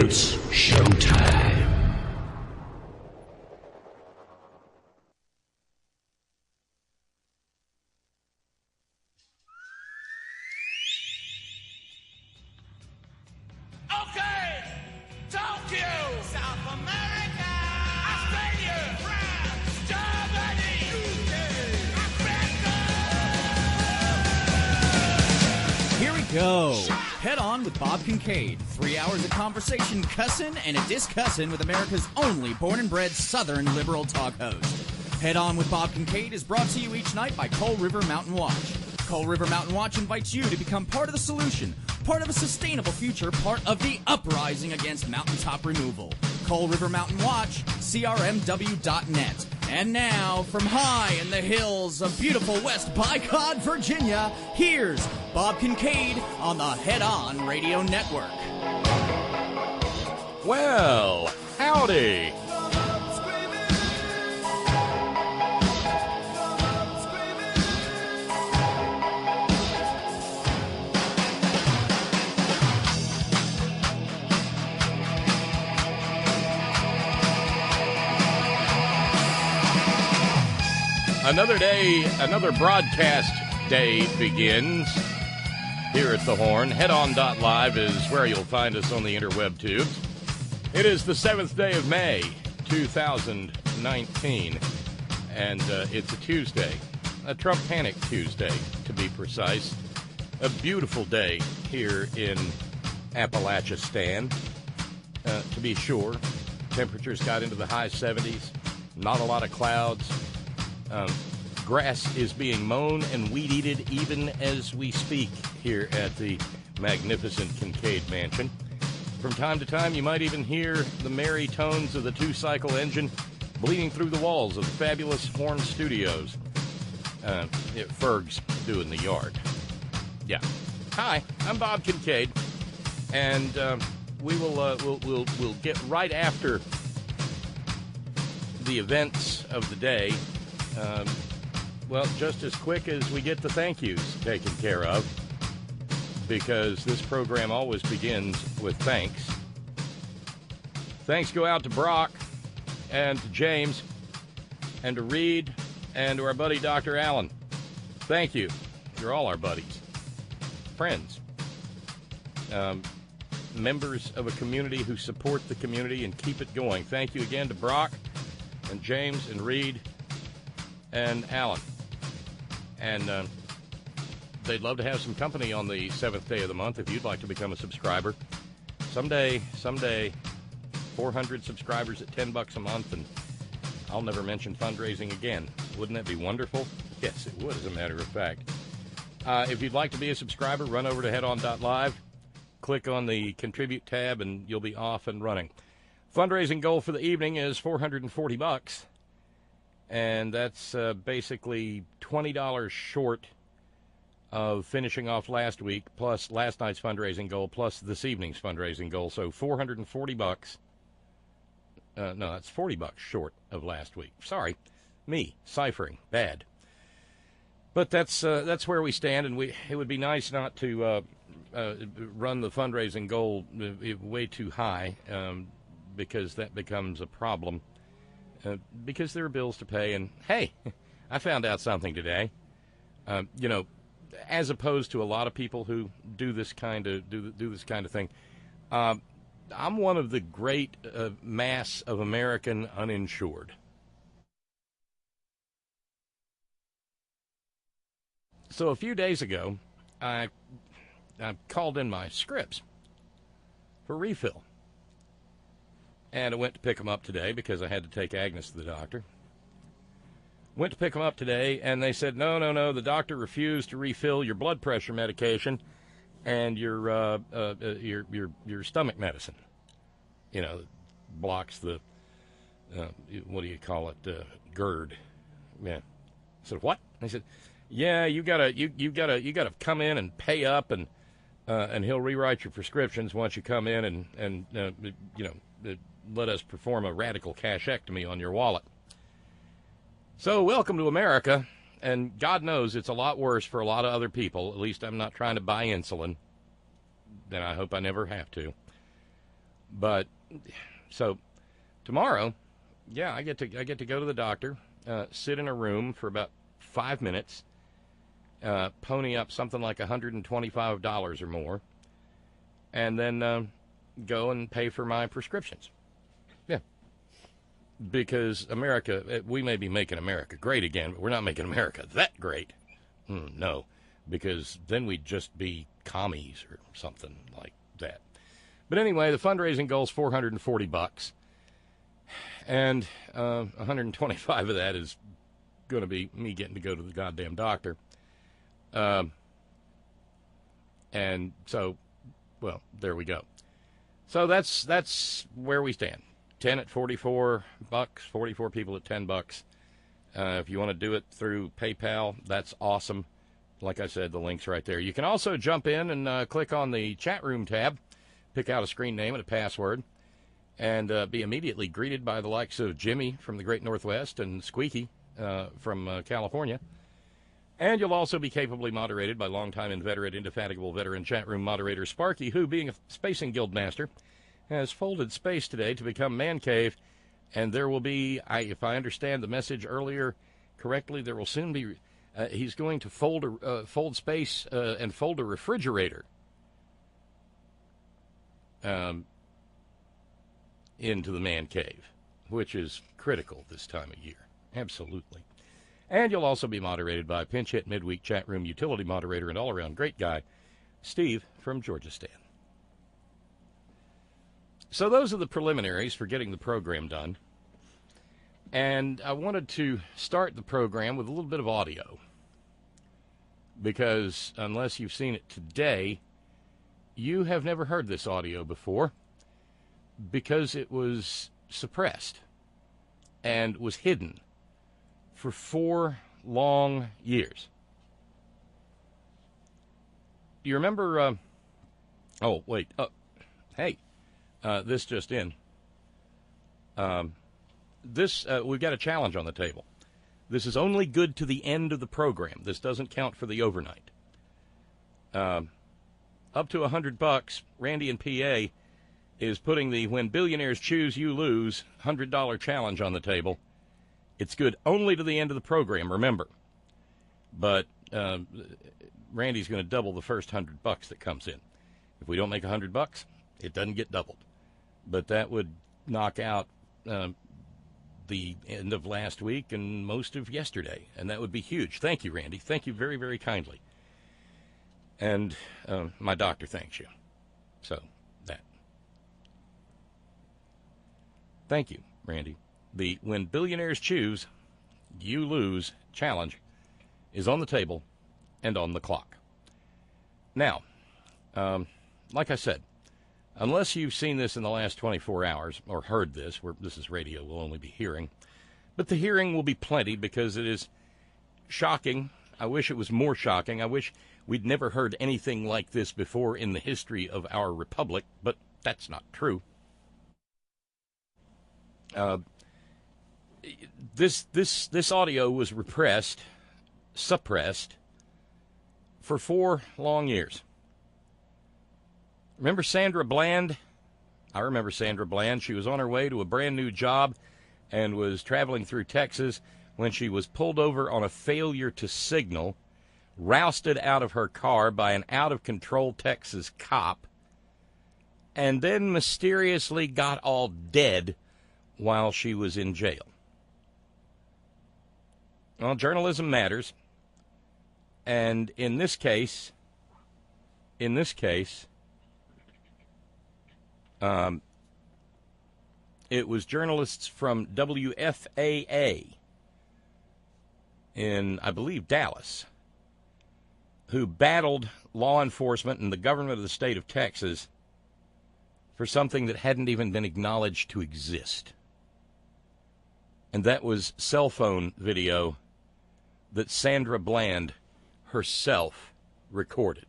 It's showtime. Okay, Tokyo, South America, Australia, France, Germany, UK, Africa. Here we go. Head On with Bob Kincaid. 3 hours of conversation, cussin' and a discussin' with America's only born and bred Southern liberal talk host. Head On with Bob Kincaid is brought to you each night by Coal River Mountain Watch. Coal River Mountain Watch invites you to become part of the solution, part of a sustainable future, part of the uprising against mountaintop removal. Coal River Mountain Watch, crmw.net. And now, from high in the hills of beautiful West Bicod, Virginia, here's Bob Kincaid on the Head On Radio Network. Well, howdy. Another day, another broadcast day begins here at the Horn. Headon.live is where you'll find us on the interweb tubes. It is the 7th day of May, 2019, and it's a Tuesday, a Trumptanic Tuesday, to be precise. A beautiful day here in Appalachistan, to be sure. Temperatures got into the high 70s, not a lot of clouds. Grass is being mown and weed-eated even as we speak here at the magnificent Kincaid Mansion. From time to time, you might even hear the merry tones of the two-cycle engine bleeding through the walls of the fabulous Horn Studios. Ferg's doing the yard. Yeah. Hi, I'm Bob Kincaid, and we'll get right after the events of the day. Well, just as quick as we get the thank yous taken care of, because this program always begins with thanks. Thanks go out to Brock and to James and to Reed and to our buddy Dr. Allen. Thank you. You're all our buddies, friends, members of a community who support the community and keep it going. Thank you again to Brock and James and Reed and Alan. And they'd love to have some company on the 7th day of the month if you'd like to become a subscriber. Someday, 400 subscribers at $10 a month, and I'll never mention fundraising again. Wouldn't that be wonderful? Yes, it would, as a matter of fact. If you'd like to be a subscriber, run over to headon.live, click on the Contribute tab, and you'll be off and running. Fundraising goal for the evening is $440. And that's basically $20 short of finishing off last week, plus last night's fundraising goal, plus this evening's fundraising goal. So $440. No, that's $40 short of last week. Sorry, me ciphering bad. But that's where we stand, and it would be nice not to run the fundraising goal way too high, because that becomes a problem. Because there are bills to pay, and hey, I found out something today. As opposed to a lot of people who do this kind of thing, I'm one of the great mass of American uninsured. So a few days ago, I called in my scripts for refill. And I went to pick them up today because I had to take Agnes to the doctor. Went to pick them up today, and they said, no, the doctor refused to refill your blood pressure medication and your stomach medicine. Blocks the, what do you call it, GERD. Yeah. I said, what? They said, yeah, you gotta come in and pay up, and he'll rewrite your prescriptions once you come in and let us perform a radical cashectomy on your wallet. So welcome to America, and God knows it's a lot worse for a lot of other people. At least I'm not trying to buy insulin, and I hope I never have to. But so tomorrow, yeah, I get to go to the doctor, sit in a room for about 5 minutes, pony up something like $125 or more, and then go and pay for my prescriptions. Yeah. Because America, we may be making America great again, but we're not making America that great. No, because then we'd just be commies or something like that. But anyway, the fundraising goal is $440, and 125 of that is going to be me getting to go to the goddamn doctor. And so, well, there we go. So that's where we stand. 10 at $44, 44 people at $10. If you want to do it through PayPal, that's awesome. Like I said, the link's right there. You can also jump in and click on the chat room tab, pick out a screen name and a password, and be immediately greeted by the likes of Jimmy from the Great Northwest and Squeaky from California. And you'll also be capably moderated by longtime inveterate, indefatigable veteran chat room moderator Sparky, who, being a Spacing Guild master, has folded space today to become Man Cave, and there will be, if I understand the message earlier correctly, there will soon be, he's going to fold space and fold a refrigerator into the Man Cave, which is critical this time of year. Absolutely. And you'll also be moderated by pinch hit midweek chat room utility moderator and all-around great guy, Steve from Georgistan. So those are the preliminaries for getting the program done. And I wanted to start the program with a little bit of audio, because unless you've seen it today, you have never heard this audio before, because it was suppressed and was hidden for 4 long years. Do you remember, this just in. We've got a challenge on the table. This is only good to the end of the program. This doesn't count for the overnight. Up to $100, Randy in PA is putting the When Billionaires Choose, You Lose $100 challenge on the table. It's good only to the end of the program, remember. But Randy's going to double the first $100 that comes in. If we don't make $100, it doesn't get doubled. But that would knock out the end of last week and most of yesterday, and that would be huge. Thank you, Randy. Thank you very, very kindly. And my doctor thanks you. So, that. Thank you, Randy. The When Billionaires Choose, You Lose challenge is on the table and on the clock. Now, like I said, unless you've seen this in the last 24 hours or heard this, where this is radio, we'll only be hearing. But the hearing will be plenty because it is shocking. I wish it was more shocking. I wish we'd never heard anything like this before in the history of our republic, but that's not true. This audio was suppressed for 4 long years. Remember Sandra Bland? I remember Sandra Bland. She was on her way to a brand new job and was traveling through Texas when she was pulled over on a failure to signal, rousted out of her car by an out-of-control Texas cop, and then mysteriously got all dead while she was in jail. Well, journalism matters. And in this case, it was journalists from WFAA in, I believe, Dallas, who battled law enforcement and the government of the state of Texas for something that hadn't even been acknowledged to exist. And that was cell phone video that Sandra Bland herself recorded,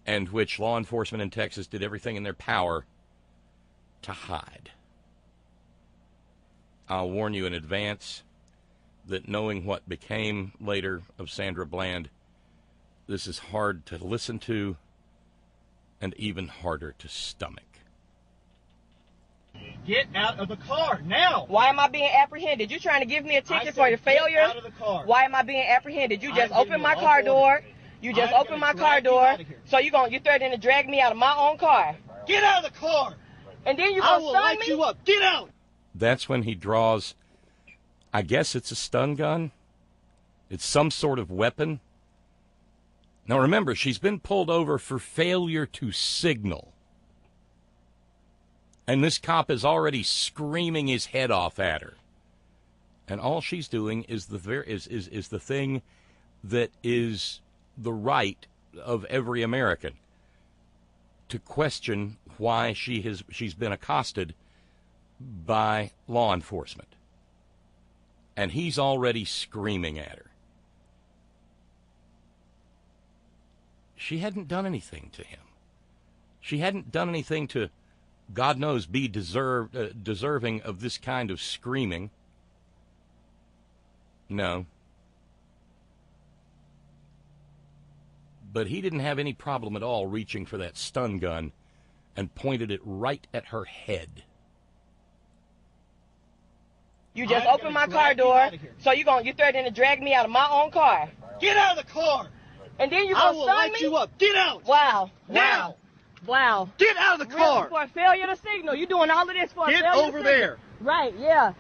and which law enforcement in Texas did everything in their power to hide. I'll warn you in advance that knowing what became later of Sandra Bland, this is hard to listen to and even harder to stomach. Get out of the car now. Why am I being apprehended? You trying to give me a ticket for your failure? Get out of the car. Why am I being apprehended? You just I'm opened giving my you car lawful door. order. You just I'm opened my gonna car drag you door. out of here. So you threatening to drag me out of my own car. Get out of the car. And then you I gonna will stun light me? you up. Get out. That's when he draws, I guess it's a stun gun. It's some sort of weapon. Now remember, she's been pulled over for failure to signal. And this cop is already screaming his head off at her. And all she's doing is the thing that is the right of every American, to question why she's been accosted by law enforcement. And he's already screaming at her. She hadn't done anything to him. She hadn't done anything to, God knows, be deserving of this kind of screaming. No. But he didn't have any problem at all reaching for that stun gun and pointed it right at her head. You just opened my car door. So you threatening to drag me out of my own car. Get out of the car. And then you I gonna will stun light me? you up. Get out. Wow. Now. Wow. Get out of the Really, car. for a failure to signal. You doing all of this for a Get failure over to signal. there. Right, yeah.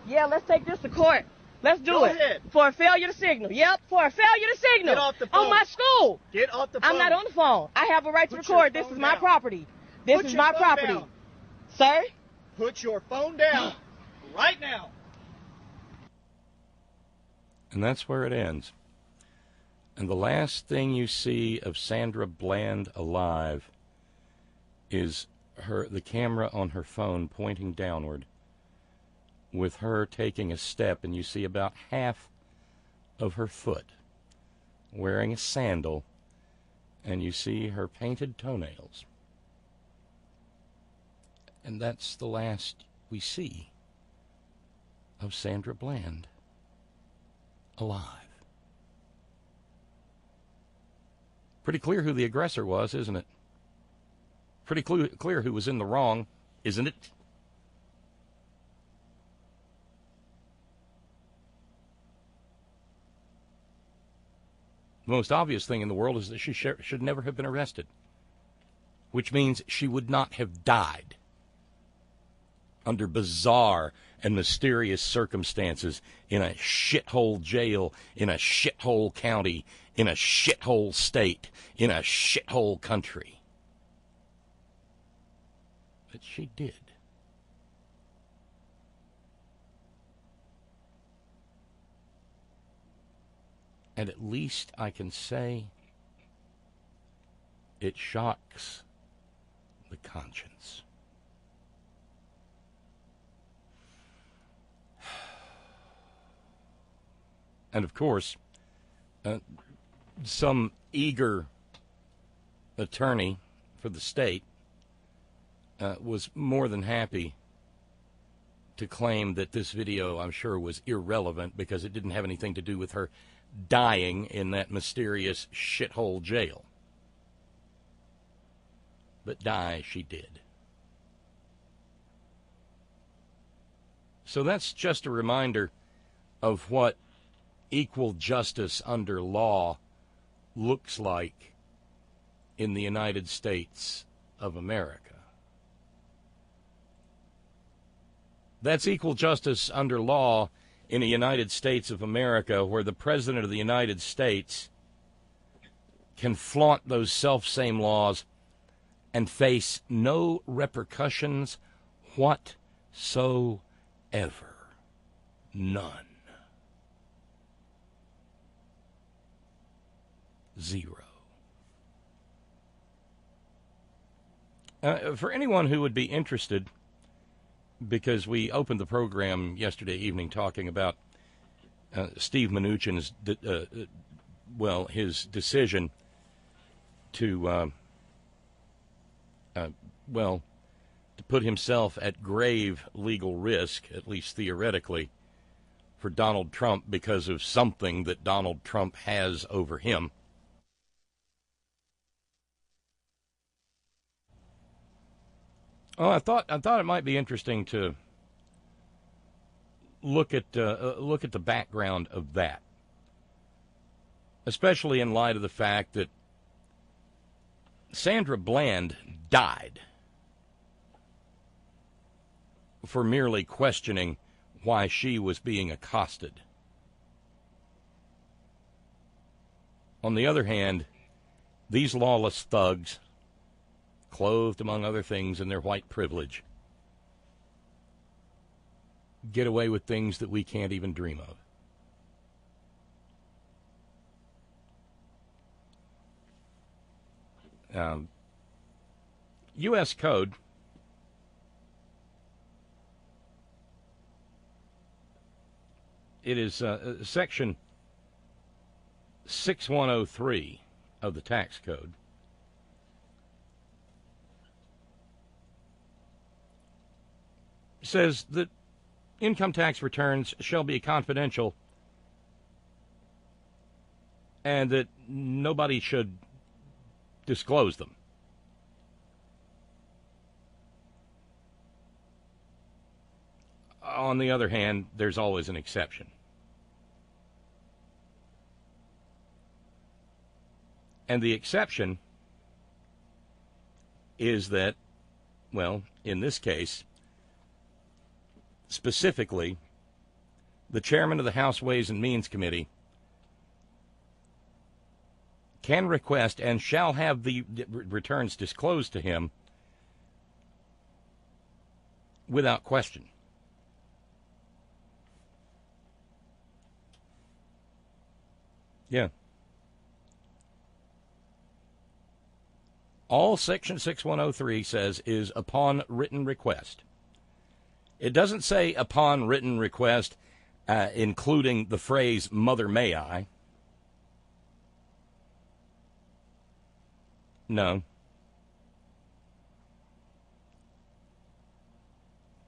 Yeah, let's take this to court. Let's do Go it. ahead. For a failure to signal. Yep, for a failure to signal. Get off the phone. On my school. Get off the phone. I'm not on the phone. I have a right to Put your record. This phone is my down. property. This Put is your my phone property. down. Sir? Put your phone down right now. And that's where it ends. And the last thing you see of Sandra Bland alive is the camera on her phone pointing downward, with her taking a step, and you see about half of her foot wearing a sandal, and you see her painted toenails. And that's the last we see of Sandra Bland alive. Pretty clear who the aggressor was, isn't it? Pretty clear who was in the wrong, isn't it? The most obvious thing in the world is that she should never have been arrested, which means she would not have died under bizarre and mysterious circumstances in a shithole jail, in a shithole county, in a shithole state, in a shithole country. But she did. And at least I can say it shocks the conscience. And of course, some eager attorney for the state was more than happy to claim that this video, I'm sure, was irrelevant because it didn't have anything to do with her dying in that mysterious shithole jail. But die she did. So that's just a reminder of what equal justice under law looks like in the United States of America. That's equal justice under law in the United States of America, where the President of the United States can flaunt those self-same laws and face no repercussions whatsoever. None. Zero. For anyone who would be interested, because we opened the program yesterday evening talking about Steve Mnuchin's, his decision to, to put himself at grave legal risk, at least theoretically, for Donald Trump because of something that Donald Trump has over him. Oh, I thought it might be interesting to look at the background of that, especially in light of the fact that Sandra Bland died for merely questioning why she was being accosted. On the other hand, these lawless thugs, clothed among other things in their white privilege, get away with things that we can't even dream of. U.S. Code it is Section 6103 of the tax code. Says that income tax returns shall be confidential and that nobody should disclose them. On the other hand, there's always an exception. And the exception is that, well, in this case, specifically, the chairman of the House Ways and Means Committee can request and shall have the returns disclosed to him without question. Yeah. All Section 6103 says is upon written request. It doesn't say upon written request, including the phrase, "Mother, may I?" No.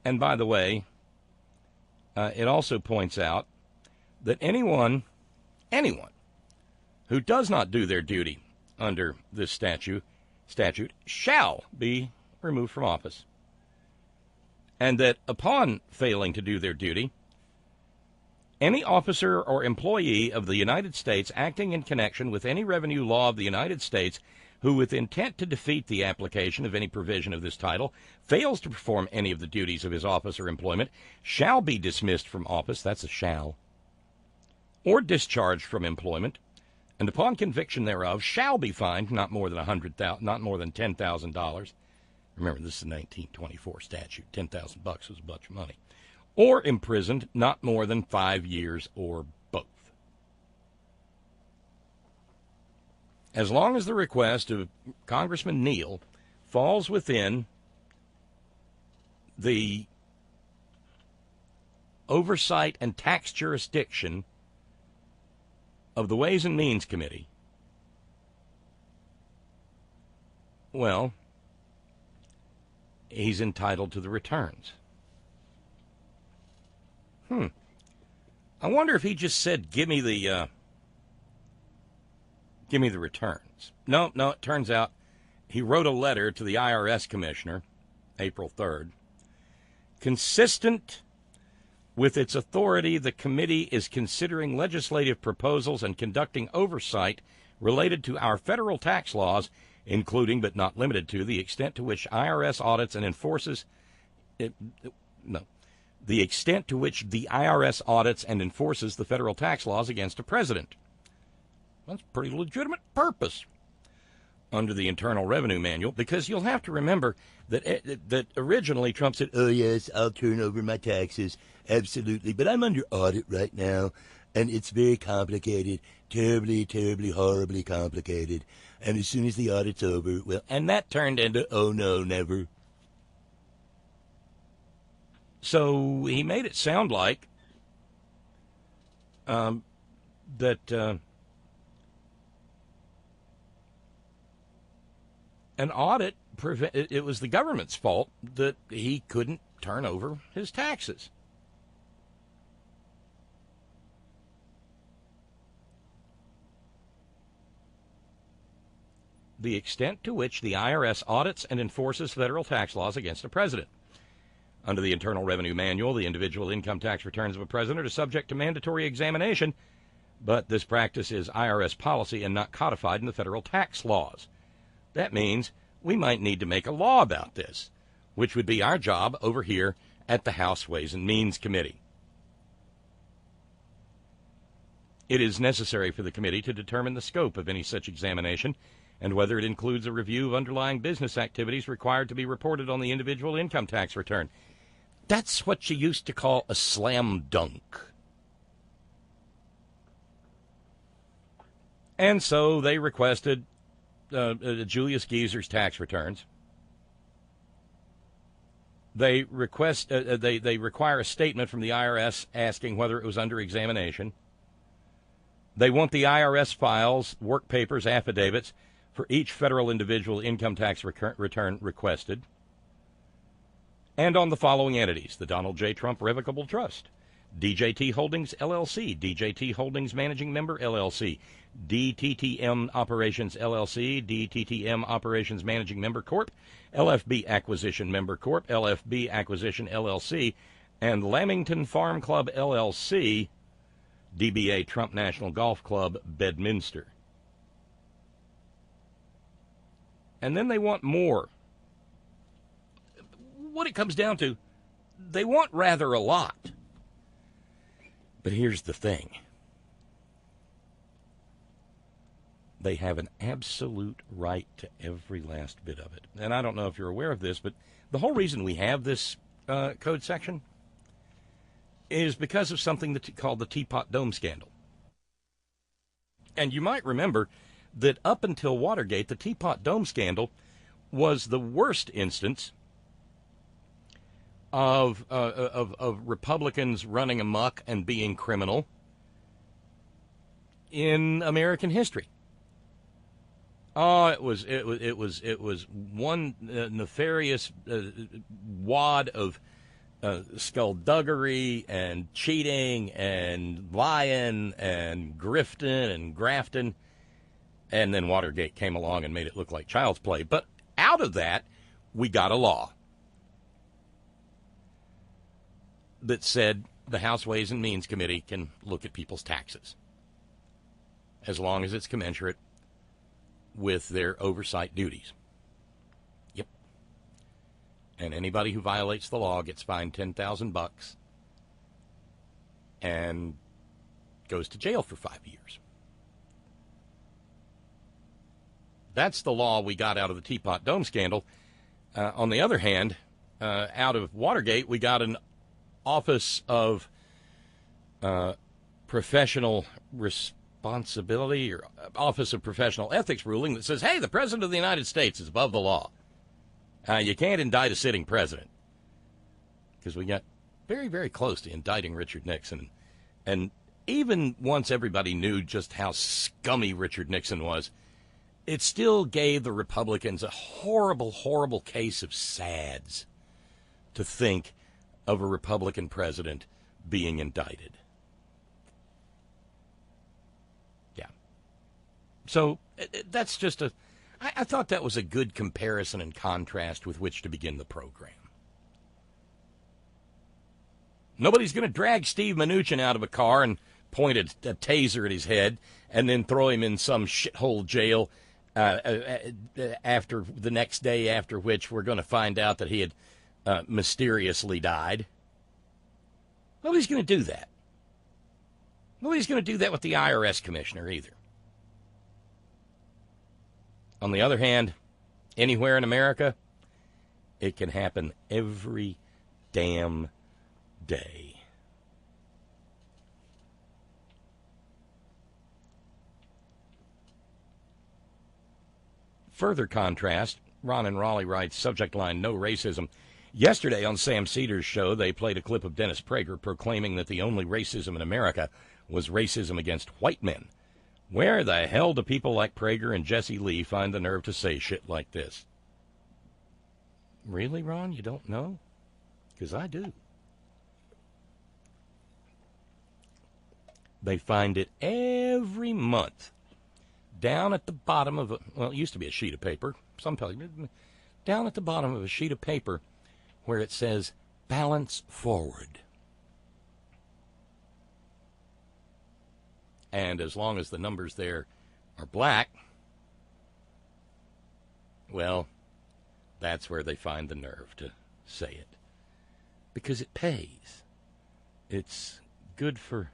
And by the way, it also points out that anyone who does not do their duty under this statute shall be removed from office. And that upon failing to do their duty, any officer or employee of the United States acting in connection with any revenue law of the United States who, with intent to defeat the application of any provision of this title, fails to perform any of the duties of his office or employment, shall be dismissed from office, that's a shall, or discharged from employment, and upon conviction thereof shall be fined not more than $10,000. Remember, this is a 1924 statute. $10,000 was a bunch of money. Or imprisoned not more than 5 years or both. As long as the request of Congressman Neal falls within the oversight and tax jurisdiction of the Ways and Means Committee, well, he's entitled to the returns. I wonder if he just said, give me the returns. No, it turns out he wrote a letter to the IRS commissioner, April 3rd. Consistent with its authority, the committee is considering legislative proposals and conducting oversight related to our federal tax laws, including but not limited to the extent to which IRS audits and enforces the extent to which the IRS audits and enforces the federal tax laws against a president. That's a pretty legitimate purpose under the Internal Revenue Manual, because you'll have to remember that originally Trump said, "Oh yes, I'll turn over my taxes, absolutely, but I'm under audit right now, and it's very complicated, terribly, terribly, horribly complicated, and as soon as the audit's over, well," and that turned into, "Oh no, never." So he made it sound like that an audit, it was the government's fault that he couldn't turn over his taxes. the extent to which the IRS audits and enforces federal tax laws against a president. Under the Internal Revenue Manual, the individual income tax returns of a president are subject to mandatory examination, but this practice is IRS policy and not codified in the federal tax laws. That means we might need to make a law about this, which would be our job over here at the House Ways and Means Committee. It is necessary for the committee to determine the scope of any such examination and whether it includes a review of underlying business activities required to be reported on the individual income tax return. That's what you used to call a slam dunk. And so they requested Julius Geezer's tax returns. They require a statement from the IRS asking whether it was under examination. They want the IRS files, work papers, affidavits for each federal individual income tax return requested. And on the following entities: the Donald J. Trump Revocable Trust, DJT Holdings, LLC, DJT Holdings Managing Member, LLC, DTTM Operations, LLC, DTTM Operations Managing Member Corp., LFB Acquisition Member Corp., LFB Acquisition, LLC, and Lamington Farm Club, LLC, DBA Trump National Golf Club, Bedminster. And then they want more. What it comes down to, they want rather a lot. But here's the thing. They have an absolute right to every last bit of it. And I don't know if you're aware of this, but the whole reason we have this code section is because of something that's called the Teapot Dome scandal. And you might remember that up until Watergate, the Teapot Dome scandal was the worst instance of Republicans running amok and being criminal in American history. Oh, it was one nefarious wad of skullduggery and cheating and lying and grifting and grafting, and then Watergate came along and made it look like child's play. But out of that, we got a law that said the House Ways and Means Committee can look at people's taxes as long as it's commensurate with their oversight duties. Yep. And anybody who violates the law gets fined $10,000 and goes to jail for 5 years. That's the law we got out of the Teapot Dome scandal. On the other hand, out of Watergate, we got an Office of Professional Responsibility or Office of Professional Ethics ruling that says, hey, the President of the United States is above the law. You can't indict a sitting president. Because we got very, very close to indicting Richard Nixon. And even once everybody knew just how scummy Richard Nixon was, it still gave the Republicans a horrible, horrible case of SADS to think of a Republican president being indicted. Yeah. So that's just I thought that was a good comparison and contrast with which to begin the program. Nobody's going to drag Steve Mnuchin out of a car and point a taser at his head and then throw him in some shithole jail after the next day, after which we're going to find out that he had mysteriously died. Nobody's going to do that. Nobody's going to do that with the IRS commissioner either. On the other hand, anywhere in America, it can happen every damn day. Further contrast, Ron in Raleigh writes, subject line, no racism. Yesterday on Sam Cedars' show, they played a clip of Dennis Prager proclaiming that the only racism in America was racism against white men. Where the hell do people like Prager and Jesse Lee find the nerve to say shit like this? Really, Ron? You don't know? Because I do. They find it every month down at the bottom of it used to be a sheet of paper, down at the bottom of a sheet of paper where it says, balance forward. And as long as the numbers there are black, well, that's where they find the nerve to say it. Because it pays. It's good for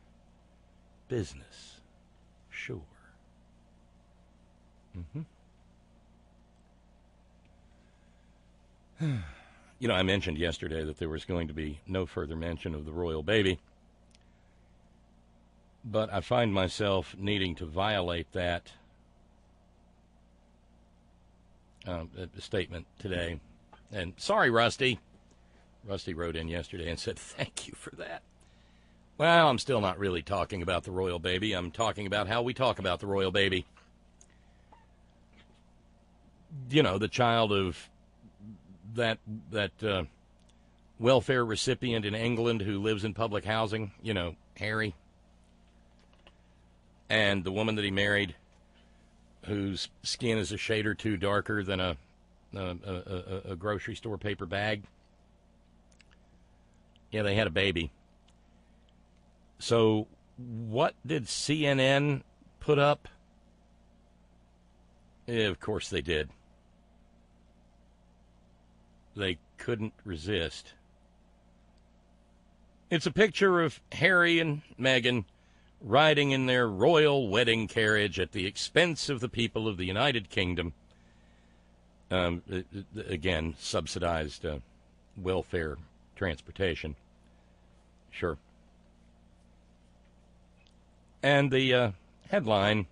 business. Sure. You know, I mentioned yesterday that there was going to be no further mention of the royal baby. But I find myself needing to violate that statement today. And sorry, Rusty. Rusty wrote in yesterday and said, thank you for that. Well, I'm still not really talking about the royal baby. I'm talking about how we talk about the royal baby. You know, the child of that welfare recipient in England who lives in public housing, you know, Harry. And the woman that he married, whose skin is a shade or two darker than a grocery store paper bag. Yeah, they had a baby. So what did CNN put up? Yeah, of course they did. They couldn't resist. It's a picture of Harry and Meghan riding in their royal wedding carriage at the expense of the people of the United Kingdom. Again, subsidized welfare transportation. Sure. And the headline,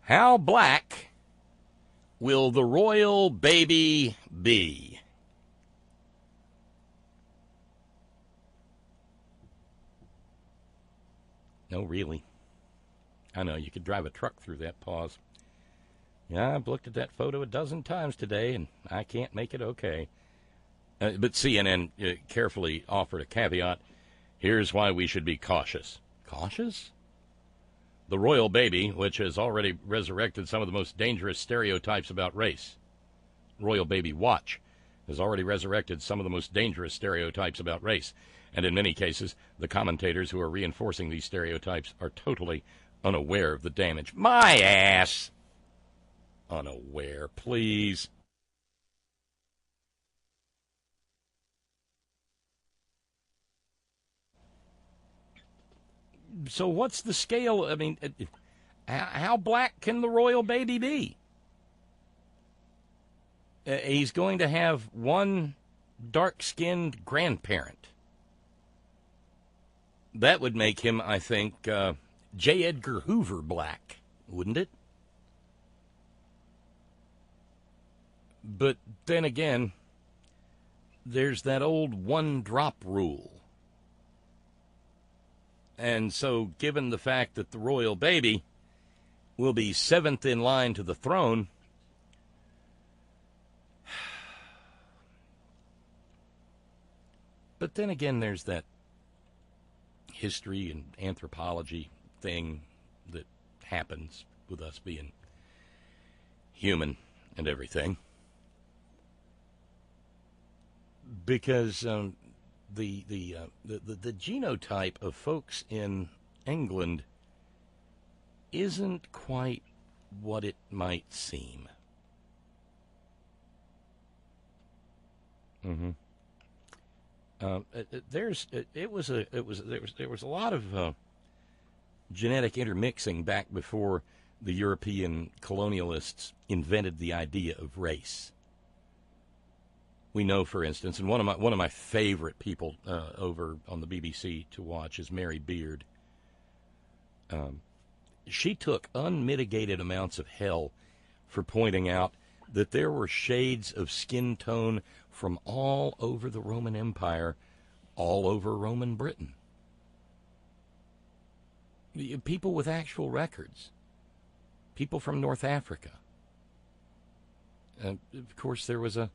how black will the royal baby be? No, really. I know, you could drive a truck through that pause. Yeah, I've looked at that photo a dozen times today, and I can't make it okay. But CNN carefully offered a caveat. Here's why we should be cautious. Cautious? The royal baby, which has already resurrected some of the most dangerous stereotypes about race. Royal baby watch has already resurrected some of the most dangerous stereotypes about race. And in many cases, the commentators who are reinforcing these stereotypes are totally unaware of the damage. My ass! Unaware, please. So what's the scale? I mean, how black can the royal baby be? He's going to have one dark-skinned grandparent. That would make him, I think, J. Edgar Hoover black, wouldn't it? But then again, there's that old one-drop rule. And so, given the fact that the royal baby will be seventh in line to the throne, but then again, there's that history and anthropology thing that happens with us being human and everything. Because the genotype of folks in England isn't quite what it might seem. There was a lot of genetic intermixing back before the European colonialists invented the idea of race. We know, for instance, and one of my favorite people over on the BBC to watch is Mary Beard. She took unmitigated amounts of hell for pointing out that there were shades of skin tone from all over the Roman Empire, all over Roman Britain. People with actual records. People from North Africa. Of course, there was a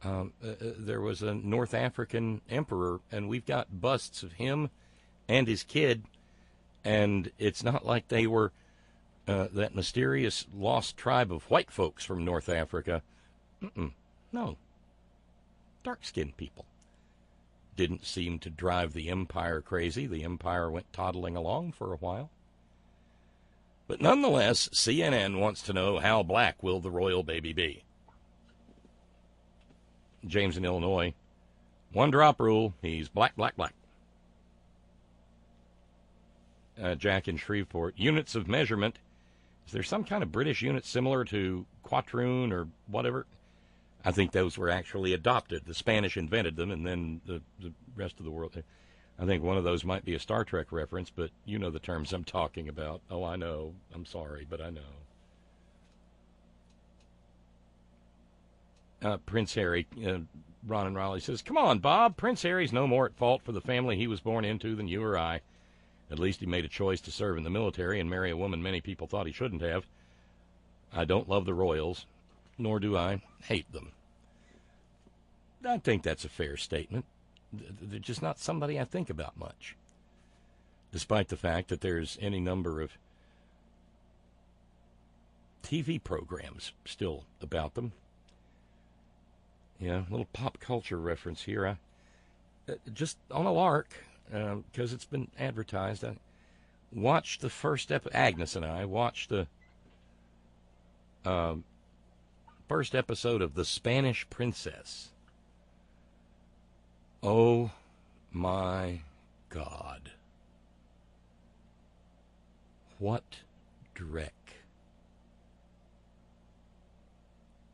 North African emperor, and we've got busts of him and his kid And it's not like they were that mysterious lost tribe of white folks from North Africa. No. Dark-skinned people. Didn't seem to drive the empire crazy. The empire went toddling along for a while. But nonetheless, CNN wants to know, how black will the royal baby be? James in Illinois. One drop rule. He's black, black, black. Jack in Shreveport. Units of measurement. Is there some kind of British unit similar to quatroon or whatever? I think those were actually adopted. The Spanish invented them, and then the rest of the world. I think one of those might be a Star Trek reference, but you know the terms I'm talking about. Oh, I know. I'm sorry, but I know. Prince Harry, Ron and Raleigh says, come on, Bob. Prince Harry's no more at fault for the family he was born into than you or I. At least he made a choice to serve in the military and marry a woman many people thought he shouldn't have. I don't love the royals, nor do I hate them. I think that's a fair statement. They're just not somebody I think about much, despite the fact that there's any number of TV programs still about them. Yeah, a little pop culture reference here. Just on a lark, because it's been advertised. I watched the first Agnes and I watched the first episode of The Spanish Princess. Oh my God. What dreck.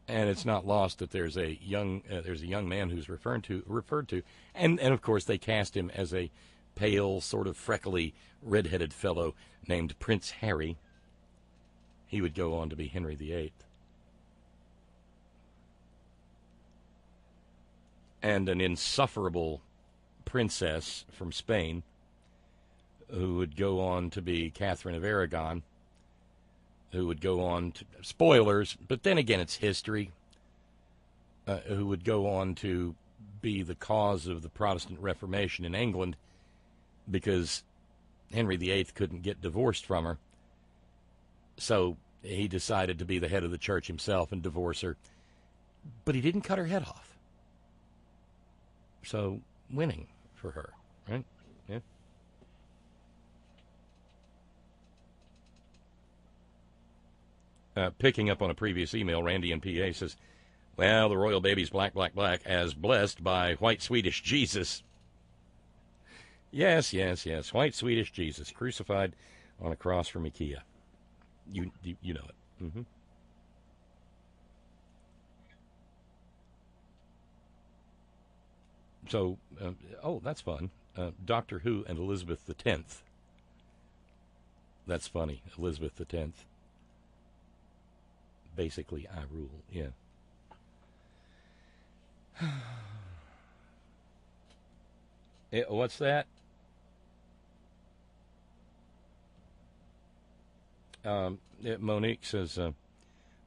And it's not lost that there's a young man who's referred to, and of course they cast him as a pale, sort of freckly, red-headed fellow named Prince Harry. He would go on to be Henry VIII. And an insufferable princess from Spain who would go on to be Catherine of Aragon, who would go on to, spoilers, but then again it's history, who would go on to be the cause of the Protestant Reformation in England because Henry VIII couldn't get divorced from her. So he decided to be the head of the church himself and divorce her. But he didn't cut her head off. So winning for her, right? Yeah. Picking up on a previous email, Randy in PA says, well, the royal baby's black, black, black, as blessed by white Swedish Jesus. Yes, white Swedish Jesus, crucified on a cross from IKEA. You know it. Mm-hmm. So, that's fun. Doctor Who and Elizabeth X. That's funny, Elizabeth X. Basically, I rule, yeah. What's that? Monique says,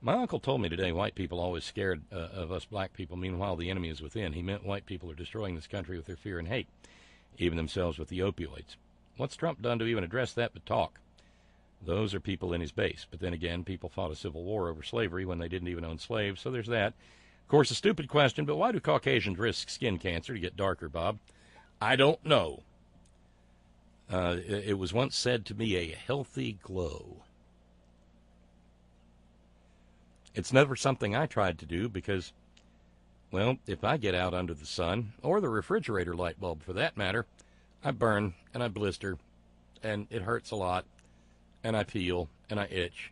my uncle told me today white people always scared of us black people. Meanwhile, the enemy is within. He meant white people are destroying this country with their fear and hate, even themselves with the opioids. What's Trump done to even address that but talk? Those are people in his base. But then again, people fought a civil war over slavery when they didn't even own slaves, so there's that. Of course, a stupid question, but why do Caucasians risk skin cancer to get darker, Bob? I don't know. It was once said to be a healthy glow. It's never something I tried to do because, well, if I get out under the sun, or the refrigerator light bulb for that matter, I burn and I blister, and it hurts a lot, and I peel, and I itch,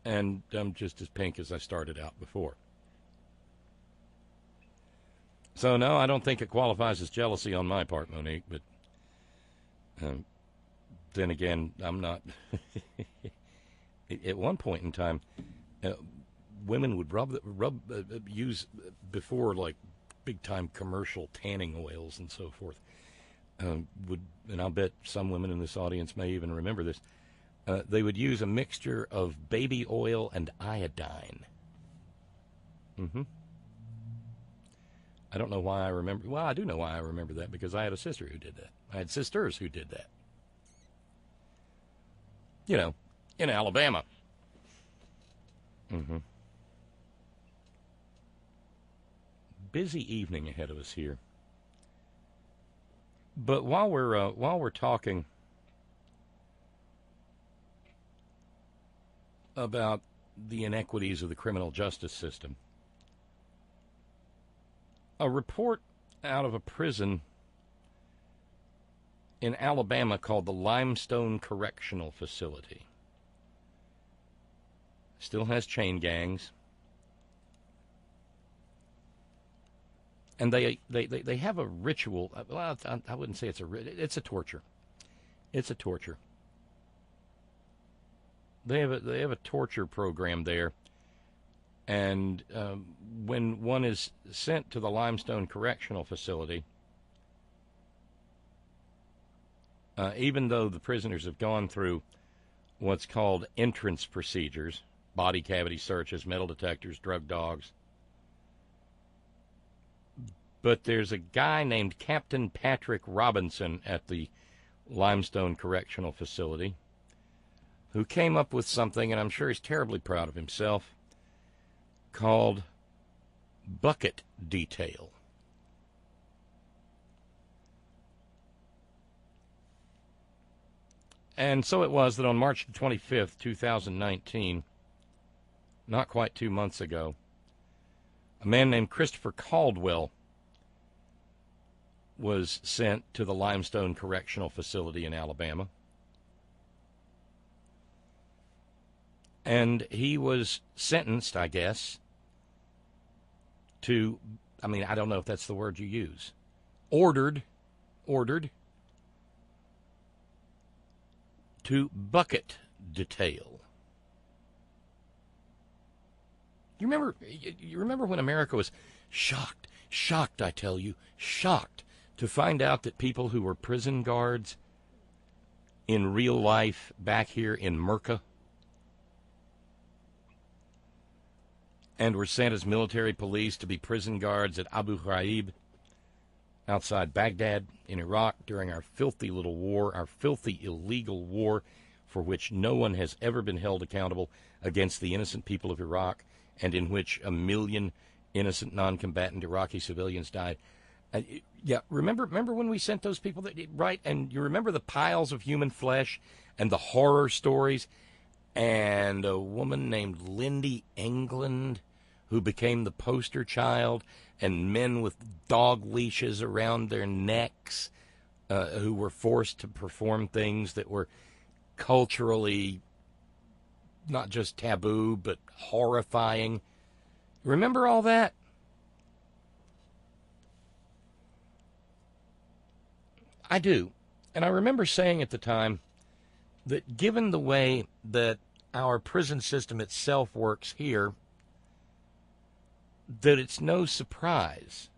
and I'm just as pink as I started out before. So, no, I don't think it qualifies as jealousy on my part, Monique, but then again, I'm not. At one point in time, women would use before, like, big-time commercial tanning oils and so forth. And I'll bet some women in this audience may even remember this. They would use a mixture of baby oil and iodine. Mm-hmm. I don't know why I remember. Well, I do know why I remember that, because I had a sister who did that. I had sisters who did that. in Alabama. Busy evening ahead of us here. But while we're talking about the inequities of the criminal justice system, a report out of a prison in Alabama called the Limestone Correctional Facility still has chain gangs, and they have a ritual. Well, I wouldn't say it's a torture. It's a torture. They have a torture program there, and when one is sent to the Limestone Correctional Facility, even though the prisoners have gone through what's called entrance procedures, body cavity searches, metal detectors, drug dogs, but there's a guy named Captain Patrick Robinson at the Limestone Correctional Facility who came up with something, and I'm sure he's terribly proud of himself, called bucket detail. And so it was that on March 25th, 2019, not quite 2 months ago, a man named Christopher Caldwell was sent to the Limestone Correctional Facility in Alabama. And he was sentenced, I guess, to, I don't know if that's the word you use, ordered to bucket detail. You remember when America was shocked, I tell you, shocked to find out that people who were prison guards in real life back here in Murkkka and were sent as military police to be prison guards at Abu Ghraib outside Baghdad in Iraq during our filthy little war, our filthy illegal war for which no one has ever been held accountable against the innocent people of Iraq, and in which 1 million innocent non-combatant Iraqi civilians died. Remember when we sent those people, right? And you remember the piles of human flesh and the horror stories, and a woman named Lindy England who became the poster child, and men with dog leashes around their necks who were forced to perform things that were culturally not just taboo, but horrifying. Remember all that? I do. And I remember saying at the time that given the way that our prison system itself works here, that it's no surprise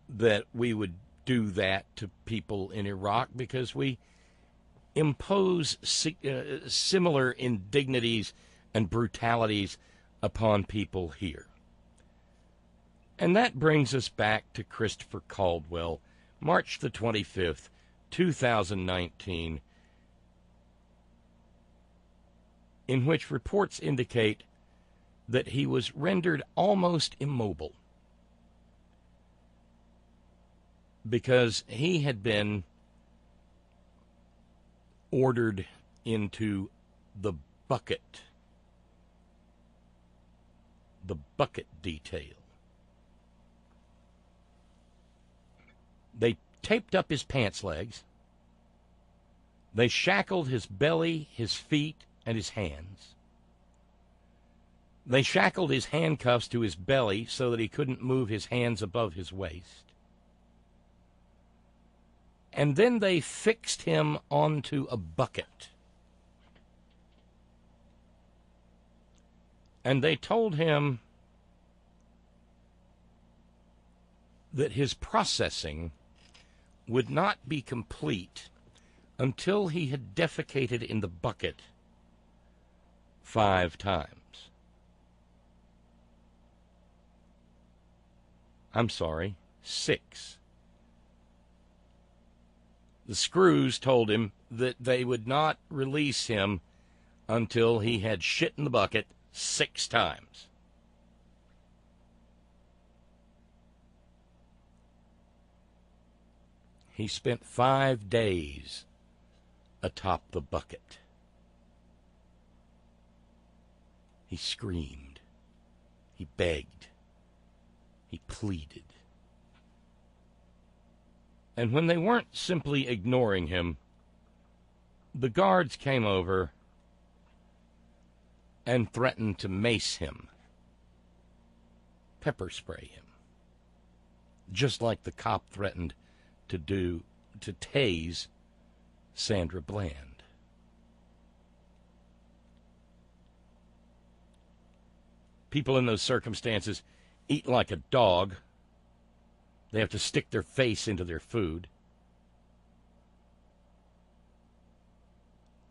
that we would do that to people in Iraq, because we impose similar indignities and brutalities upon people here. And that brings us back to Christopher Caldwell, March the 25th, 2019, in which reports indicate that he was rendered almost immobile because he had been ordered into the bucket detail. They taped up his pants legs. They shackled his belly, his feet, and his hands. They shackled his handcuffs to his belly so that he couldn't move his hands above his waist. And then they fixed him onto a bucket. And they told him that his processing would not be complete until he had defecated in the bucket 5 times. I'm sorry, 6. The screws told him that they would not release him until he had shit in the bucket 6 times. He spent 5 days atop the bucket. He screamed. He begged. He pleaded. And when they weren't simply ignoring him, the guards came over and threatened to mace him, pepper spray him, just like the cop threatened to tase Sandra Bland. People in those circumstances eat like a dog. They have to stick their face into their food.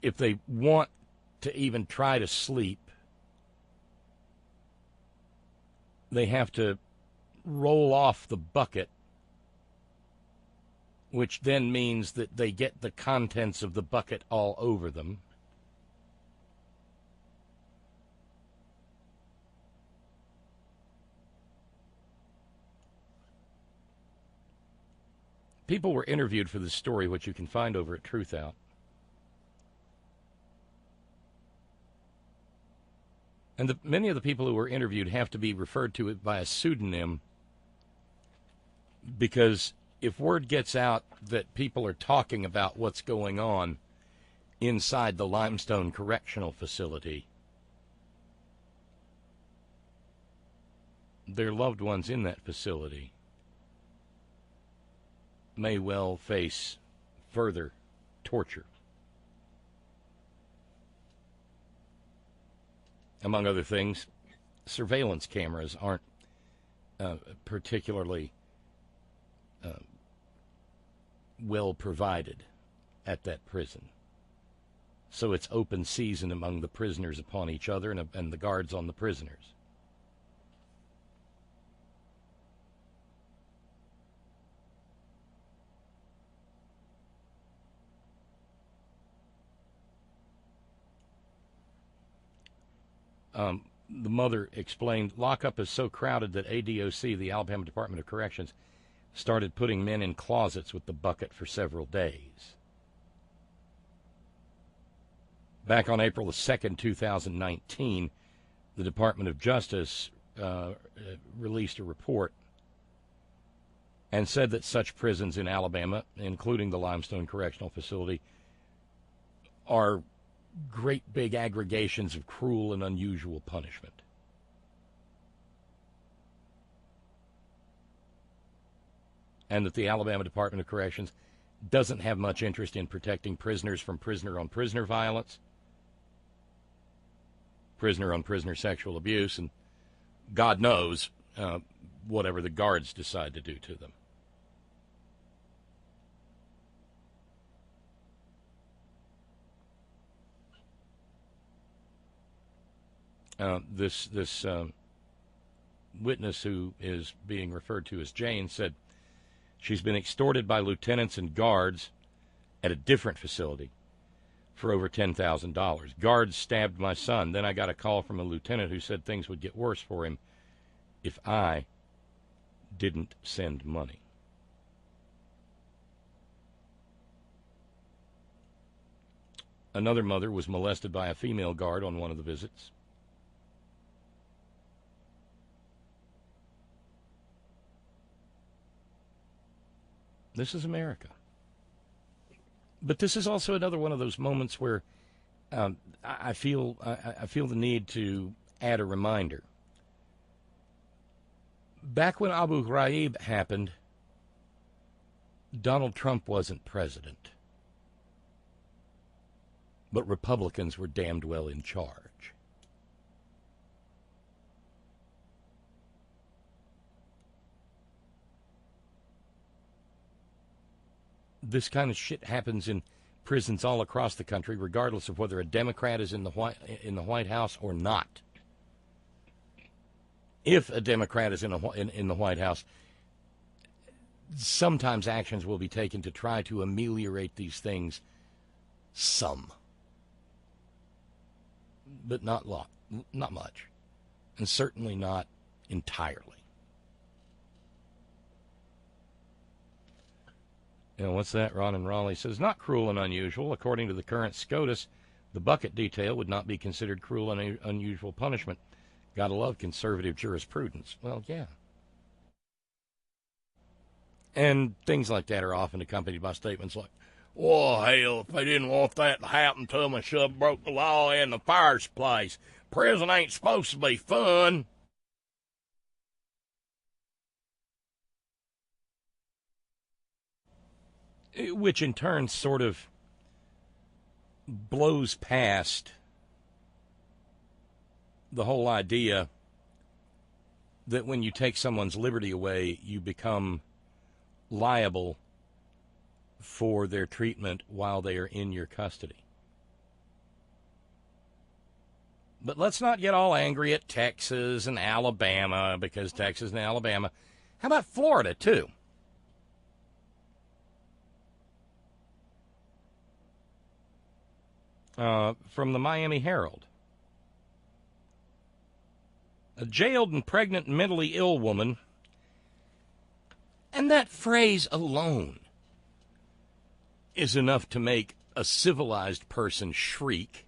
If they want to even try to sleep, they have to roll off the bucket, which then means that they get the contents of the bucket all over them. People were interviewed for this story, which you can find over at Truth Out. And many of the people who were interviewed have to be referred to by a pseudonym, because if word gets out that people are talking about what's going on inside the Limestone Correctional Facility, their loved ones in that facility may well face further torture. Among other things, surveillance cameras aren't particularly well provided at that prison. So it's open season among the prisoners upon each other and the guards on the prisoners. The mother explained, lockup is so crowded that ADOC, the Alabama Department of Corrections, started putting men in closets with the bucket for several days. Back on April the 2nd, 2019, the Department of Justice released a report and said that such prisons in Alabama, including the Limestone Correctional Facility, are great big aggregations of cruel and unusual punishment. And that the Alabama Department of Corrections doesn't have much interest in protecting prisoners from prisoner-on-prisoner violence, prisoner-on-prisoner sexual abuse, and God knows whatever the guards decide to do to them. This witness, who is being referred to as Jane, said she's been extorted by lieutenants and guards at a different facility for over $10,000. Guards stabbed my son. Then I got a call from a lieutenant who said things would get worse for him if I didn't send money. Another mother was molested by a female guard on one of the visits. This is America. But this is also another one of those moments where I feel the need to add a reminder. Back when Abu Ghraib happened, Donald Trump wasn't president. But Republicans were damned well in charge. This kind of shit happens in prisons all across the country, regardless of whether a Democrat is in the White House or not. If a Democrat is in the White House, sometimes actions will be taken to try to ameliorate these things Some. But not much. And certainly not entirely. You know, what's that? Ron and Raleigh says, not cruel and unusual. According to the current SCOTUS, the bucket detail would not be considered cruel and unusual punishment. Gotta love conservative jurisprudence. Well, yeah. And things like that are often accompanied by statements like, well, hell, if they didn't want that to happen to them, they should have broke the law in the first place. Prison ain't supposed to be fun. Which in turn sort of blows past the whole idea that when you take someone's liberty away, you become liable for their treatment while they are in your custody. But let's not get all angry at Texas and Alabama, because Texas and Alabama. How about Florida, too? From the Miami Herald. A jailed and pregnant mentally ill woman, and that phrase alone is enough to make a civilized person shriek.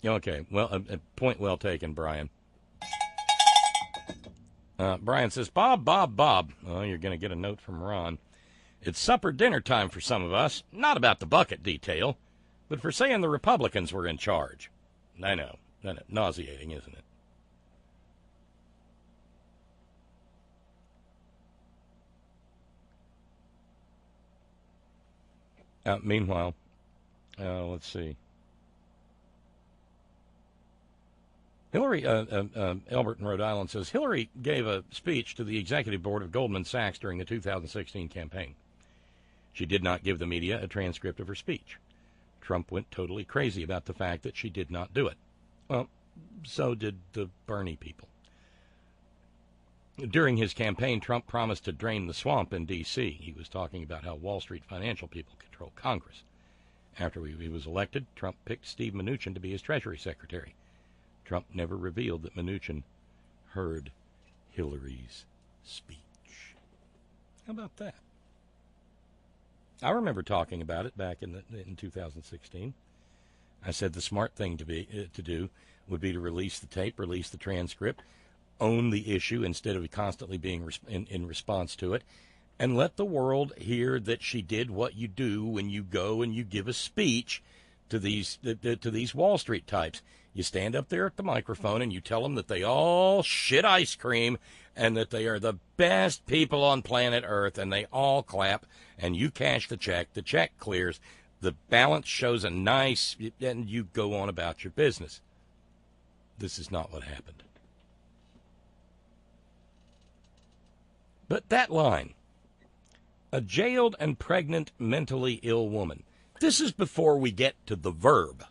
Okay, well, a point well taken, Brian. Brian says, Bob. Oh, you're going to get a note from Ron. It's supper dinner time for some of us. Not about the bucket detail, but for saying the Republicans were in charge. I know. Nauseating, isn't it? Meanwhile, let's see. Hillary, Elbert in Rhode Island says, Hillary gave a speech to the executive board of Goldman Sachs during the 2016 campaign. She did not give the media a transcript of her speech. Trump went totally crazy about the fact that she did not do it. Well, so did the Bernie people. During his campaign, Trump promised to drain the swamp in D.C. He was talking about how Wall Street financial people control Congress. After he was elected, Trump picked Steve Mnuchin to be his Treasury Secretary. Trump never revealed that Mnuchin heard Hillary's speech. How about that? I remember talking about it back in 2016. I said the smart thing to do would be to release the tape, release the transcript, own the issue instead of constantly being in response to it, and let the world hear that she did what you do when you go and you give a speech to these Wall Street types. You stand up there at the microphone and you tell them that they all shit ice cream and that they are the best people on planet Earth, and they all clap, and you cash the check clears, the balance shows a nice, and you go on about your business. This is not what happened. But that line, a jailed and pregnant mentally ill woman, this is before we get to the verb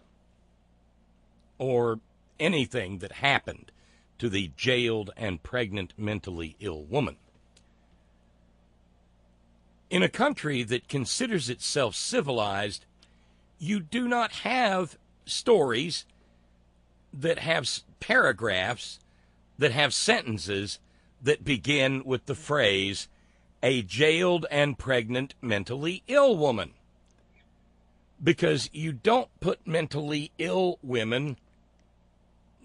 or anything that happened to the jailed and pregnant mentally ill woman. In a country that considers itself civilized, you do not have stories that have paragraphs, that have sentences that begin with the phrase, a jailed and pregnant mentally ill woman. Because you don't put mentally ill women,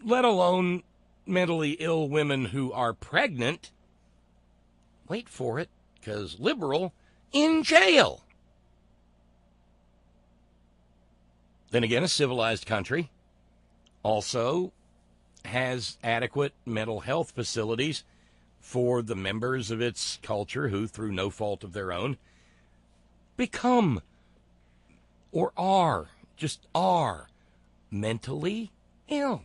let alone mentally ill women who are pregnant, wait for it, because liberal, in jail. Then again, a civilized country also has adequate mental health facilities for the members of its culture who, through no fault of their own, become or are mentally ill.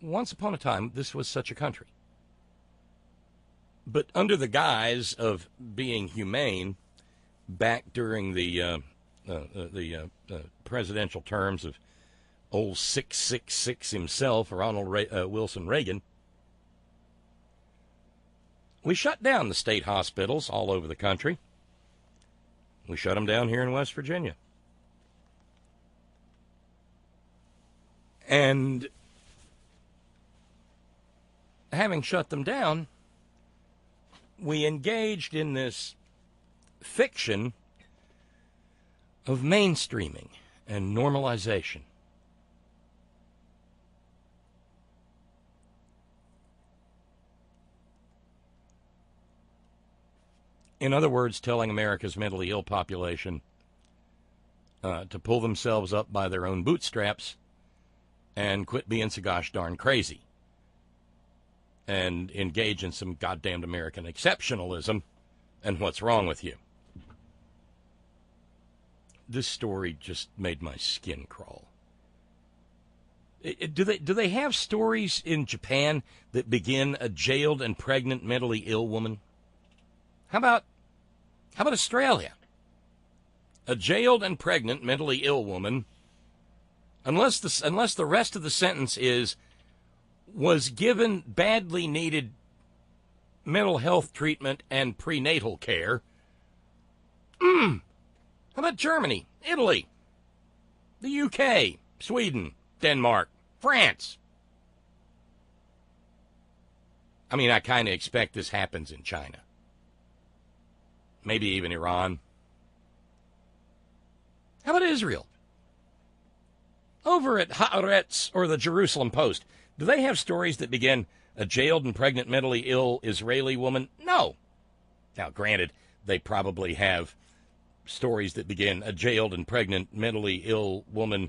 Once upon a time, this was such a country. But under the guise of being humane, back during the presidential terms of old 666 himself, Ronald Wilson Reagan, we shut down the state hospitals all over the country. We shut them down here in West Virginia. And having shut them down, we engaged in this fiction of mainstreaming and normalization. In other words, telling America's mentally ill population to pull themselves up by their own bootstraps and quit being so gosh darn crazy and engage in some goddamned American exceptionalism and what's wrong with you. This story just made my skin crawl. Do they have stories in Japan that begin a jailed and pregnant mentally ill woman? How about Australia? A jailed and pregnant mentally ill woman, unless the rest of the sentence is, was given badly needed mental health treatment and prenatal care. How about Germany, Italy, the UK, Sweden, Denmark, France? I mean, I kind of expect this happens in China. Maybe even Iran. How about Israel? Over at Haaretz or the Jerusalem Post, do they have stories that begin, a jailed and pregnant mentally ill Israeli woman? No. Now, granted, they probably have stories that begin, a jailed and pregnant mentally ill woman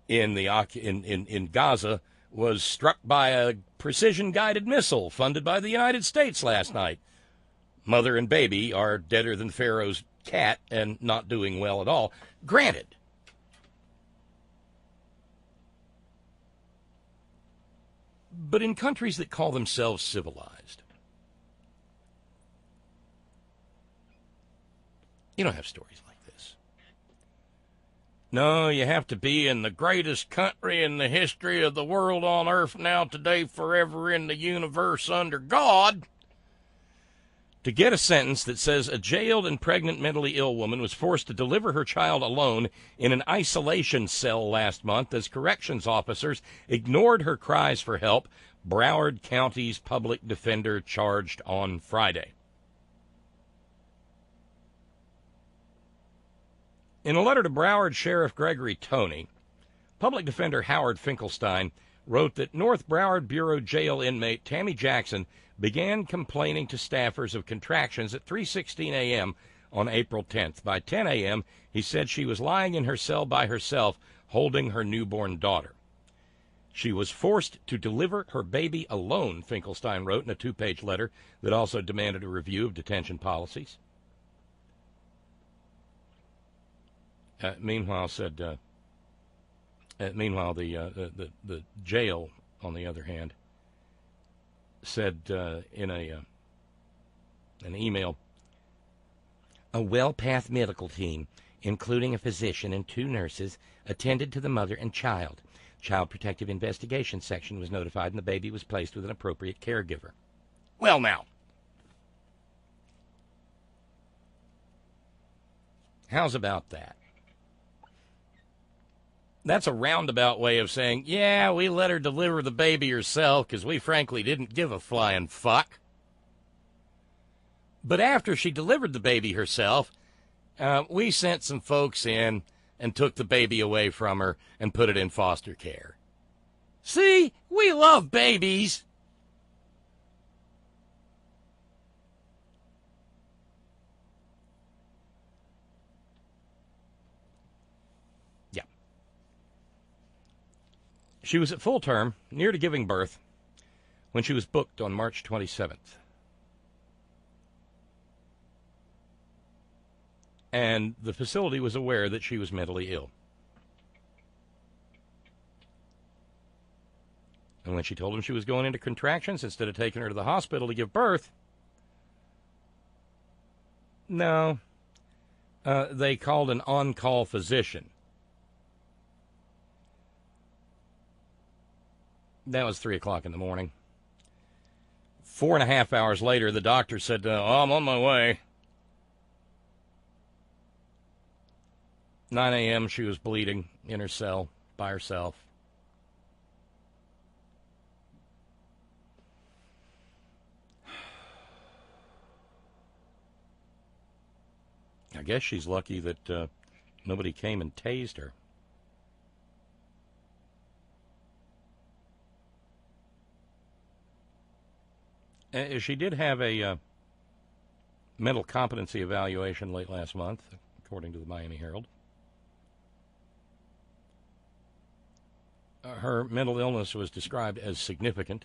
in Gaza was struck by a precision-guided missile funded by the United States last night. Mother and baby are deader than Pharaoh's cat and not doing well at all. Granted. But in countries that call themselves civilized, you don't have stories like this. No, you have to be in the greatest country in the history of the world on earth now, today, forever, in the universe, under God, to get a sentence that says a jailed and pregnant mentally ill woman was forced to deliver her child alone in an isolation cell last month as corrections officers ignored her cries for help, Broward County's public defender charged on Friday. In a letter to Broward Sheriff Gregory Toney, public defender Howard Finkelstein wrote that North Broward Bureau jail inmate Tammy Jackson began complaining to staffers of contractions at 3:16 a.m. on April 10th. By 10 a.m., he said she was lying in her cell by herself, holding her newborn daughter. She was forced to deliver her baby alone, Finkelstein wrote in a 2-page letter that also demanded a review of detention policies. Meanwhile, the jail, on the other hand, said in an email, a WellPath medical team, including a physician and 2 nurses, attended to the mother and child. Child Protective Investigation Section was notified and the baby was placed with an appropriate caregiver. Well, now, how's about that? That's a roundabout way of saying, yeah, we let her deliver the baby herself because we frankly didn't give a flying fuck. But after she delivered the baby herself, we sent some folks in and took the baby away from her and put it in foster care. See, we love babies. She was at full term, near to giving birth, when she was booked on March 27th. And the facility was aware that she was mentally ill. And when she told them she was going into contractions, instead of taking her to the hospital to give birth, no, they called an on-call physician. That was 3 o'clock in the morning. 4.5 hours later, the doctor said, I'm on my way. 9 a.m., she was bleeding in her cell by herself. I guess she's lucky that nobody came and tased her. She did have a mental competency evaluation late last month, according to the Miami Herald. Her mental illness was described as significant.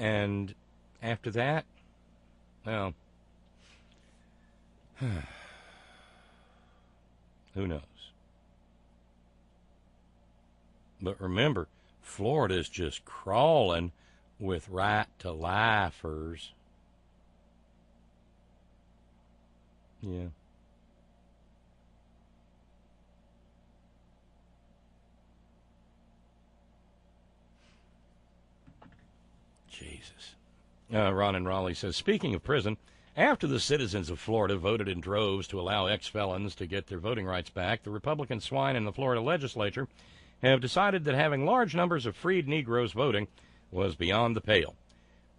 And after that, well, who knows? But remember, Florida's just crawling with right-to-lifers. Yeah. Jesus. Ron in Raleigh says, speaking of prison, after the citizens of Florida voted in droves to allow ex-felons to get their voting rights back, the Republican swine in the Florida legislature have decided that having large numbers of freed Negroes voting was beyond the pale.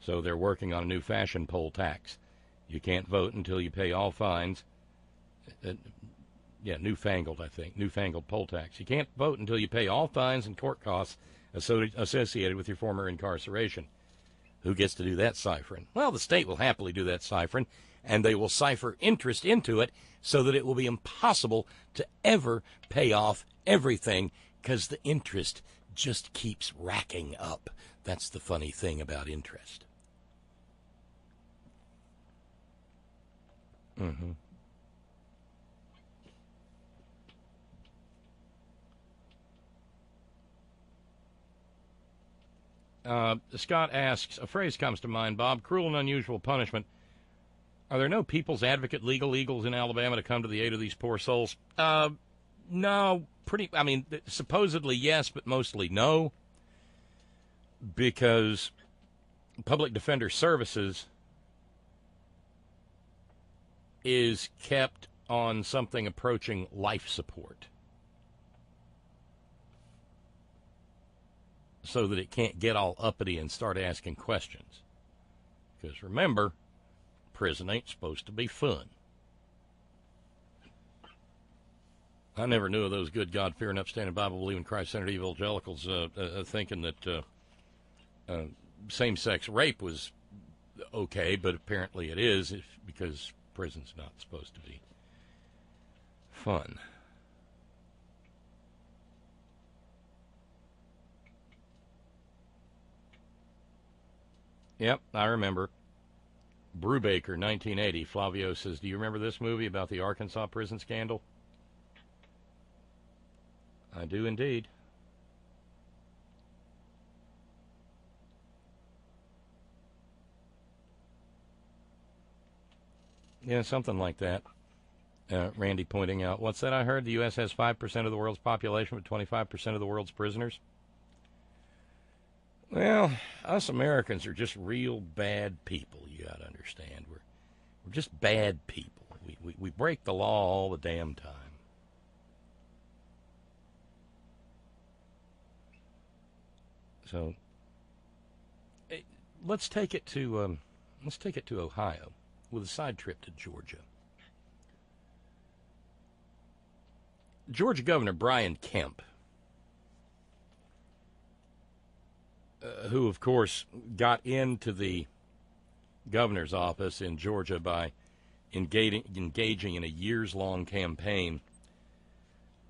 So they're working on a new fashion poll tax. You can't vote until you pay all fines. Newfangled, I think. Newfangled poll tax. You can't vote until you pay all fines and court costs associated with your former incarceration. Who gets to do that ciphering? Well, the state will happily do that ciphering, and they will cipher interest into it so that it will be impossible to ever pay off everything because the interest just keeps racking up. That's the funny thing about interest. Mm-hmm. Scott asks, a phrase comes to mind, Bob, cruel and unusual punishment. Are there no People's Advocate legal eagles in Alabama to come to the aid of these poor souls? No, supposedly yes, but mostly no, because Public Defender Services is kept on something approaching life support, so that it can't get all uppity and start asking questions. Because remember, prison ain't supposed to be fun. I never knew of those good, God-fearing, upstanding, Bible-believing, Christ-centered evangelicals thinking that same-sex rape was okay, but apparently it is, because prison's not supposed to be fun. Yep, I remember. Brubaker, 1980. Flavio says, do you remember this movie about the Arkansas prison scandal? I do indeed. Yeah, something like that. Randy pointing out, what's that I heard? The U.S. has 5% of the world's population, but 25% of the world's prisoners? Well, us Americans are just real bad people, you got to understand. We're just bad people. We break the law all the damn time. So, let's take it to Ohio with a side trip to Georgia. Georgia Governor Brian Kemp, who, of course, got into the governor's office in Georgia by engaging in a years-long campaign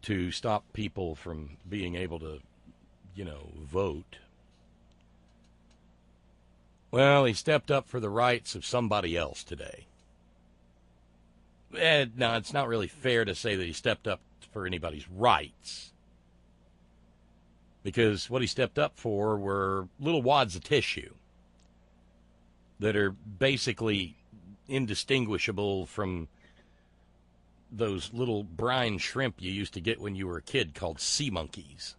to stop people from being able to, vote. Well, he stepped up for the rights of somebody else today. No, it's not really fair to say that he stepped up for anybody's rights, because what he stepped up for were little wads of tissue that are basically indistinguishable from those little brine shrimp you used to get when you were a kid called sea monkeys.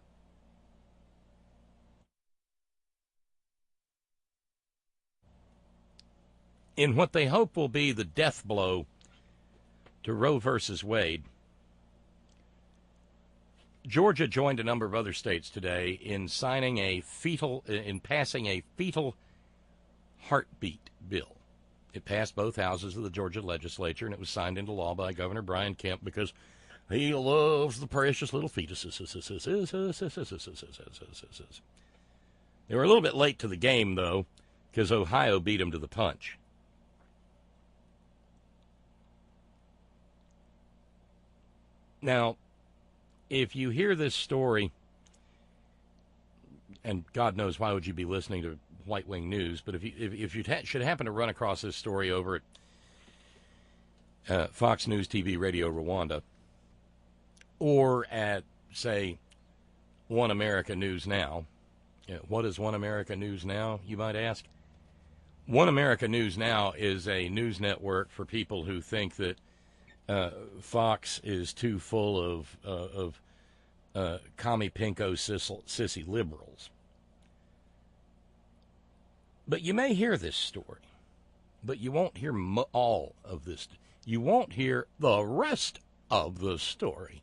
In what they hope will be the death blow to Roe versus Wade, Georgia joined a number of other states today in passing a fetal heartbeat bill. It passed both houses of the Georgia legislature, and it was signed into law by Governor Brian Kemp because he loves the precious little fetuses. They were a little bit late to the game, though, because Ohio beat them to the punch. Now, if you hear this story, and God knows why would you be listening to White Wing News, but if you should happen to run across this story over at Fox News TV Radio Rwanda, or at, say, One America News Now. What is One America News Now, you might ask? One America News Now is a news network for people who think that Fox is too full of commie pinko sissy liberals. But you may hear this story, but you won't hear all of this. You won't hear the rest of the story.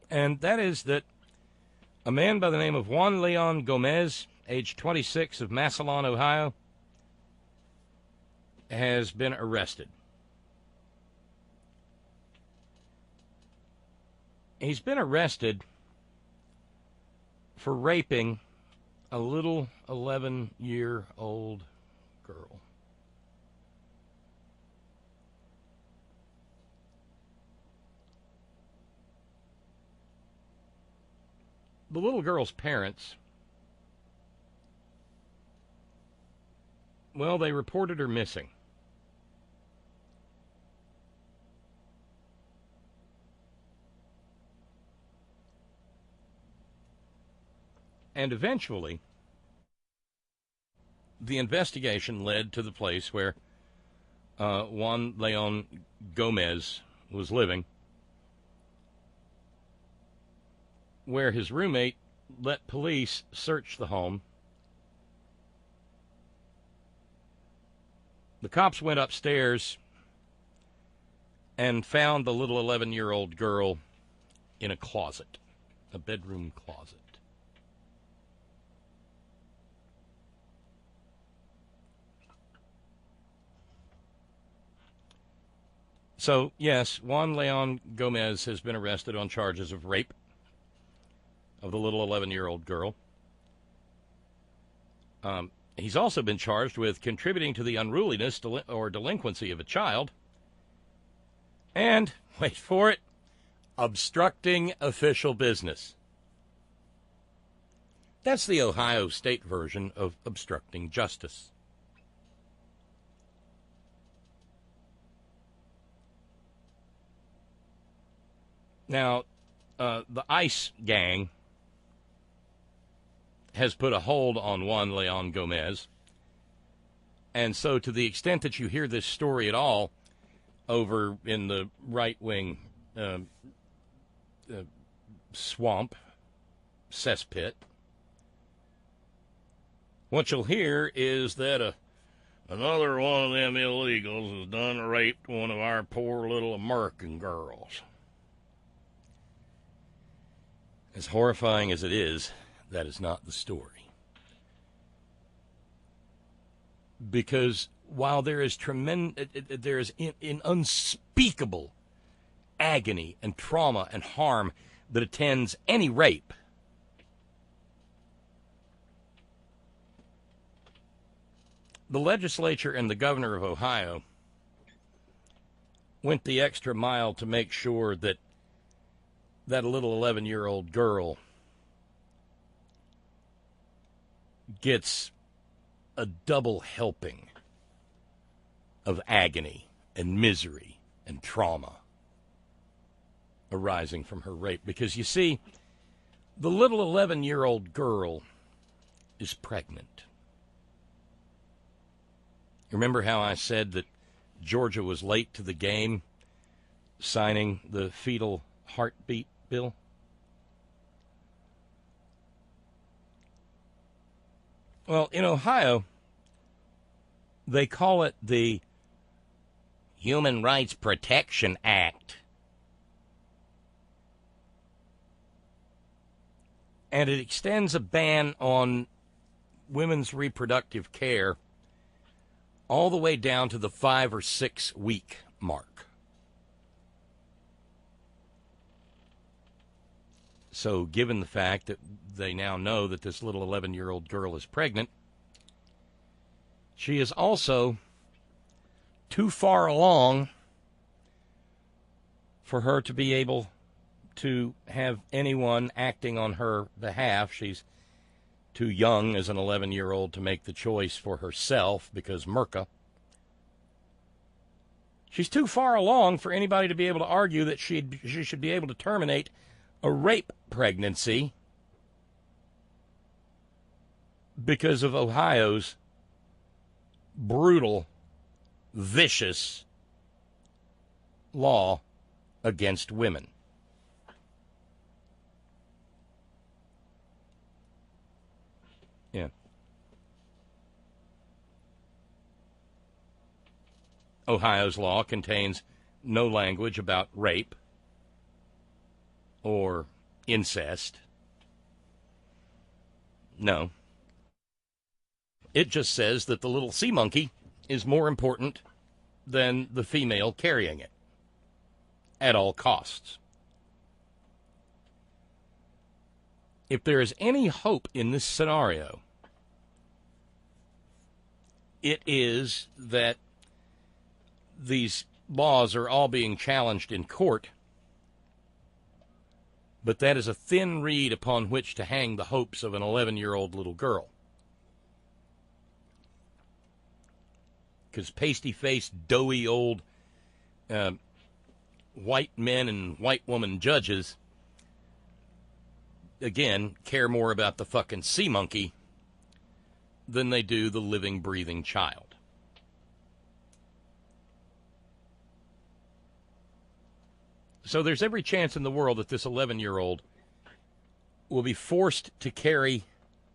And that is that a man by the name of Juan Leon Gomez, age 26, of Massillon, Ohio, has been arrested. He's been arrested for raping a little 11-year-old girl. The little girl's parents, well, they reported her missing. And eventually, the investigation led to the place where Juan Leon Gomez was living, where his roommate let police search the home. The cops went upstairs and found the little 11-year-old girl in a closet, a bedroom closet. So, yes, Juan Leon Gomez has been arrested on charges of rape of the little 11-year-old girl. He's also been charged with contributing to the unruliness or delinquency of a child. And, wait for it, obstructing official business. That's the Ohio State version of obstructing justice. Now, the ICE gang has put a hold on Juan Leon Gomez. And so to the extent that you hear this story at all over in the right-wing swamp, cesspit, what you'll hear is that another one of them illegals has done raped one of our poor little American girls. As horrifying as it is, that is not the story. Because while there is in unspeakable agony and trauma and harm that attends any rape, the legislature and the governor of Ohio went the extra mile to make sure that that little 11-year-old girl gets a double helping of agony and misery and trauma arising from her rape. Because, you see, the little 11-year-old girl is pregnant. Remember how I said that Georgia was late to the game signing the fetal heartbeat bill? Well, in Ohio, they call it the Human Rights Protection Act. And it extends a ban on women's reproductive care all the way down to the 5 or 6 week mark. So given the fact that they now know that this little 11-year-old girl is pregnant, she is also too far along for her to be able to have anyone acting on her behalf. She's too young as an 11-year-old to make the choice for herself because Murkkka. She's too far along for anybody to be able to argue that she should be able to terminate a rape pregnancy because of Ohio's brutal, vicious law against women. Yeah. Ohio's law contains no language about rape or incest. No. It just says that the little sea monkey is more important than the female carrying it at all costs. If there is any hope in this scenario, it is that these laws are all being challenged in court, but that is a thin reed upon which to hang the hopes of an 11-year-old little girl. Because pasty-faced, doughy old white men and white woman judges, again, care more about the fucking sea monkey than they do the living, breathing child. So there's every chance in the world that this 11-year-old will be forced to carry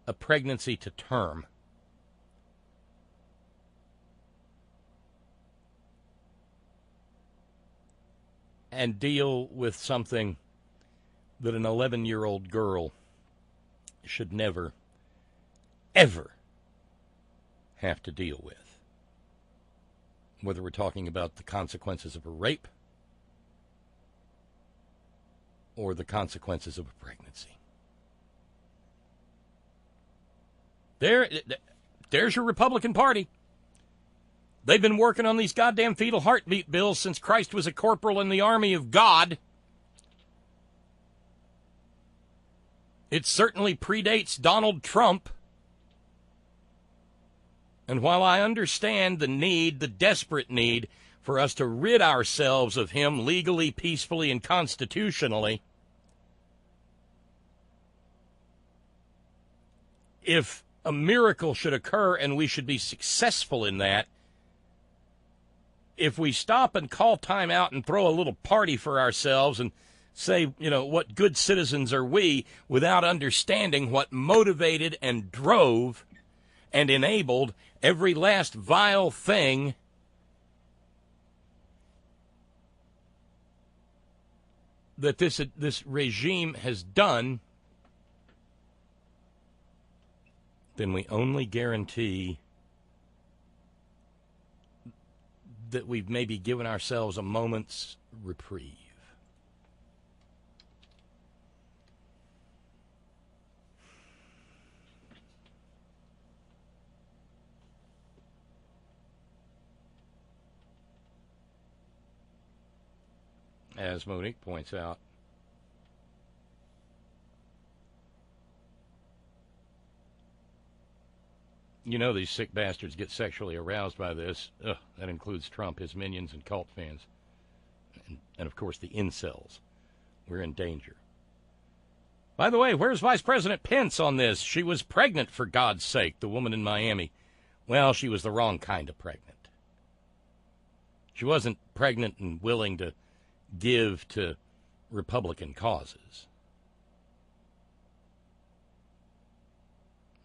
a pregnancy to term. And deal with something that an 11-year-old girl should never, ever have to deal with. Whether we're talking about the consequences of a rape or the consequences of a pregnancy. There's your Republican Party. They've been working on these goddamn fetal heartbeat bills since Christ was a corporal in the army of God. It certainly predates Donald Trump. And while I understand the need, the desperate need, for us to rid ourselves of him legally, peacefully, and constitutionally, if a miracle should occur and we should be successful in that, if we stop and call time out and throw a little party for ourselves and say, what good citizens are we, without understanding what motivated and drove and enabled every last vile thing that this regime has done, then we only guarantee that we've maybe given ourselves a moment's reprieve. As Monique points out, these sick bastards get sexually aroused by this. Ugh, that includes Trump, his minions, and cult fans. And of course, the incels. We're in danger. By the way, where's Vice President Pence on this? She was pregnant, for God's sake, the woman in Miami. Well, she was the wrong kind of pregnant. She wasn't pregnant and willing to give to Republican causes.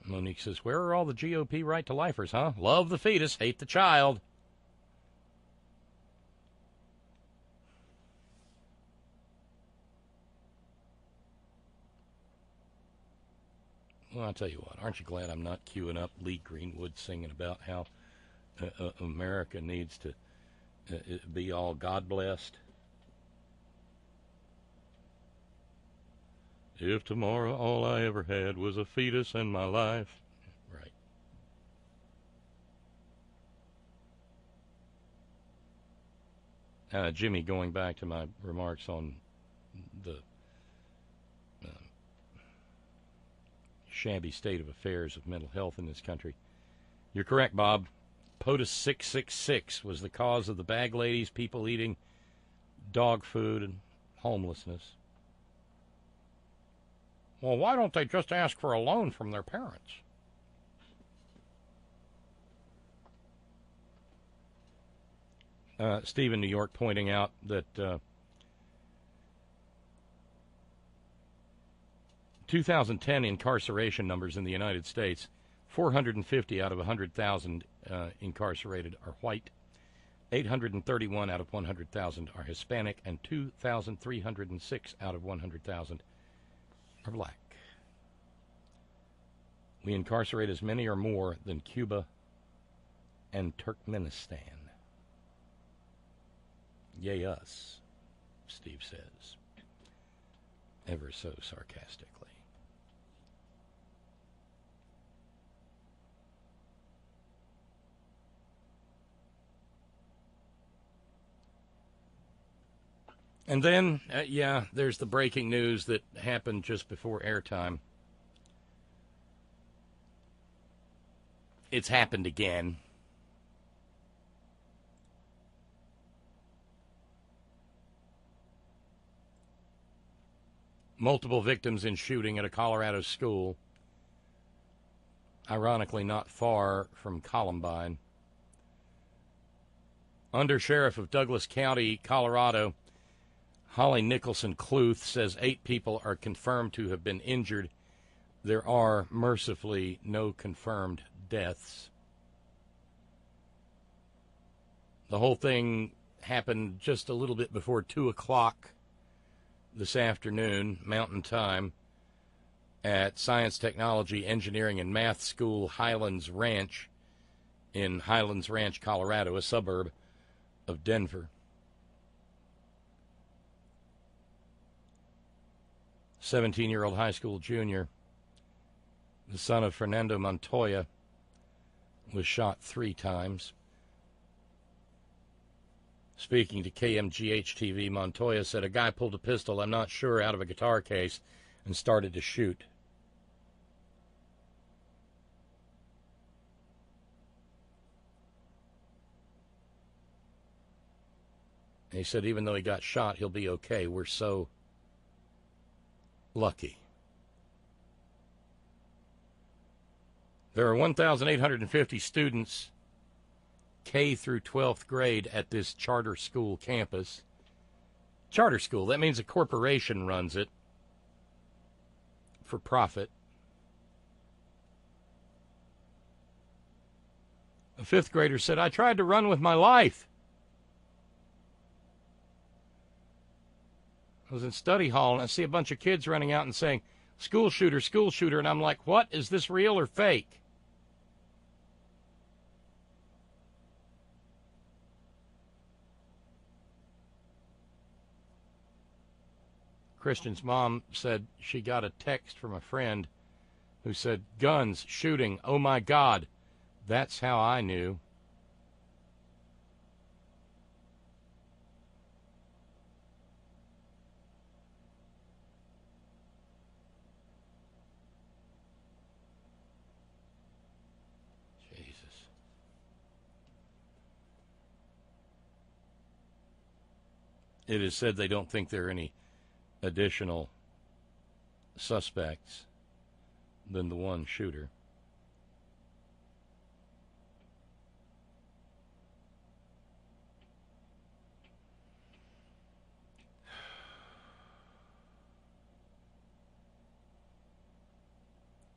Monique says, where are all the GOP right-to-lifers, huh? Love the fetus, hate the child. Well, I'll tell you what, aren't you glad I'm not queuing up Lee Greenwood singing about how America needs to be all God-blessed? If tomorrow all I ever had was a fetus in my life. Right. Jimmy, going back to my remarks on the shabby state of affairs of mental health in this country. You're correct, Bob. POTUS 666 was the cause of the bag ladies, people eating dog food, and homelessness. Well, why don't they just ask for a loan from their parents? Steve in New York pointing out that 2010 incarceration numbers in the United States, 450 out of 100,000 incarcerated are white, 831 out of 100,000 are Hispanic, and 2,306 out of 100,000 are black. We incarcerate as many or more than Cuba and Turkmenistan. Yay us, Steve says, ever so sarcastically. And then, there's the breaking news that happened just before airtime. It's happened again. Multiple victims in shooting at a Colorado school. Ironically, not far from Columbine. Undersheriff of Douglas County, Colorado, Holly Nicholson Cluth, says 8 people are confirmed to have been injured. There are, mercifully, no confirmed deaths. The whole thing happened just a little bit before 2 o'clock this afternoon, Mountain Time, at Science, Technology, Engineering, and Math School Highlands Ranch in Highlands Ranch, Colorado, a suburb of Denver. 17-year-old high school junior, the son of Fernando Montoya, was shot 3 times. Speaking to KMGH-TV, Montoya said, a guy pulled a pistol, I'm not sure, out of a guitar case and started to shoot. And he said even though he got shot, he'll be okay. We're so lucky. There are 1,850 students, K through 12th grade, at this charter school campus. Charter school, that means a corporation runs it for profit. A 5th grader said, I tried to run with my life. I was in study hall and I see a bunch of kids running out and saying, school shooter, and I'm like, what? Is this real or fake? Christian's mom said she got a text from a friend who said, guns, shooting, oh my God, that's how I knew. Jesus. It is said they don't think there are any additional suspects than the one shooter.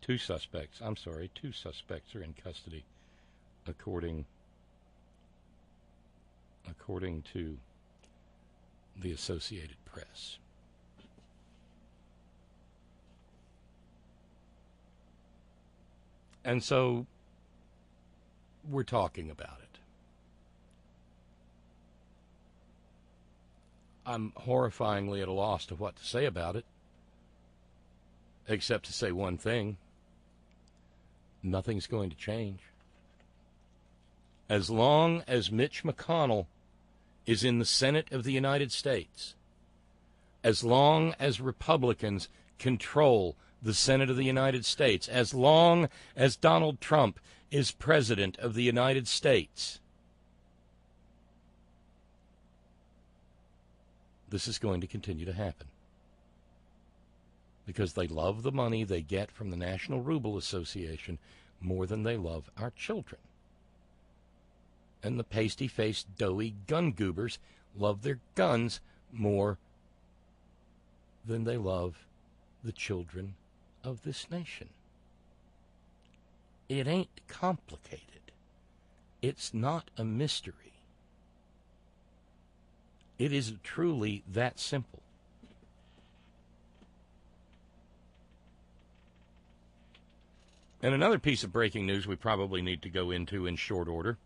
Two suspects are in custody, according to the Associated Press. And so we're talking about it. I'm horrifyingly at a loss to what to say about it, except to say one thing. Nothing's going to change. As long as Mitch McConnell is in the Senate of the United States, as long as Republicans control the Senate of the United States, as long as Donald Trump is president of the United States, this is going to continue to happen. Because they love the money they get from the National Ruble Association more than they love our children. And the pasty-faced, doughy gun goobers love their guns more than they love the children of this nation. It ain't complicated. It's not a mystery. It is truly that simple. And another piece of breaking news we probably need to go into in short order.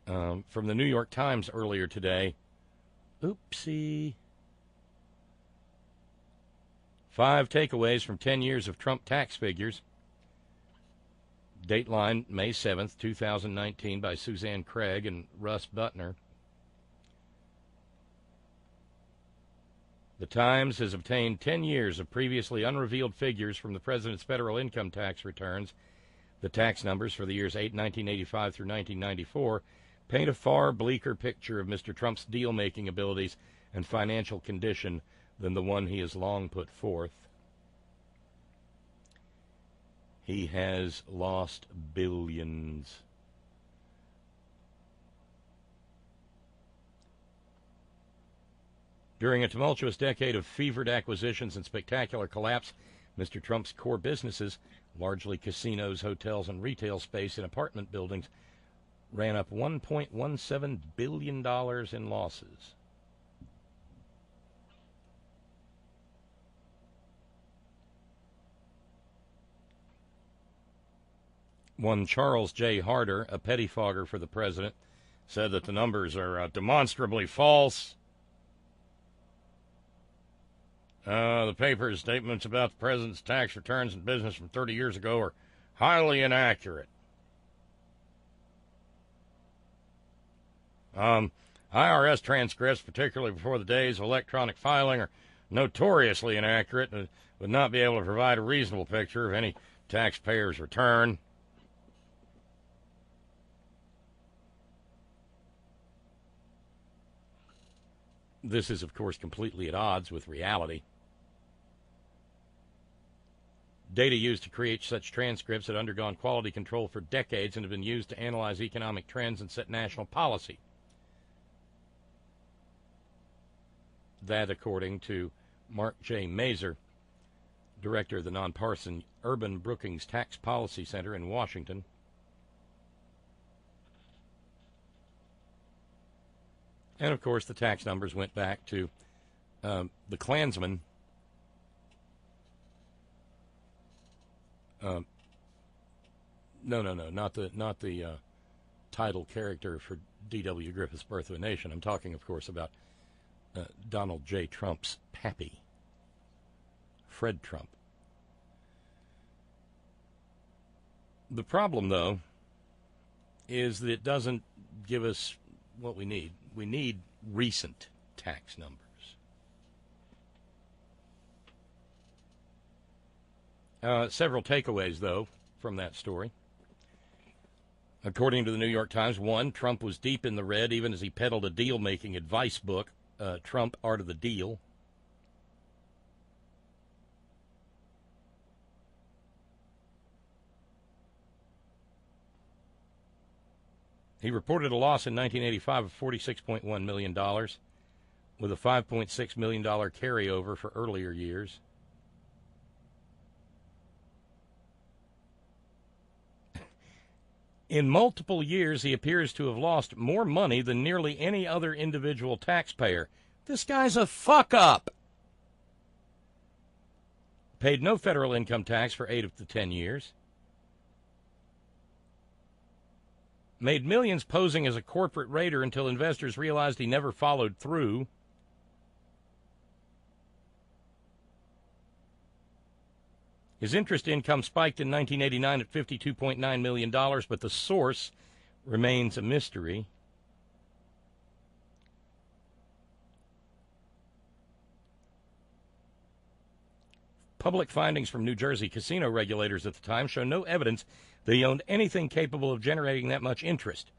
From the New York Times earlier today. Oopsie. 5 takeaways from 10 years of Trump tax figures. Dateline May 7th, 2019 by Suzanne Craig and Russ Butner. The Times has obtained 10 years of previously unrevealed figures from the president's federal income tax returns. The tax numbers for the years 1985 through 1994 paint a far bleaker picture of Mr. Trump's deal-making abilities and financial condition than the one he has long put forth. He has lost billions. During a tumultuous decade of fevered acquisitions and spectacular collapse, Mr. Trump's core businesses, largely casinos, hotels, and retail space in apartment buildings, ran up $1.17 billion in losses. One Charles J. Harder, a pettifogger for the president, said that the numbers are demonstrably false. The paper's statements about the president's tax returns and business from 30 years ago are highly inaccurate. IRS transcripts, particularly before the days of electronic filing, are notoriously inaccurate and would not be able to provide a reasonable picture of any taxpayer's return. This is, of course, completely at odds with reality. Data used to create such transcripts had undergone quality control for decades and have been used to analyze economic trends and set national policy. That, according to Mark J. Mazur, director of the nonpartisan Urban Brookings Tax Policy Center in Washington. And, of course, the tax numbers went back to the Klansman. Not the title character for D.W. Griffith's Birth of a Nation. I'm talking, of course, about Donald J. Trump's pappy, Fred Trump. The problem, though, is that it doesn't give us what we need. We need recent tax numbers. Several takeaways, though, from that story. According to the New York Times, 1, Trump was deep in the red even as he peddled a deal-making advice book, Trump, Art of the Deal. He reported a loss in 1985 of $46.1 million, with a $5.6 million carryover for earlier years. In multiple years, he appears to have lost more money than nearly any other individual taxpayer. This guy's a fuck-up. Paid no federal income tax for 8 of the 10 years. Made millions posing as a corporate raider until investors realized he never followed through. His interest income spiked in 1989 at $52.9 million, but the source remains a mystery. Public findings from New Jersey casino regulators at the time show no evidence that he owned anything capable of generating that much interest,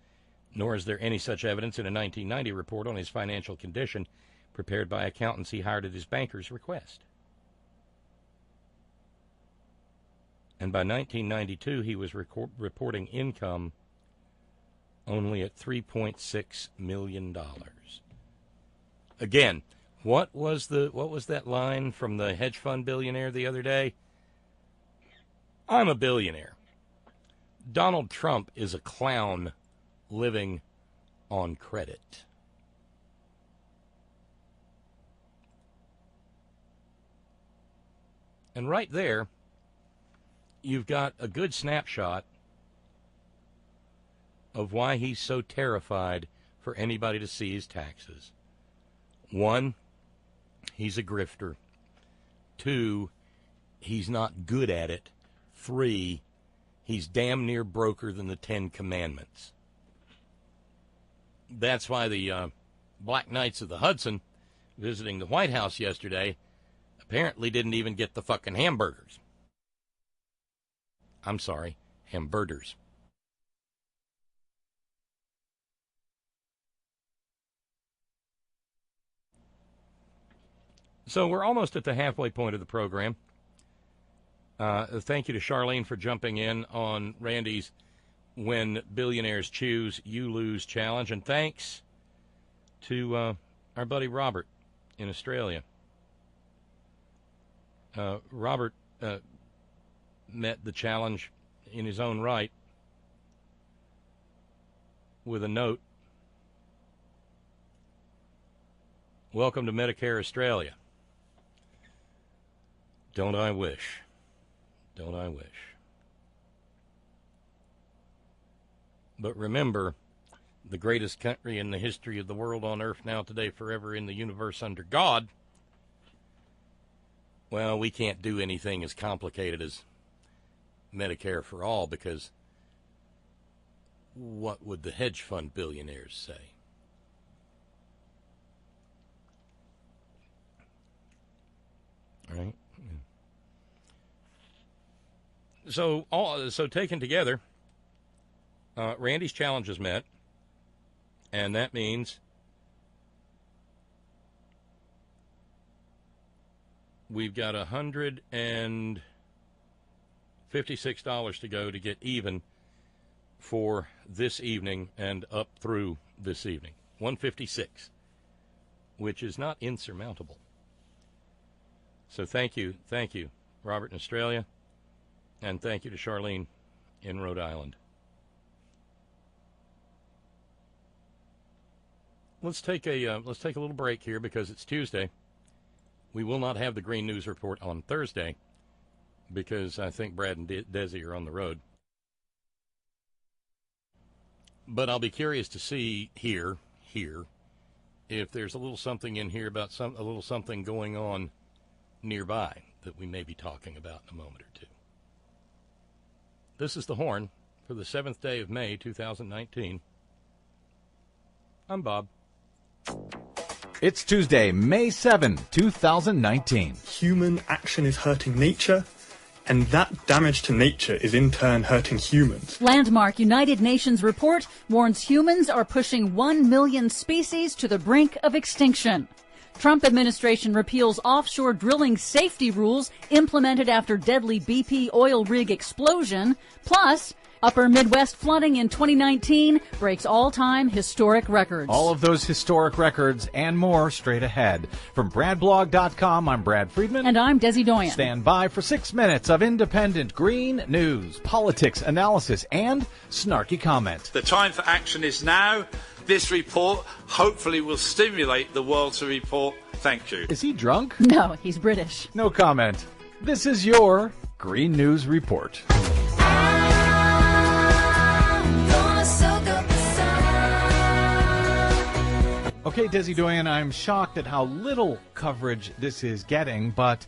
nor is there any such evidence in a 1990 report on his financial condition prepared by accountants he hired at his banker's request. And by 1992, he was reporting income only at $3.6 million. Again, what was that line from the hedge fund billionaire the other day? I'm a billionaire. Donald Trump is a clown living on credit. And right there, you've got a good snapshot of why he's so terrified for anybody to see his taxes. 1, he's a grifter. 2, he's not good at it. 3, he's damn near broker than the 10 Commandments. That's why the Black Knights of the Hudson visiting the White House yesterday apparently didn't even get the fucking hamburgers. I'm sorry, hamberders. So we're almost at the halfway point of the program. Thank you to Charlene for jumping in on Randy's When Billionaires Choose, You Lose challenge. And thanks to our buddy Robert in Australia. Robert met the challenge in his own right with a note. Welcome to Medicare Australia. Don't I wish? Don't I wish? But remember, the greatest country in the history of the world on earth now, today, forever, in the universe under God, well, we can't do anything as complicated as Medicare for all, because what would the hedge fund billionaires say? Right? So taken together, Randy's challenge is met, and that means we've got $156 to go to get even for this evening and up through this evening. 156, which is not insurmountable. So thank you, Robert in Australia, and thank you to Charlene in Rhode Island. Let's take a little break here because it's Tuesday. We will not have the Green News Report on Thursday because I think Brad and Desi are on the road. But I'll be curious to see here if there's a little something in here about a little something going on nearby that we may be talking about in a moment or two. This is The Horn for the 7th day of May, 2019. I'm Bob. It's Tuesday, May 7, 2019. Human action is hurting nature, and that damage to nature is in turn hurting humans. Landmark United Nations report warns humans are pushing 1 million species to the brink of extinction. Trump administration repeals offshore drilling safety rules implemented after deadly BP oil rig explosion. Plus, Upper Midwest flooding in 2019 breaks all-time historic records. All of those historic records and more straight ahead. From BradBlog.com, I'm Brad Friedman. And I'm Desi Doyen. Stand by for 6 minutes of independent green news, politics, analysis, and snarky comment. The time for action is now. This report hopefully will stimulate the world to report. Thank you. Is he drunk? No, he's British. No comment. This is your Green News Report. Okay, Desi Doyen, I'm shocked at how little coverage this is getting, but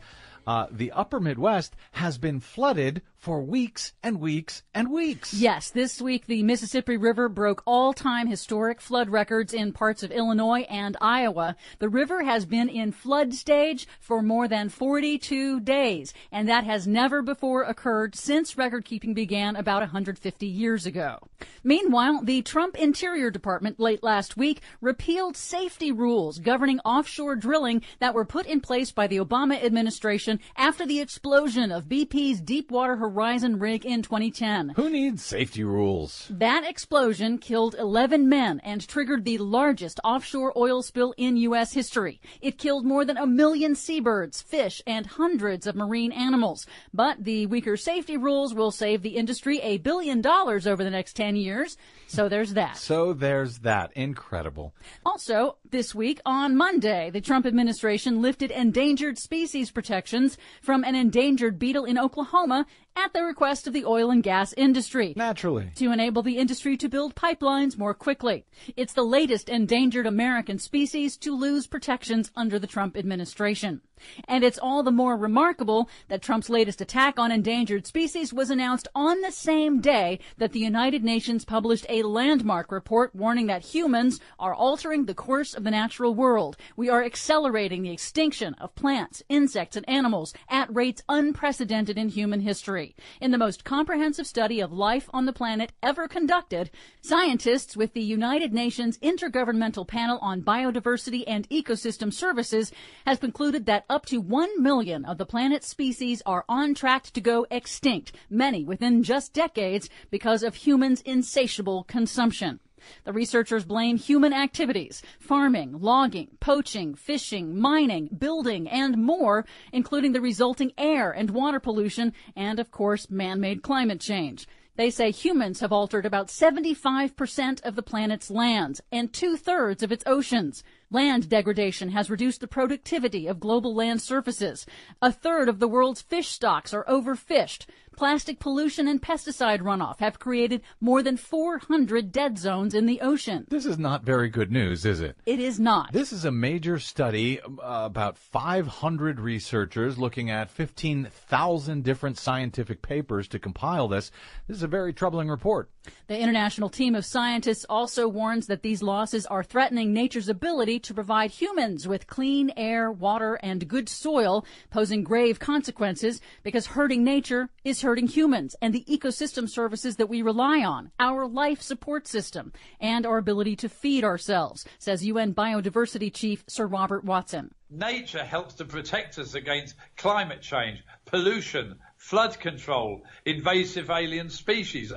the upper Midwest has been flooded for weeks and weeks and weeks. Yes, this week the Mississippi River broke all-time historic flood records in parts of Illinois and Iowa. The river has been in flood stage for more than 42 days, and that has never before occurred since record-keeping began about 150 years ago. Meanwhile, the Trump Interior Department late last week repealed safety rules governing offshore drilling that were put in place by the Obama administration after the explosion of BP's Deepwater Horizon rig in 2010. Who needs safety rules? That explosion killed 11 men and triggered the largest offshore oil spill in U.S. history. It killed more than 1 million seabirds, fish, and hundreds of marine animals. But the weaker safety rules will save the industry $1 billion over the next 10 years. So there's that. Incredible. Also, this week on Monday, the Trump administration lifted endangered species protections from an endangered beetle in Oklahoma at the request of the oil and gas industry. Naturally. To enable the industry to build pipelines more quickly. It's the latest endangered American species to lose protections under the Trump administration. And it's all the more remarkable that Trump's latest attack on endangered species was announced on the same day that the United Nations published a landmark report warning that humans are altering the course of the natural world. We are accelerating the extinction of plants, insects, and animals at rates unprecedented in human history. In the most comprehensive study of life on the planet ever conducted, scientists with the United Nations Intergovernmental Panel on Biodiversity and Ecosystem Services has concluded that up to 1 million of the planet's species are on track to go extinct, many within just decades because of humans' insatiable consumption. The researchers blame human activities, farming, logging, poaching, fishing, mining, building, and more, including the resulting air and water pollution and, of course, man-made climate change. They say humans have altered about 75% of the planet's lands and 2/3 of its oceans. Land degradation has reduced the productivity of global land surfaces. 1/3 of the world's fish stocks are overfished. Plastic pollution and pesticide runoff have created more than 400 dead zones in the ocean. This is not very good news, is it? It is not. This is a major study, about 500 researchers looking at 15,000 different scientific papers to compile this. This is a very troubling report. The international team of scientists also warns that these losses are threatening nature's ability to provide humans with clean air, water, and good soil, posing grave consequences because hurting nature is hurting humans and the ecosystem services that we rely on, our life support system, and our ability to feed ourselves, says UN Biodiversity Chief Sir Robert Watson. Nature helps to protect us against climate change, pollution, flood control, invasive alien species,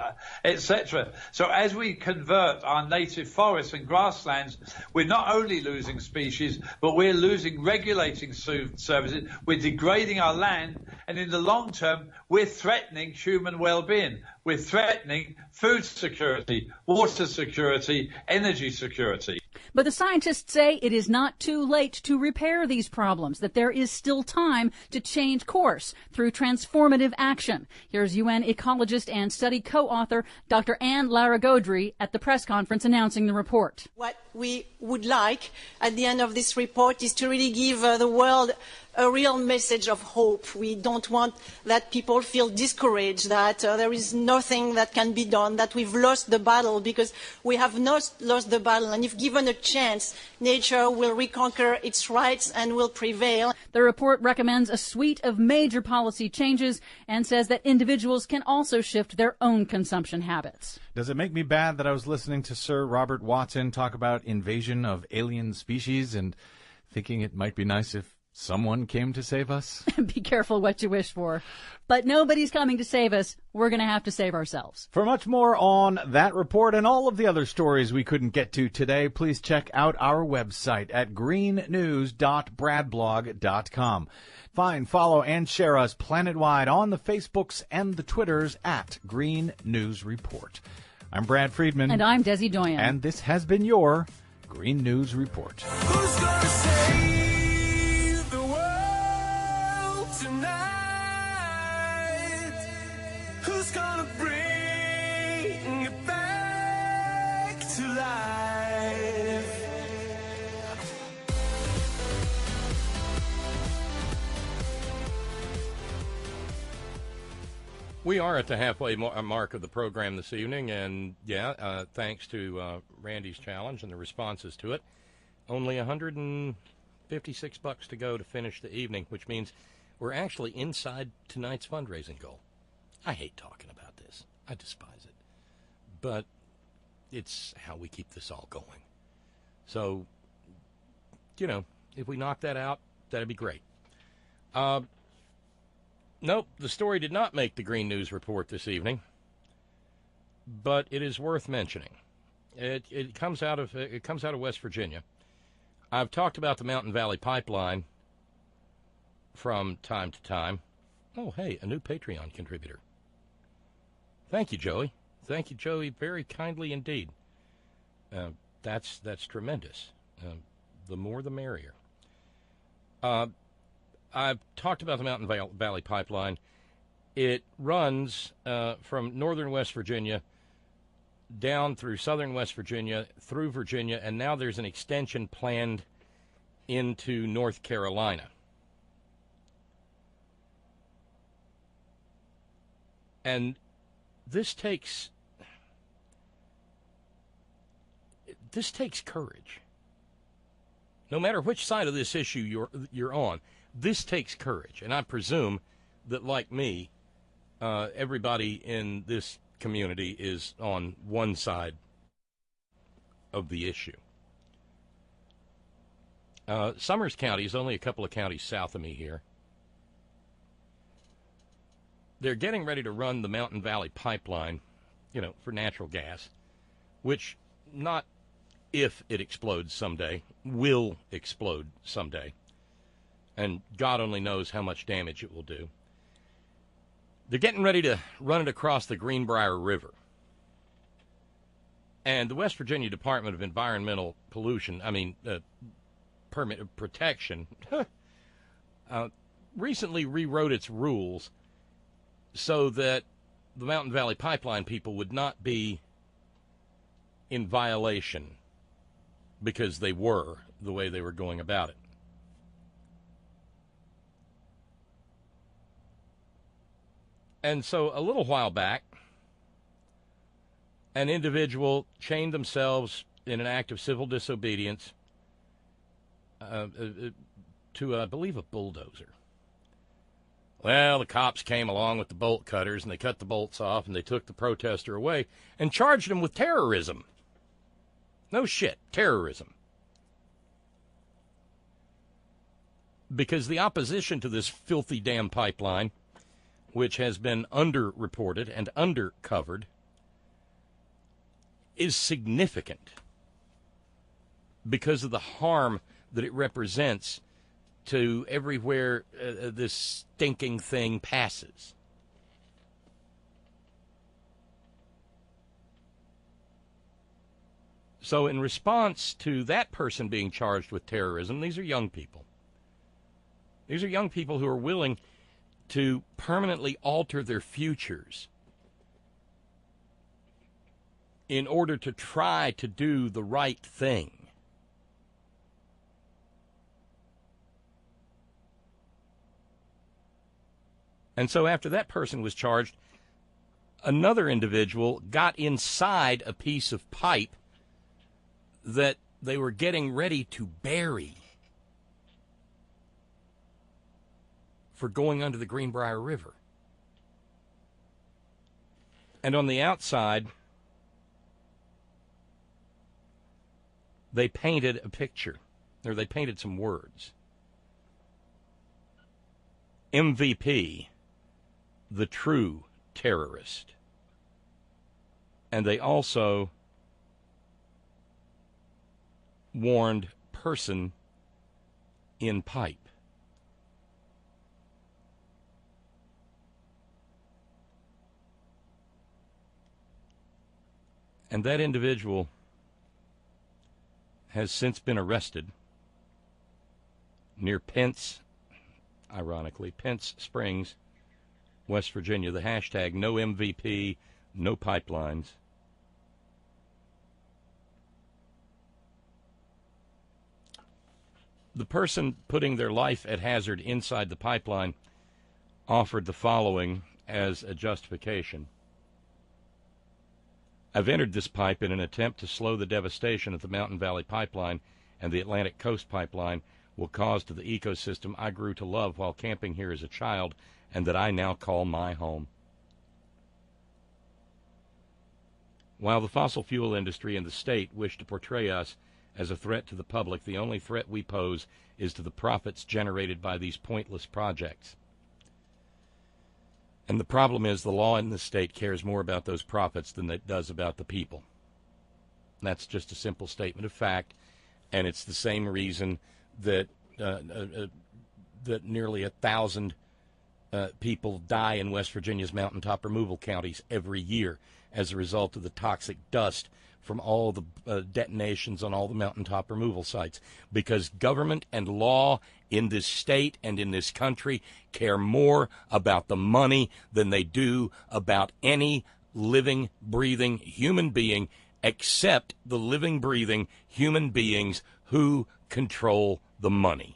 etc. So as we convert our native forests and grasslands, we're not only losing species, but we're losing regulating services, we're degrading our land, and in the long term, we're threatening human well-being. We're threatening food security, water security, energy security. But the scientists say it is not too late to repair these problems, that there is still time to change course through transformative action. Here's UN ecologist and study co-author Dr. Anne Laragodri at the press conference announcing the report. What we would like at the end of this report is to really give the world a real message of hope. We don't want that people feel discouraged, that there is nothing that can be done, that we've lost the battle, because we have not lost the battle. And if given a chance, nature will reconquer its rights and will prevail. The report recommends a suite of major policy changes and says that individuals can also shift their own consumption habits. Does it make me bad that I was listening to Sir Robert Watson talk about invasion of alien species and thinking it might be nice if Someone came to save us. Be careful what you wish for. But nobody's coming to save us. We're going to have to save ourselves. For much more on that report and all of the other stories we couldn't get to today, please check out our website at greennews.bradblog.com. Find, follow, and share us planet-wide on the Facebooks and the Twitters at Green News Report. I'm Brad Friedman. And I'm Desi Doyen. And this has been your Green News Report. Who's gonna save the world tonight? Who's gonna bring it back to life? We are at the halfway mark of the program this evening, and thanks to Randy's challenge and the responses to it, only $156 to go to finish the evening, which means we're actually inside tonight's fundraising goal. I hate talking about this. I despise it. But it's how we keep this all going. So, if we knock that out, that'd be great. Nope, the story did not make the Green News Report this evening, but it is worth mentioning. It comes out of West Virginia. I've talked about the Mountain Valley Pipeline from time to time. Oh, hey, a new Patreon contributor. Thank you, Joey. Thank you, Joey, very kindly indeed. That's tremendous. The more, the merrier. I've talked about the Mountain Valley Pipeline. It runs from northern West Virginia down through southern West Virginia, through Virginia, and now there's an extension planned into North Carolina. And this takes courage. No matter which side of this issue you're on, this takes courage. And I presume that, like me, everybody in this community is on one side of the issue. Summers County is only a couple of counties south of me here. They're getting ready to run the Mountain Valley Pipeline, for natural gas, which not if it explodes someday, will explode someday. And God only knows how much damage it will do. They're getting ready to run it across the Greenbrier River. And the West Virginia Department of Environmental Protection, recently rewrote its rules so that the Mountain Valley Pipeline people would not be in violation because they were the way they were going about it. And so a little while back, an individual chained themselves in an act of civil disobedience to, I believe, a bulldozer. Well, the cops came along with the bolt cutters, and they cut the bolts off, and they took the protester away and charged him with terrorism. No shit, terrorism. Because the opposition to this filthy damn pipeline, which has been underreported and undercovered, is significant because of the harm that it represents to everywhere this stinking thing passes. So in response to that person being charged with terrorism, these are young people. These are young people who are willing to permanently alter their futures in order to try to do the right thing. And so after that person was charged, another individual got inside a piece of pipe that they were getting ready to bury for going under the Greenbrier River. And on the outside, they painted a picture, or they painted some words. MVP, the true terrorist. And they also warned person in pipe. And that individual has since been arrested near Pence, ironically, Pence Springs, West Virginia. The hashtag no MVP, no pipelines. The person putting their life at hazard inside the pipeline offered the following as a justification. I've entered this pipe in an attempt to slow the devastation that the Mountain Valley Pipeline and the Atlantic Coast Pipeline will cause to the ecosystem I grew to love while camping here as a child and that I now call my home. While the fossil fuel industry and the state wish to portray us as a threat to the public, the only threat we pose is to the profits generated by these pointless projects. And the problem is the law in the state cares more about those profits than it does about the people. That's just a simple statement of fact, and it's the same reason that that nearly 1,000 people die in West Virginia's mountaintop removal counties every year as a result of the toxic dust from all the detonations on all the mountaintop removal sites, because government and law in this state and in this country care more about the money than they do about any living, breathing human being, except the living, breathing human beings who control the money.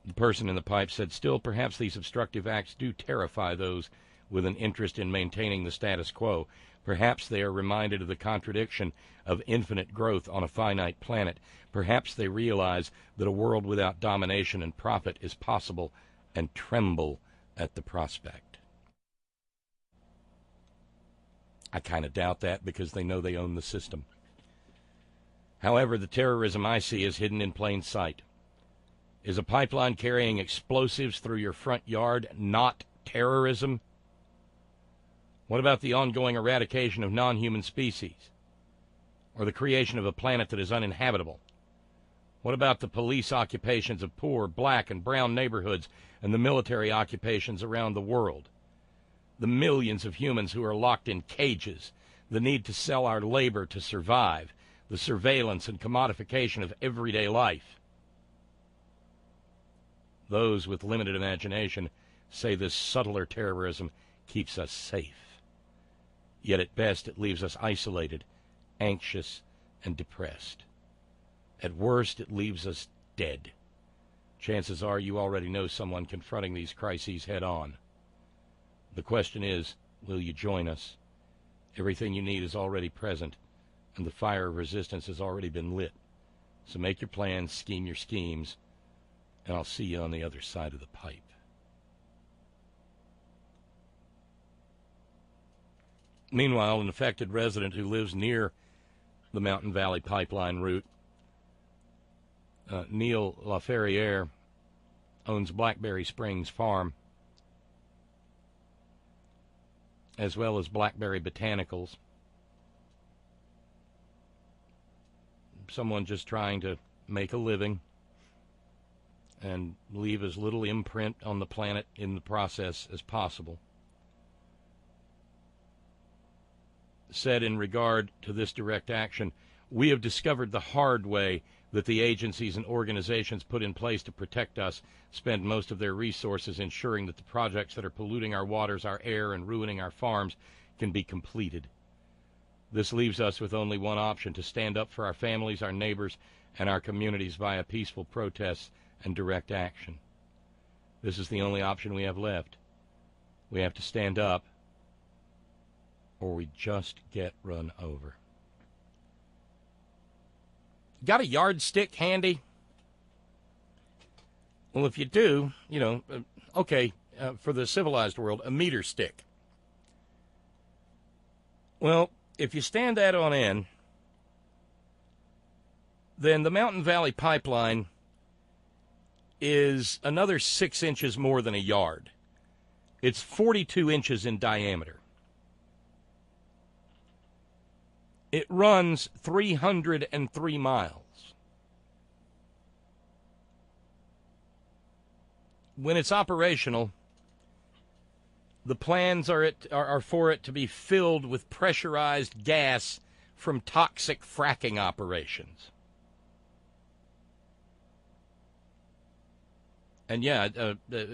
The person in the pipe said, still, perhaps these obstructive acts do terrify those with an interest in maintaining the status quo. Perhaps they are reminded of the contradiction of infinite growth on a finite planet. Perhaps they realize that a world without domination and profit is possible and tremble at the prospect. I kind of doubt that because they know they own the system. However, the terrorism I see is hidden in plain sight. Is a pipeline carrying explosives through your front yard not terrorism? What about the ongoing eradication of non-human species? Or the creation of a planet that is uninhabitable? What about the police occupations of poor black and brown neighborhoods and the military occupations around the world? The millions of humans who are locked in cages, the need to sell our labor to survive, the surveillance and commodification of everyday life. Those with limited imagination say this subtler terrorism keeps us safe. Yet at best it leaves us isolated, anxious, and depressed. At worst it leaves us dead. Chances are you already know someone confronting these crises head on. The question is, will you join us? Everything you need is already present, and the fire of resistance has already been lit. So make your plans, scheme your schemes, and I'll see you on the other side of the pipe. Meanwhile, an affected resident who lives near the Mountain Valley Pipeline route, Neil LaFerriere, owns Blackberry Springs Farm, as well as Blackberry Botanicals. Someone just trying to make a living and leave as little imprint on the planet in the process as possible, said in regard to this direct action, we have discovered the hard way that the agencies and organizations put in place to protect us spend most of their resources ensuring that the projects that are polluting our waters, our air, and ruining our farms can be completed. This leaves us with only one option: to stand up for our families, our neighbors, and our communities via peaceful protests and direct action. This is the only option we have left. We have to stand up, or we just get run over. Got a yardstick handy? Well, if you do, for the civilized world, a meter stick. Well, if you stand that on end, then the Mountain Valley Pipeline is another 6 inches more than a yard. It's 42 inches in diameter. It runs 303 miles. When it's operational, the plans are for it to be filled with pressurized gas from toxic fracking operations. And yeah,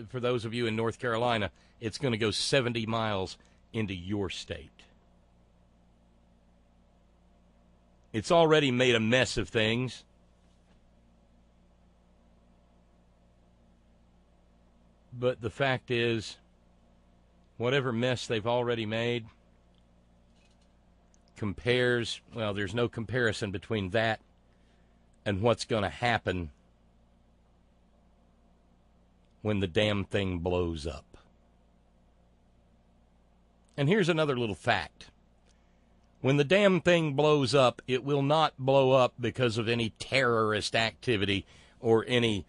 for those of you in North Carolina, it's going to go 70 miles into your state. It's already made a mess of things. But the fact is, whatever mess they've already made there's no comparison between that and what's going to happen when the damn thing blows up. And here's another little fact. When the damn thing blows up, it will not blow up because of any terrorist activity or any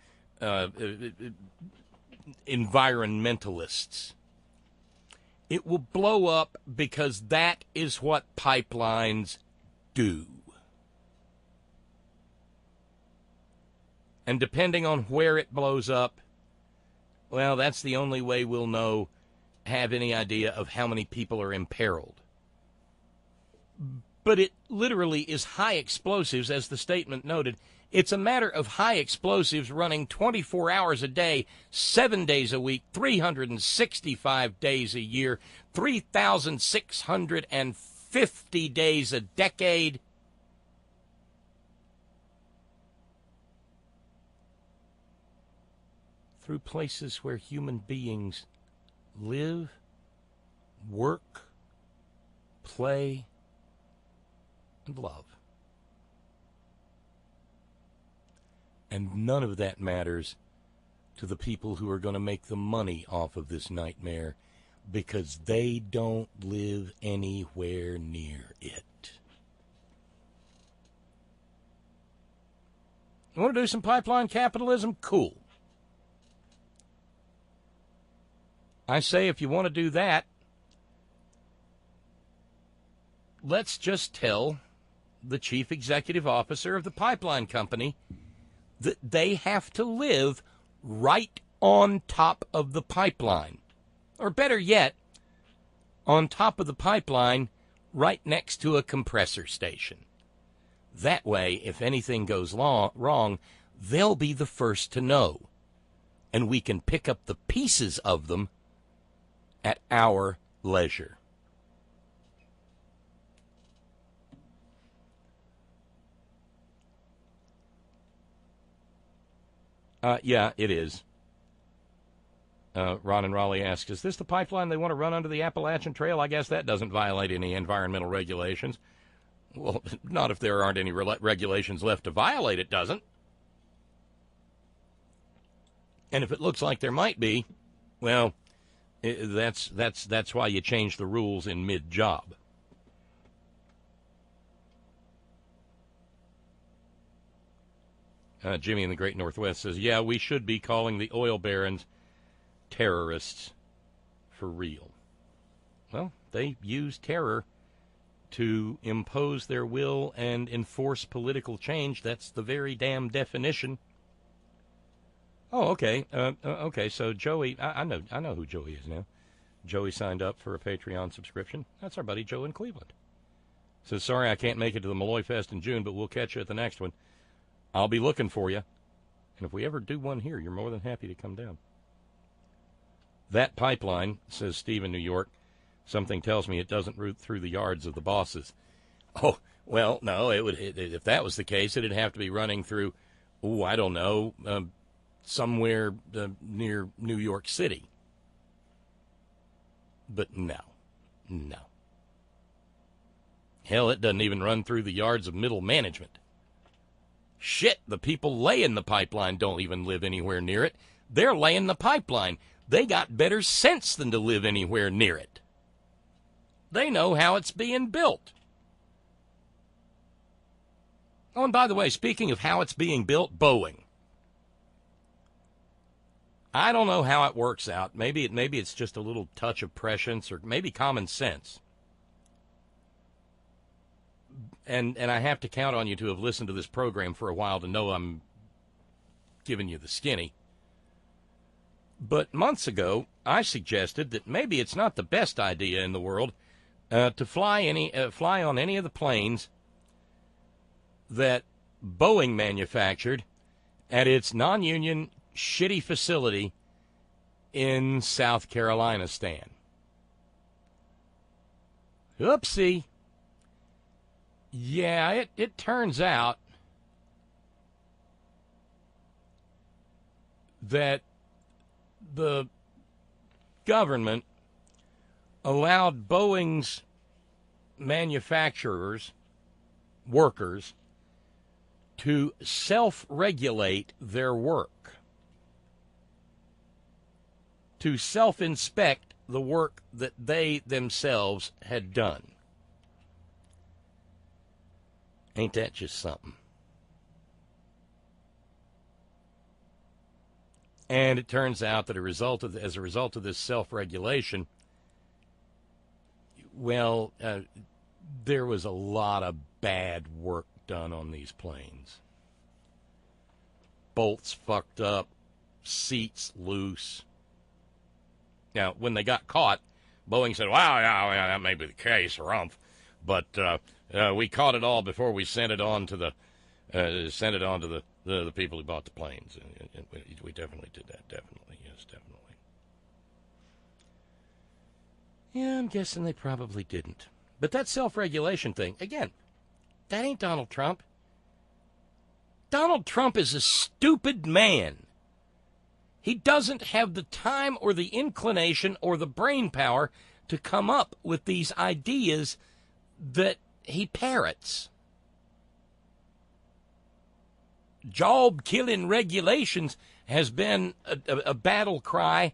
environmentalists. It will blow up because that is what pipelines do. And depending on where it blows up, well, that's the only way we'll have any idea of how many people are imperiled. But it literally is high explosives, as the statement noted. It's a matter of high explosives running 24 hours a day, 7 days a week, 365 days a year, 3,650 days a decade. Through places where human beings live, work, play, and love. And none of that matters to the people who are going to make the money off of this nightmare, because they don't live anywhere near it. You want to do some pipeline capitalism? Cool. I say if you want to do that, let's just tell the chief executive officer of the pipeline company that they have to live right on top of the pipeline. Or better yet, on top of the pipeline right next to a compressor station. That way, if anything goes wrong, they'll be the first to know. And we can pick up the pieces of them at our leisure. Yeah, it is. Ron and Raleigh asks, is this the pipeline they want to run under the Appalachian Trail? I guess that doesn't violate any environmental regulations. Well, not if there aren't any regulations left to violate, it doesn't. And if it looks like there might be, well, that's why you change the rules in mid-job. Jimmy in the Great Northwest says, yeah, we should be calling the oil barons terrorists for real. Well, they use terror to impose their will and enforce political change. That's the very damn definition. Oh, okay. Okay, so Joey, I know who Joey is now. Joey signed up for a Patreon subscription. That's our buddy Joe in Cleveland. Says, sorry I can't make it to the Malloy Fest in June, but we'll catch you at the next one. I'll be looking for you. And if we ever do one here, you're more than happy to come down. That pipeline, says Steve in New York, something tells me it doesn't route through the yards of the bosses. Oh, well, no, if that was the case, it'd have to be running through, I don't know, somewhere near New York City. But no. Hell, it doesn't even run through the yards of middle management. Shit, the people laying the pipeline don't even live anywhere near it. They're laying the pipeline. They got better sense than to live anywhere near it. They know how it's being built. Oh, and by the way, speaking of how it's being built, Boeing. I don't know how it works out. Maybe it's just a little touch of prescience or maybe common sense. And I have to count on you to have listened to this program for a while to know I'm giving you the skinny. But months ago, I suggested that maybe it's not the best idea in the world to fly on any of the planes that Boeing manufactured at its non-union shitty facility in South Carolina. Oopsie. Yeah, it turns out that the government allowed Boeing's manufacturers, workers, to self-regulate their work, to self-inspect the work that they themselves had done. Ain't that just something? And it turns out that as a result of this self-regulation, well, there was a lot of bad work done on these planes. Bolts fucked up, seats loose. Now, when they got caught, Boeing said, "Wow, yeah, that may be the case, rumph, but we caught it all before we sent it on to the people who bought the planes." And we definitely did that. Definitely, yes, definitely. Yeah, I'm guessing they probably didn't. But that self-regulation thing, again, that ain't Donald Trump. Donald Trump is a stupid man. He doesn't have the time or the inclination or the brain power to come up with these ideas that he parrots. Job-killing regulations has been a battle cry,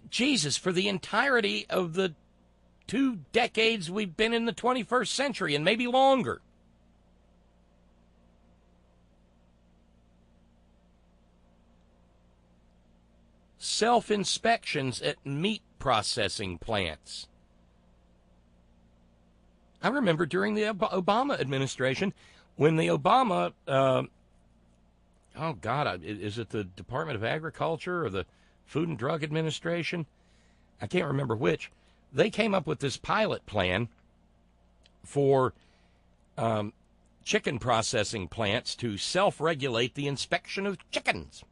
Jesus, for the entirety of the 2 decades we've been in the 21st century, and maybe longer. Self-inspections at meat processing plants. I remember during the Obama administration, when the Obama, is it the Department of Agriculture or the Food and Drug Administration? I can't remember which. They came up with this pilot plan for chicken processing plants to self-regulate the inspection of chickens.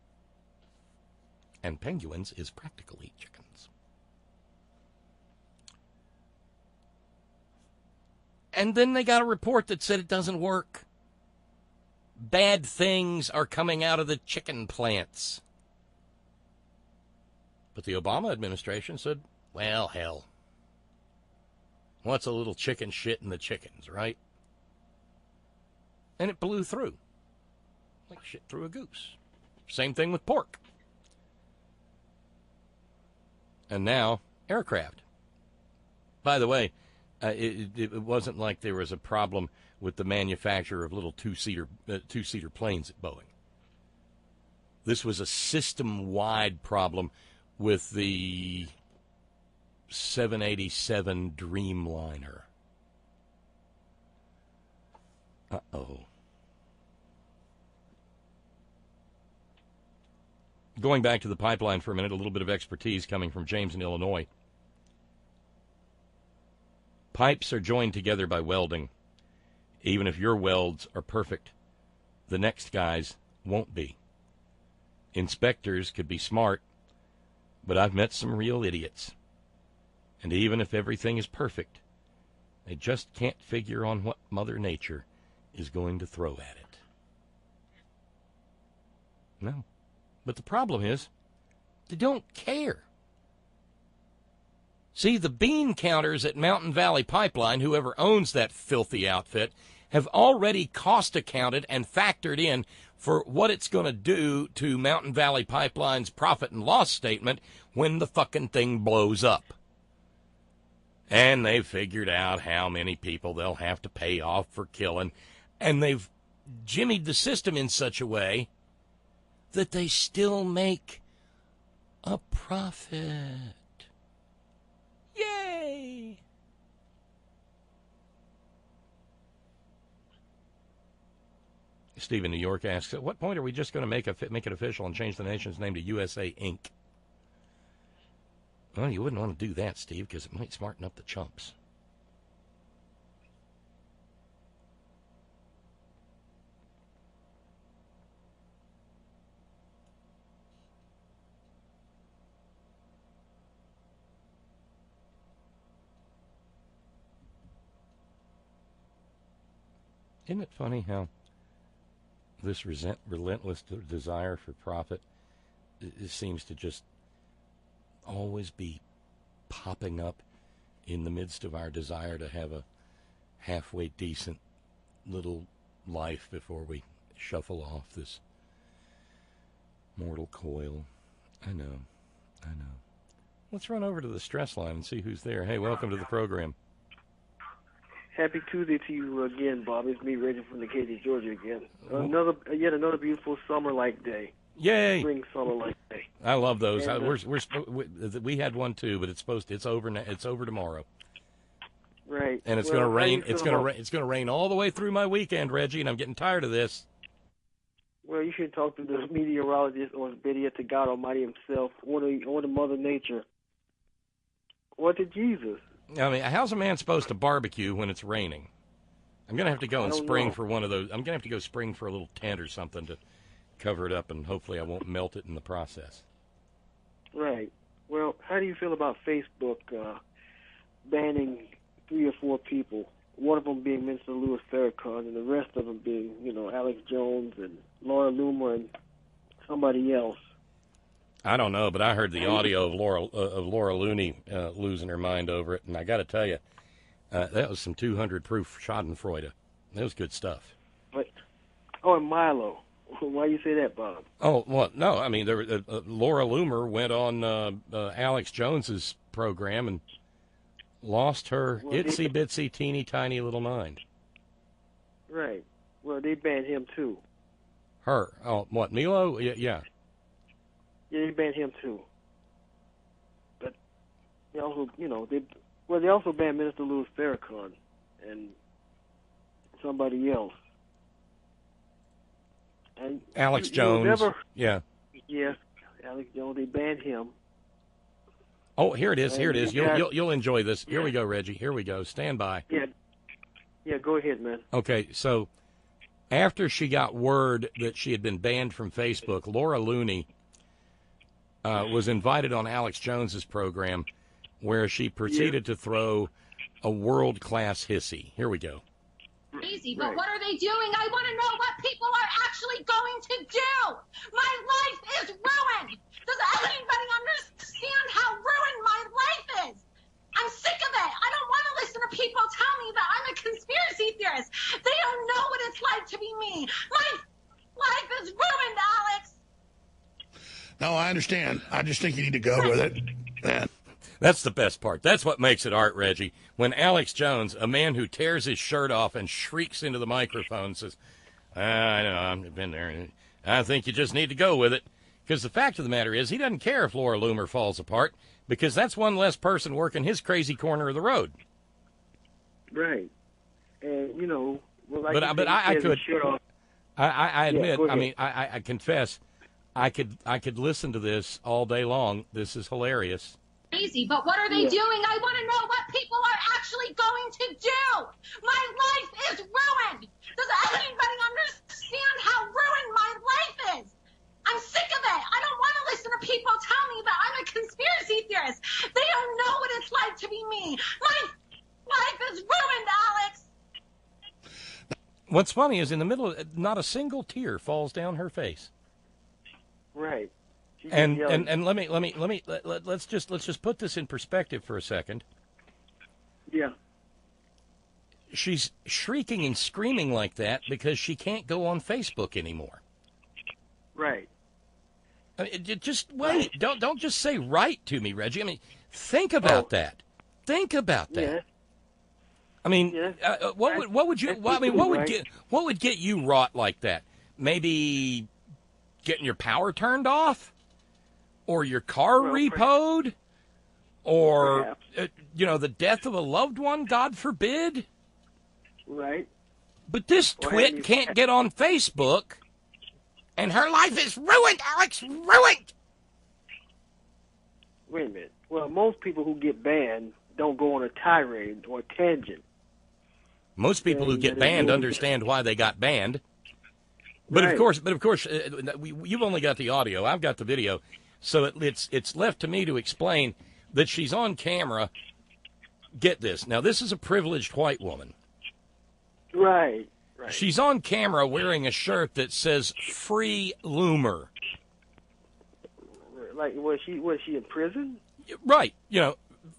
And penguins is practically chickens. And then they got a report that said it doesn't work. Bad things are coming out of the chicken plants. But the Obama administration said, well, hell. What's a little chicken shit in the chickens, right? And it blew through. Like shit through a goose. Same thing with pork. And now, aircraft. By the way, it wasn't like there was a problem with the manufacture of little two-seater planes at Boeing. This was a system-wide problem with the 787 Dreamliner. Uh-oh. Going back to the pipeline for a minute, a little bit of expertise coming from James in Illinois. Pipes are joined together by welding. Even if your welds are perfect, the next guy's won't be. Inspectors could be smart, but I've met some real idiots. And even if everything is perfect, they just can't figure on what Mother Nature is going to throw at it. No. But the problem is, they don't care. See, the bean counters at Mountain Valley Pipeline, whoever owns that filthy outfit, have already cost accounted and factored in for what it's going to do to Mountain Valley Pipeline's profit and loss statement when the fucking thing blows up. And they've figured out how many people they'll have to pay off for killing. And they've jimmied the system in such a way that they still make a prophet. Yay! Steve in New York asks, at what point are we just going to make it official and change the nation's name to USA Inc.? Well, you wouldn't want to do that, Steve, because it might smarten up the chumps. Isn't it funny how this relentless desire for profit it seems to just always be popping up in the midst of our desire to have a halfway decent little life before we shuffle off this mortal coil. I know. Let's run over to the stress line and see who's there. Hey, welcome to the program. Happy Tuesday to you again, Bob. It's me, Reggie from Kincaid, Georgia again. Yet another beautiful summer-like day. Yay! Spring summer-like day. I love those. And, we had one too, but it's over. It's over tomorrow. Right. And it's going to rain. It's going to rain all the way through my weekend, Reggie, and I'm getting tired of this. Well, you should talk to the meteorologist or better to God Almighty Himself, or to Mother Nature, or to Jesus. I mean, how's a man supposed to barbecue when it's raining? I'm going to have to go and spring for one of those. I'm going to have to go spring for a little tent or something to cover it up, and hopefully I won't melt it in the process. Right. Well, how do you feel about Facebook banning 3 or 4 people? One of them being Minister Louis Farrakhan, and the rest of them being, Alex Jones and Laura Loomer and somebody else. I don't know, but I heard the audio of Laura Looney losing her mind over it, and I got to tell you, that was some 200 proof Schadenfreude. That was good stuff. But and Milo. Why you say that, Bob? Oh, well, no, I mean, Laura Loomer went on Alex Jones's program and lost her itsy bitsy teeny tiny little mind. Right. Well, they banned him too. Her? Oh, what? Milo? Yeah. Yeah, they banned him too. But they also, they also banned Minister Louis Farrakhan and somebody else. And Alex Jones. Yes, Alex Jones. They banned him. Oh, here it is. You'll enjoy this. Here we go, Reggie. Here we go. Stand by. Yeah. Go ahead, man. Okay, so after she got word that she had been banned from Facebook, Laura Looney was invited on Alex Jones's program, where she proceeded to throw a world-class hissy. Here we go. Easy, but what are they doing? I want to know what people are actually going to do. My life is ruined. Does anybody understand how ruined my life is? I'm sick of it. I don't want to listen to people tell me that I'm a conspiracy theorist. They don't know what it's like to be me. My life is ruined, Alex. No, I understand. I just think you need to go with it. That's the best part. That's what makes it art, Reggie. When Alex Jones, a man who tears his shirt off and shrieks into the microphone, says, I know, I've been there. I think you just need to go with it. Because the fact of the matter is, he doesn't care if Laura Loomer falls apart, because that's one less person working his crazy corner of the road. Right. And, I admit, I confess, I could listen to this all day long. This is hilarious. Easy, but what are they doing? I want to know what people are actually going to do. My life is ruined. Does anybody understand how ruined my life is? I'm sick of it. I don't want to listen to people tell me that I'm a conspiracy theorist. They don't know what it's like to be me. My life is ruined, Alex. What's funny is in the middle, not a single tear falls down her face. Right. And let's just put this in perspective for a second. Yeah. She's shrieking and screaming like that because she can't go on Facebook anymore. Right. I mean, just wait. Don't just say right to me, Reggie. I mean, think about that. Think about that. Yeah. I mean, what would get you wrought like that? Maybe getting your power turned off, or your car repoed, or, the death of a loved one, God forbid. Right. But this twit can't get on Facebook, and her life is ruined, Alex, ruined! Wait a minute. Well, most people who get banned don't go on a tirade or a tangent. Most people who get banned understand why they got banned. But Right. of course, you've only got the audio. I've got the video. So it's left to me to explain that she's on camera. Get this. Now, this is a privileged white woman. Right. Right. She's on camera wearing a shirt that says "Free Loomer." Like, was she in prison? Right.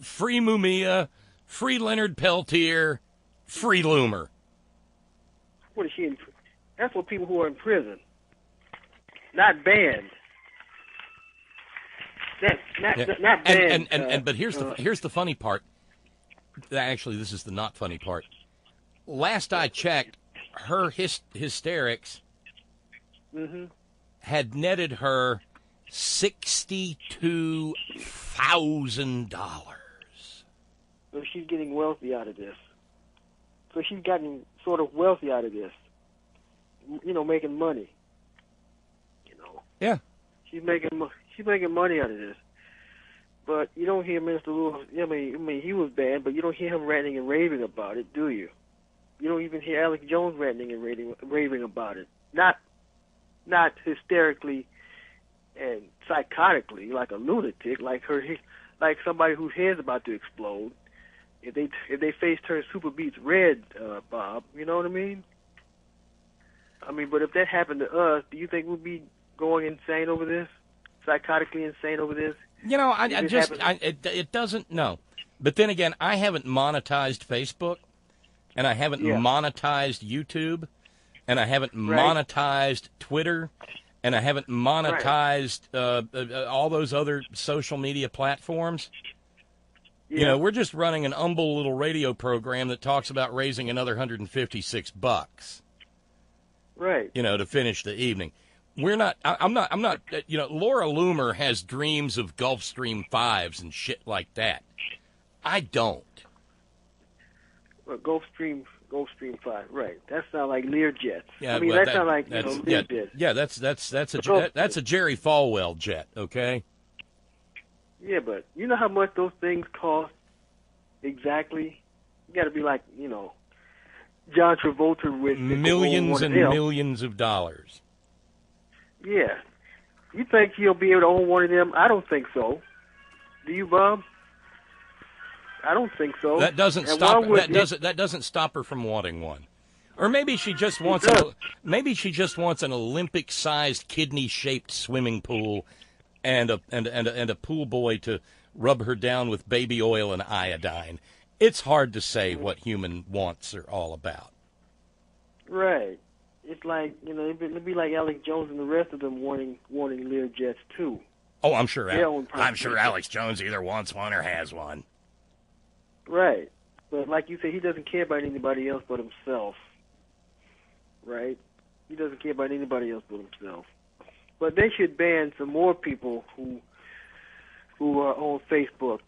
Free Mumia, free Leonard Peltier, free Loomer. What is she in? That's for people who are in prison, not banned. Not banned. But here's the funny part. Actually, this is the not funny part. Last I checked, her hysterics had netted her $62,000. So she's getting wealthy out of this. So she's gotten sort of wealthy out of this. Making money. Yeah. She's making money out of this. But you don't hear Minister Lewis. I mean, he was banned, but you don't hear him ranting and raving about it, do you? You don't even hear Alex Jones ranting and raving about it. Not hysterically and psychotically, like a lunatic, like somebody whose head's about to explode. If they face turn Super Beats red, Bob, you know what I mean? But if that happened to us, do you think we'd be going insane over this? Psychotically insane over this? It doesn't, no. But then again, I haven't monetized Facebook, and I haven't monetized YouTube, and I haven't monetized Twitter, and I haven't monetized all those other social media platforms. Yeah. We're just running an humble little radio program that talks about raising another $156. Right. To finish the evening. I'm not, Laura Loomer has dreams of Gulfstream 5s and shit like that. I don't. Well, Gulfstream 5, right. That sounds like Learjets. Yeah, that sounds like Learjets. Yeah, that's a Jerry Falwell jet, okay? Yeah, but you know how much those things cost exactly? You got to be like, John Travolta with millions and millions of dollars. Yeah. You think he'll be able to own one of them? I don't think so. Do you, Bob? I don't think so. That doesn't stop. That doesn't stop her from wanting one. Or maybe she just wants an Olympic-sized kidney-shaped swimming pool, and a pool boy to rub her down with baby oil and iodine. It's hard to say what human wants are all about. Right. It's like, it'd be like Alex Jones and the rest of them wanting Learjets too. Oh, I'm sure Alex Jones either wants one or has one. Right. But like you said, he doesn't care about anybody else but himself. Right? He doesn't care about anybody else but himself. But they should ban some more people who are on Facebook.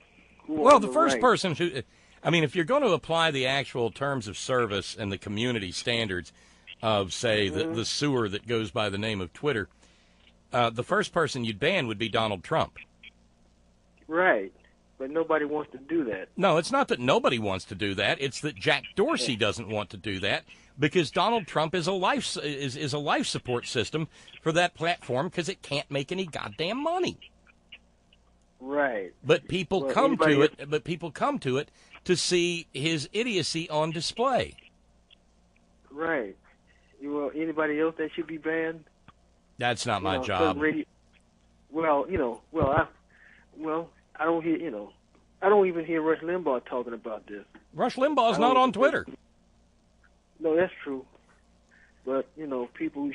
Well, the first person who... if you're going to apply the actual terms of service and the community standards of, say, the sewer that goes by the name of Twitter, the first person you'd ban would be Donald Trump. Right. But nobody wants to do that. No, it's not that nobody wants to do that. It's that Jack Dorsey doesn't want to do that because Donald Trump is a life support system for that platform because it can't make any goddamn money. Right. But people come to it to see his idiocy on display. Right. Anybody else that should be banned? That's not my job. I don't hear, I don't even hear Rush Limbaugh talking about this. Rush Limbaugh's not on Twitter. No, that's true. But, people who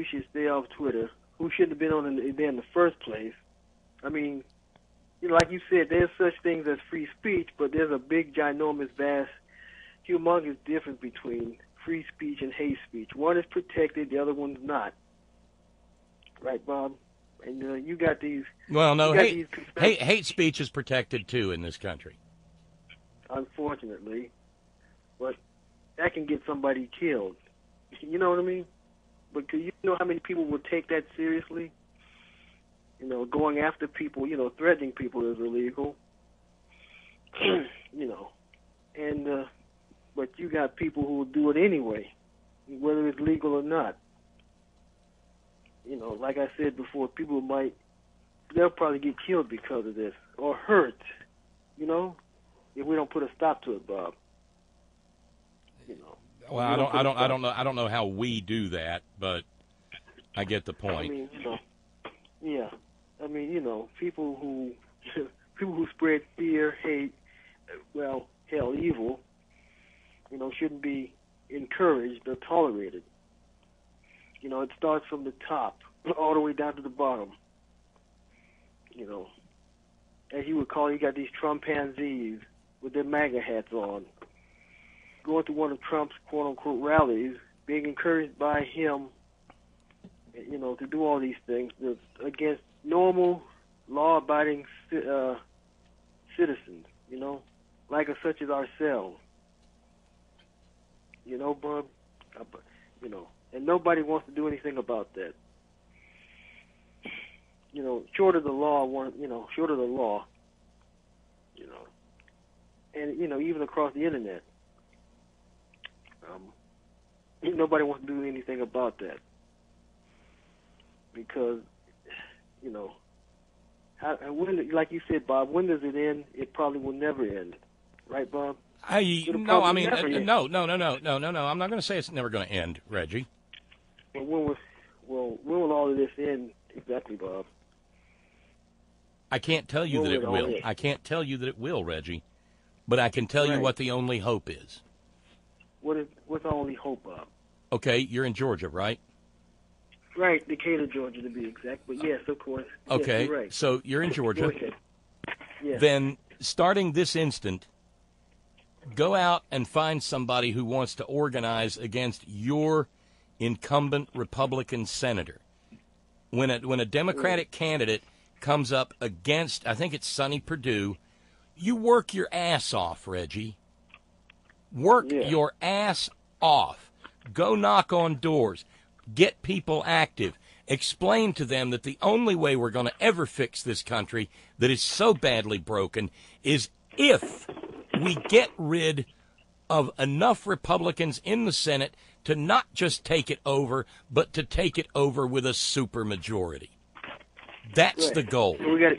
should stay off Twitter, who shouldn't have been on there in the first place. Like you said, there's such things as free speech, but there's a big, ginormous, vast, humongous difference between free speech and hate speech. One is protected, the other one's not. Right, Bob? And you got these. Well, no, you got hate, these hate speech is protected too in this country. Unfortunately, but that can get somebody killed. You know what I mean? But do you know how many people will take that seriously? You know, going after people, you know, threatening people is illegal. You know, and but you got people who will do it anyway, whether it's legal or not. You know, like I said before, they'll probably get killed because of this or hurt. You know, if we don't put a stop to it, Bob. You know. Well, I don't know how we do that, but I get the point. I mean, you know, yeah. I mean, you know, people who spread fear, hate, well, hell, evil, you know, shouldn't be encouraged or tolerated. You know, it starts from the top all the way down to the bottom. You know, as you would call it, you got these Trumpanzees with their MAGA hats on, going to one of Trump's quote-unquote rallies, being encouraged by him, you know, to do all these things against normal, law-abiding citizens, you know, like such as ourselves. You know, Bub? You know, and nobody wants to do anything about that. You know, short of the law, you know, and, you know, even across the internet. Nobody wants to do anything about that because, you know, like you said, Bob, when does it end? It probably will never end, right, Bob? No. I'm not going to say it's never going to end, Reggie. Well, when will all of this end exactly, Bob? I can't tell you that it will. I can't tell you that it will, Reggie, but I can tell you what the only hope is. What's our only hope, Bob? Okay, you're in Georgia, right? Right, Decatur, Georgia, to be exact. But yes, of course. Okay, yes, you're right. So you're in Georgia. Okay. Yes. Then, starting this instant, go out and find somebody who wants to organize against your incumbent Republican senator. When a Democratic candidate comes up against, I think it's Sonny Perdue, you work your ass off, Reggie. Work your ass off. Go knock on doors. Get people active. Explain to them that the only way we're going to ever fix this country that is so badly broken is if we get rid of enough Republicans in the Senate to not just take it over, but to take it over with a supermajority. That's the goal. We got.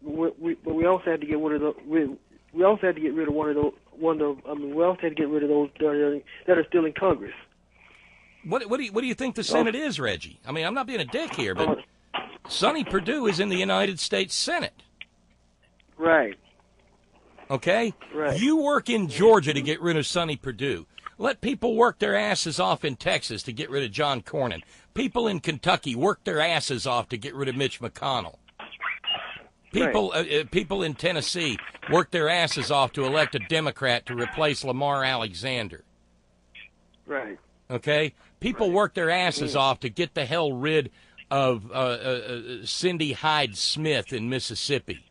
But we also had to get rid of the. We also had to get rid of we also had to get rid of those that are still in Congress. What do you think the Senate is, Reggie? I mean, I'm not being a dick here, but Sonny Perdue is in the United States Senate. Right. Okay? Right. You work in Georgia to get rid of Sonny Perdue. Let people work their asses off in Texas to get rid of John Cornyn. People in Kentucky work their asses off to get rid of Mitch McConnell. People in Tennessee work their asses off to elect a Democrat to replace Lamar Alexander. Right. Okay? People work their asses off to get the hell rid of Cindy Hyde Smith in Mississippi.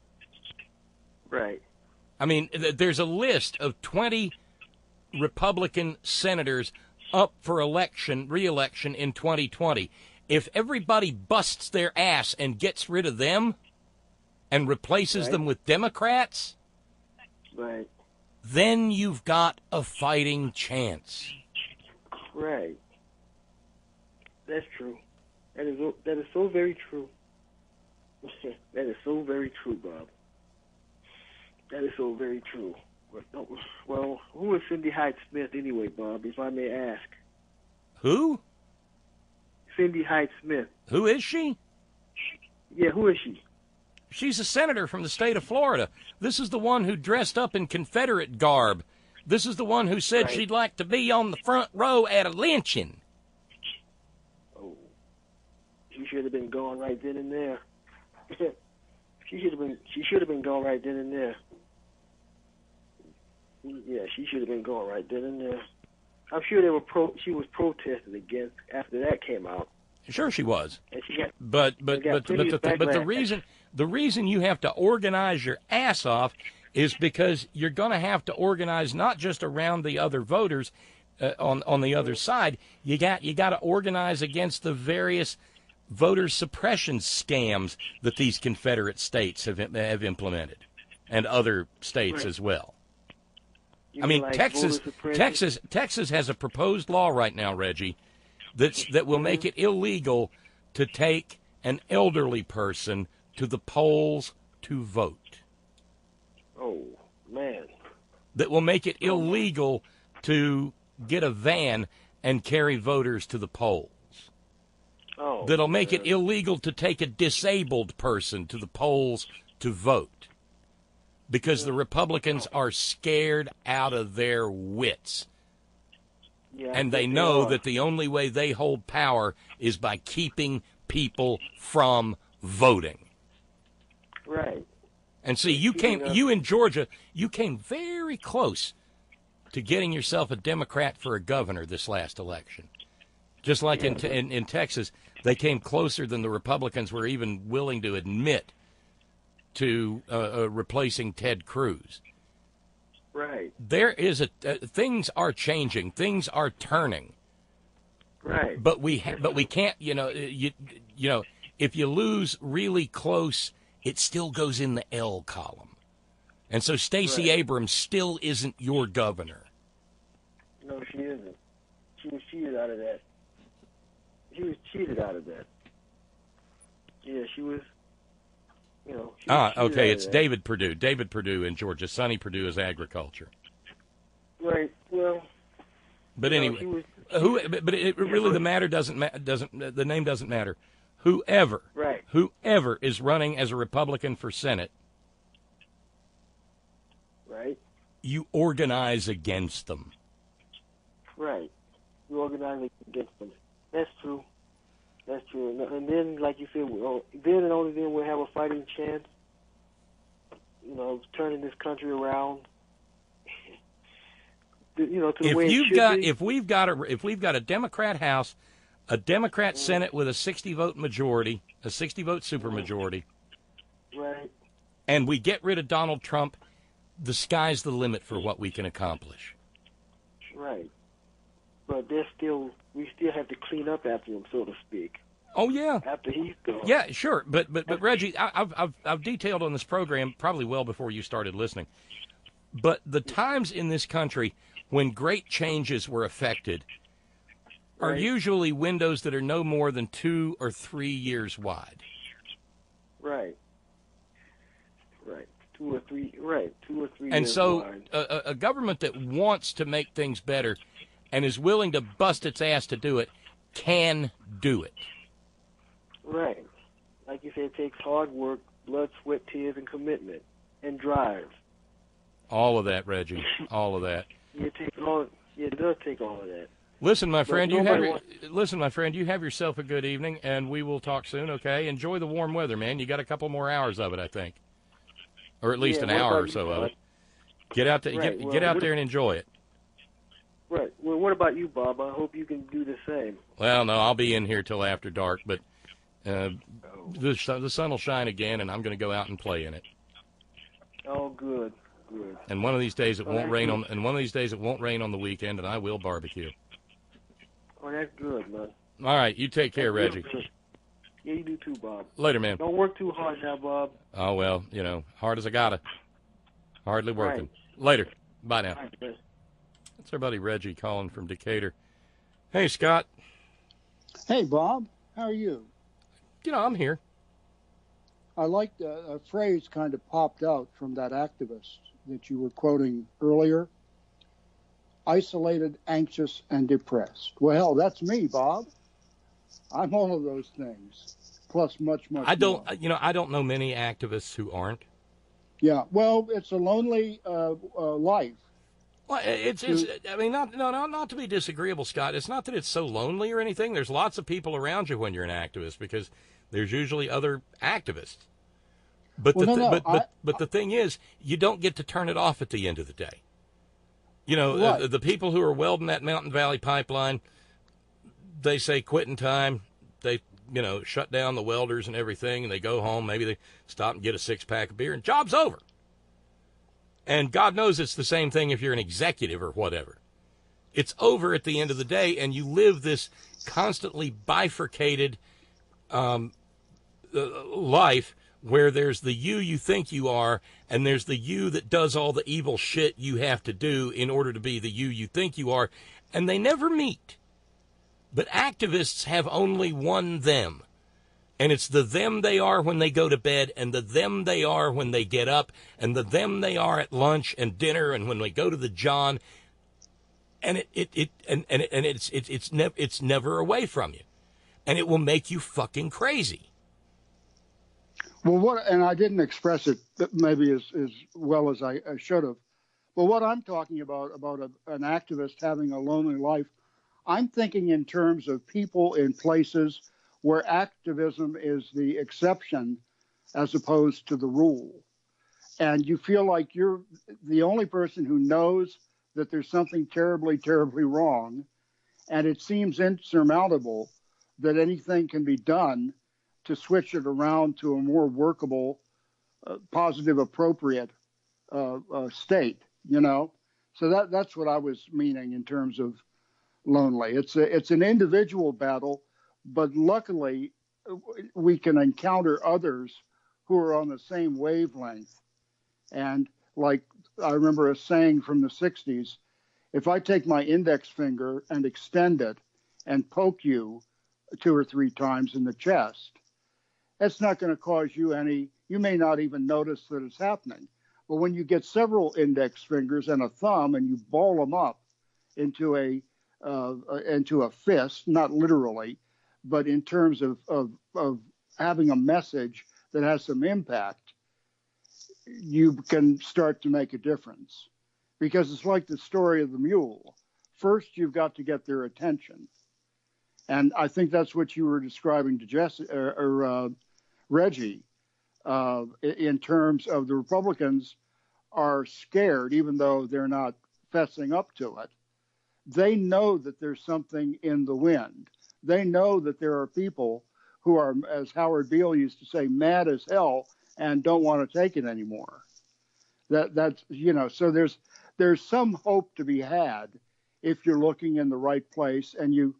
Right. I mean, there's a list of 20 Republican senators up for re-election in 2020. If everybody busts their ass and gets rid of them and replaces them with Democrats, then you've got a fighting chance. Right. That's true. That is so very true. That is so very true, Bob. That is so very true. Well, who is Cindy Hyde Smith anyway, Bob, if I may ask? Who? Cindy Hyde Smith. Who is she? Yeah, who is she? She's a senator from the state of Florida. This is the one who dressed up in Confederate garb. This is the one who said she'd like to be on the front row at a lynching. Oh, she should have been gone right then and there. She should have been gone right then and there. Yeah, she should have been gone right then and there. I'm sure she was protested against after that came out. Sure, she was. And she got, But the reason you have to organize your ass off is because you're going to have to organize not just around the other voters on the other side. You got to organize against the various voter suppression scams that these Confederate states have implemented, and other states as well. I mean, like Texas has a proposed law right now, Reggie, that will make it illegal to take an elderly person to the polls to vote. Oh, man. That will make it illegal to get a van and carry voters to the polls. Oh, that'll make it illegal to take a disabled person to the polls to vote. Because the Republicans are scared out of their wits. Yeah, and they know that the only way they hold power is by keeping people from voting. Right. And see, you in Georgia, you came very close to getting yourself a Democrat for a governor this last election. Just like in Texas, they came closer than the Republicans were even willing to admit to replacing Ted Cruz. Right. There is things are changing, things are turning. Right. But we can't, if you lose really close, it still goes in the L column. And so Stacey Abrams still isn't your governor. No, she isn't. She was cheated out of that. Yeah, she was. Okay. It's David Perdue. David Perdue in Georgia. Sonny Perdue is agriculture. Right. Well. But anyway, the matter the name doesn't matter. Whoever is running as a Republican for Senate, right? You organize against them. Right. You organize against them. That's true. That's true. And then, like you said, then and only then we'll have a fighting chance. Turning this country around. To the way it should be. If we've got a Democrat House, a Democrat Senate with a 60-vote majority, a 60-vote supermajority, right, and we get rid of Donald Trump, the sky's the limit for what we can accomplish. Right. But we still have to clean up after him, so to speak. Oh yeah. After he's gone. Yeah, sure. But Reggie, I've detailed on this program probably well before you started listening. But the times in this country when great changes were effected are usually windows that are no more than 2 or 3 years wide. Right. Right. 2 or 3. Right. 2 or 3 and years so wide. A government that wants to make things better and is willing to bust its ass to do it can do it. Right. Like you said, it takes hard work, blood, sweat, tears, and commitment, and drive. All of that, Reggie. All of that. It does take all of that. Listen, my friend, you have yourself a good evening, and we will talk soon, okay? Enjoy the warm weather, man. You got a couple more hours of it, I think. Or at least an hour or so of it. Get out there, get out there and enjoy it. Right. Well, what about you, Bob? I hope you can do the same. Well, no, I'll be in here till after dark, but the sun will shine again, and I'm going to go out and play in it. Oh, good. Good. And one of these days it won't rain on. And one of these days it won't rain on the weekend, and I will barbecue. Oh, that's good, man. All right, you take care, Reggie. Yeah, you do too, Bob. Later, man. Don't work too hard now, Bob. Oh well, hard as I gotta. Hardly working. Right. Later. Bye now. Right. That's our buddy Reggie calling from Decatur. Hey, Scott. Hey, Bob. How are you? I'm here. I liked a phrase kind of popped out from that activist that you were quoting earlier. Isolated, anxious, and depressed. Well, that's me, Bob. I'm all of those things, plus much more. I don't know many activists who aren't. Yeah, well, it's a lonely life. Well, not to be disagreeable, Scott. It's not that it's so lonely or anything. There's lots of people around you when you're an activist because there's usually other activists. But the thing is, you don't get to turn it off at the end of the day. The people who are welding that Mountain Valley pipeline, they say quitting time. shut down the welders and everything, and they go home. Maybe they stop and get a 6-pack of beer, and job's over. And God knows it's the same thing if you're an executive or whatever. It's over at the end of the day, and you live this constantly bifurcated life where there's the you think you are, and there's the you that does all the evil shit you have to do in order to be the you think you are, and they never meet. But activists have only one them, and it's the them they are when they go to bed, and the them they are when they get up, and the them they are at lunch and dinner, and when they go to the John, and it's never away from you, and it will make you fucking crazy. Well, and I didn't express it maybe as well as I should have. But what I'm talking about an activist having a lonely life, I'm thinking in terms of people in places where activism is the exception as opposed to the rule. And you feel like you're the only person who knows that there's something terribly, terribly wrong. And it seems insurmountable that anything can be done to switch it around to a more workable, positive, appropriate state, So that's what I was meaning in terms of lonely. It's an individual battle, but luckily we can encounter others who are on the same wavelength. And like I remember a saying from the 60s, if I take my index finger and extend it and poke you 2 or 3 times in the chest, that's not going to cause you you may not even notice that it's happening. But when you get several index fingers and a thumb and you ball them up into a fist, not literally, but in terms of having a message that has some impact, you can start to make a difference. Because it's like the story of the mule. First, you've got to get their attention. And I think that's what you were describing to Jesse or Reggie, in terms of the Republicans are scared, even though they're not fessing up to it. They know that there's something in the wind. They know that there are people who are, as Howard Beale used to say, mad as hell and don't want to take it anymore. That's so there's some hope to be had if you're looking in the right place and you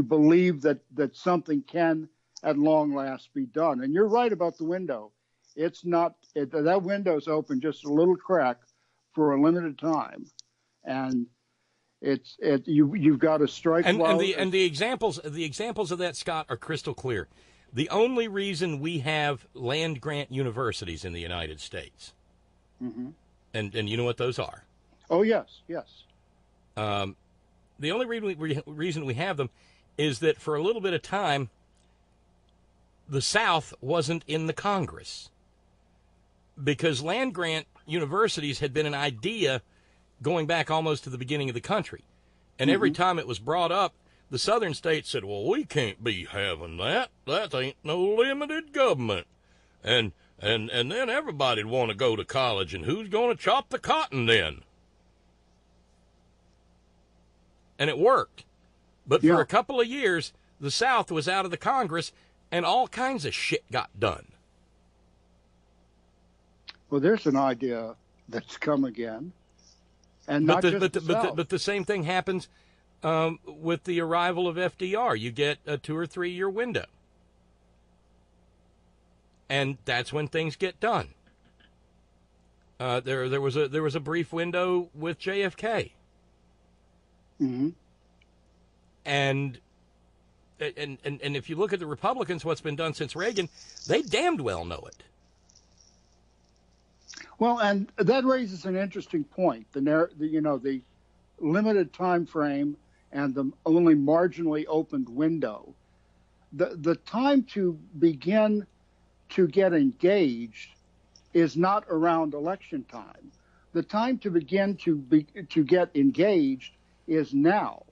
believe that something can at long last be done. And you're right about the window. It's not that window's open just a little crack for a limited time, and you've got to strike. And the examples of that, Scott, are crystal clear. The only reason we have land grant universities in the United States, mm-hmm. and you know what those are? Oh yes. The only reason we have them is that for a little bit of time, the South wasn't in the Congress, because land grant universities had been an idea going back almost to the beginning of the country. And every time it was brought up, the southern states said, well, we can't be having that. That ain't no limited government. And then everybody'd want to go to college, and who's going to chop the cotton then? And it worked. But for a couple of years, the South was out of the Congress, and all kinds of shit got done. Well, there's an idea that's come again. And but the same thing happens with the arrival of FDR. You get a 2 or 3 year window, and that's when things get done. There was a brief window with JFK, mm-hmm. and if you look at the Republicans, what's been done since Reagan, they damned well know it. Well, and that raises an interesting point. The limited time frame and the only marginally opened window. The time to begin to get engaged is not around election time. The time to begin to get engaged is now,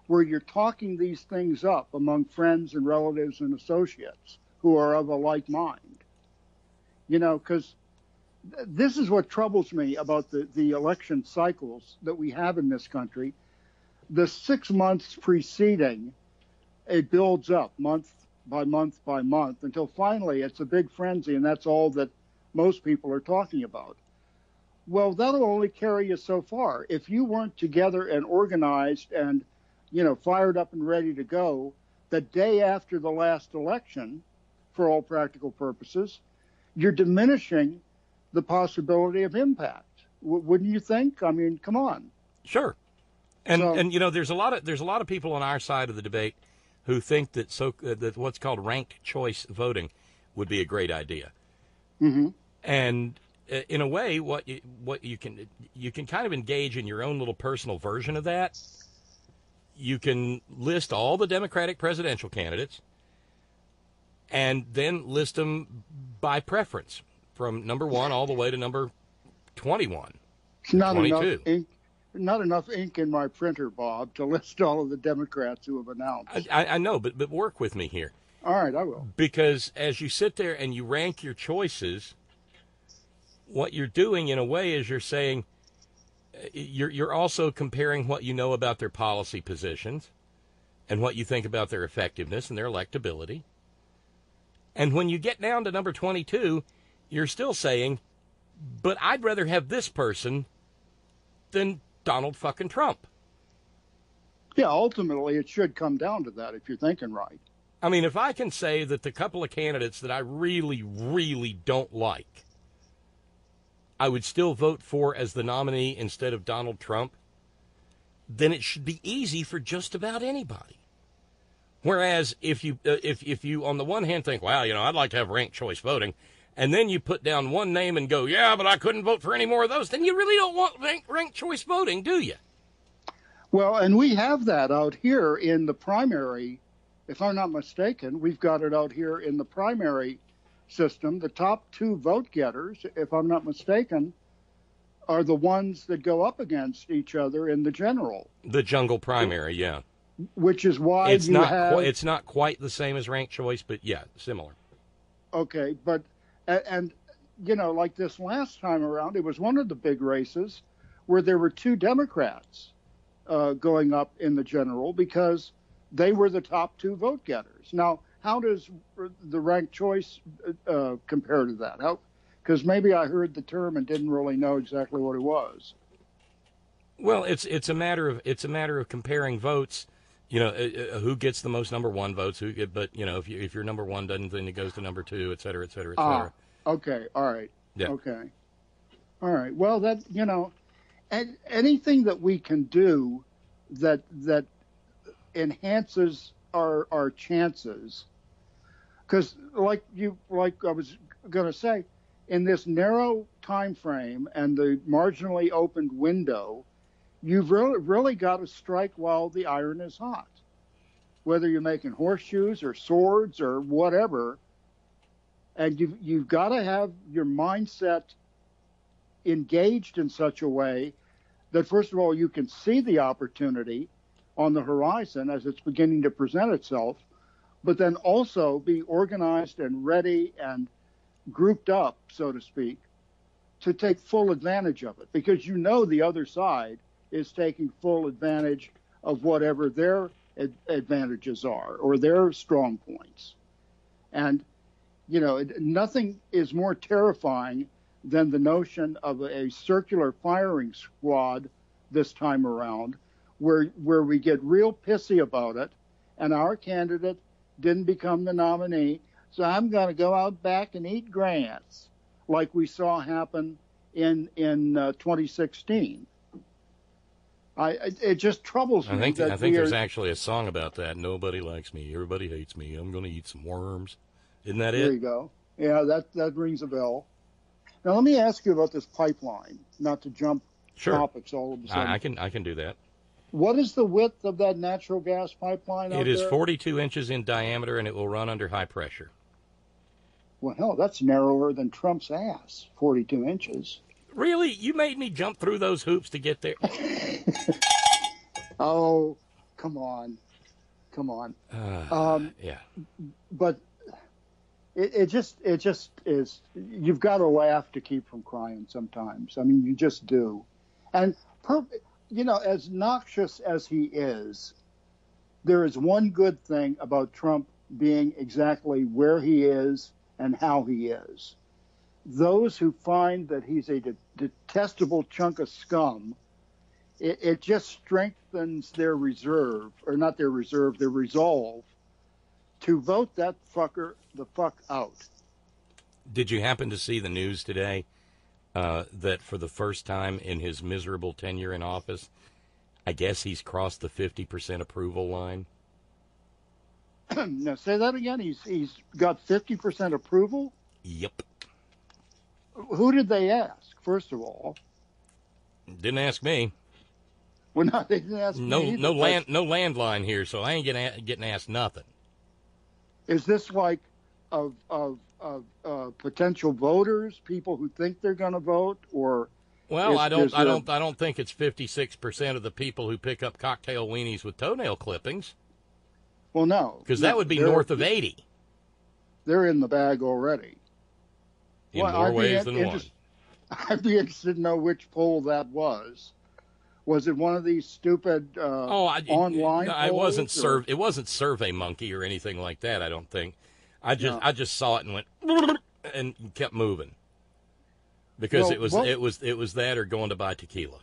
where you're talking these things up among friends and relatives and associates who are of a like mind. Because this is what troubles me about the election cycles that we have in this country. The 6 months preceding it builds up month by month by month until finally it's a big frenzy, and that's all that most people are talking about. Well, that'll only carry you so far. If you weren't together and organized and, fired up and ready to go the day after the last election, for all practical purposes, you're diminishing the possibility of impact. Wouldn't you think? I mean, come on. Sure. And there's a lot of people on our side of the debate who think that that what's called ranked choice voting would be a great idea. Mm-hmm. And in a way, what you can kind of engage in your own little personal version of that. You can list all the Democratic presidential candidates and then list them by preference from number 1 all the way to number 21, It's not 22. Not enough ink in my printer, Bob, to list all of the Democrats who have announced. I know, but work with me here. All right, I will. Because as you sit there and you rank your choices, what you're doing in a way is you're saying you're also comparing what you know about their policy positions and what you think about their effectiveness and their electability. And when you get down to number 22, you're still saying, but I'd rather have this person than Donald fucking Trump. Yeah, ultimately it should come down to that if you're thinking right. I mean, if I can say that the couple of candidates that I really, really don't like, I would still vote for as the nominee instead of Donald Trump, then it should be easy for just about anybody. Whereas if you on the one hand think, well, I'd like to have ranked choice voting, and then you put down one name and go, yeah, but I couldn't vote for any more of those, then you really don't want ranked choice voting, do you? Well, and we have that out here in the primary. If I'm not mistaken, we've got it out here in the primary system. The top 2 vote getters, if I'm not mistaken, are the ones that go up against each other in the general. The jungle primary, yeah. Which is why it's not quite the same as ranked choice, but yeah, similar. Okay, but and like this last time around, it was one of the big races where there were 2 Democrats going up in the general because they were the top 2 vote getters. Now, how does the ranked choice compare to that? Because maybe I heard the term and didn't really know exactly what it was. Well, it's a matter of comparing votes. Who gets the most number 1 votes? If your number 1 doesn't, then it goes to number 2, et cetera, et cetera, et cetera. Okay, all right. Yeah. Okay, all right. Well, that anything that we can do that enhances our chances, because like I was going to say, in this narrow time frame and the marginally opened window, you've really got to strike while the iron is hot. Whether you're making horseshoes or swords or whatever, and you've got to have your mindset engaged in such a way that, first of all, you can see the opportunity on the horizon as it's beginning to present itself, but then also be organized and ready and grouped up, so to speak, to take full advantage of it, because the other side is taking full advantage of whatever their advantages are or their strong points. And, nothing is more terrifying than the notion of a circular firing squad this time around, where we get real pissy about it, and our candidate didn't become the nominee, so I'm going to go out back and eat grass, like we saw happen in 2016. It just troubles me. I think there's actually a song about that. Nobody likes me. Everybody hates me. I'm going to eat some worms. Isn't that it? There you go. Yeah, that rings a bell. Now, let me ask you about this pipeline, not to jump topics all of a sudden. I can do that. What is the width of that natural gas pipeline out there? It is 42 inches in diameter, and it will run under high pressure. Well, hell, that's narrower than Trump's ass, 42 inches. Really? You made me jump through those hoops to get there? Oh, come on. Yeah. But it just is. You've got to laugh to keep from crying sometimes. I mean, you just do. And as noxious as he is, there is one good thing about Trump being exactly where he is and how he is. Those who find that he's a detestable chunk of scum, it just strengthens their resolve to vote that fucker the fuck out. Did you happen to see the news today that for the first time in his miserable tenure in office, I guess he's crossed the 50% approval line? Now, say that again. He's got 50% approval? Yep. Who did they ask, first of all? Didn't ask me. Well, no, they didn't ask me either, no landline here, so I ain't getting asked nothing. Is this like of potential voters, people who think they're going to vote, or? Well, I don't think it's 56% of the people who pick up cocktail weenies with toenail clippings. Well, no, because that would be north of 80. They're in the bag already. In more ways than one. I'd be interested to know which poll that was. Was it one of these stupid online polls? It wasn't Survey Monkey or anything like that, I don't think. I just saw it and went and kept moving. Because it was that or going to buy tequila.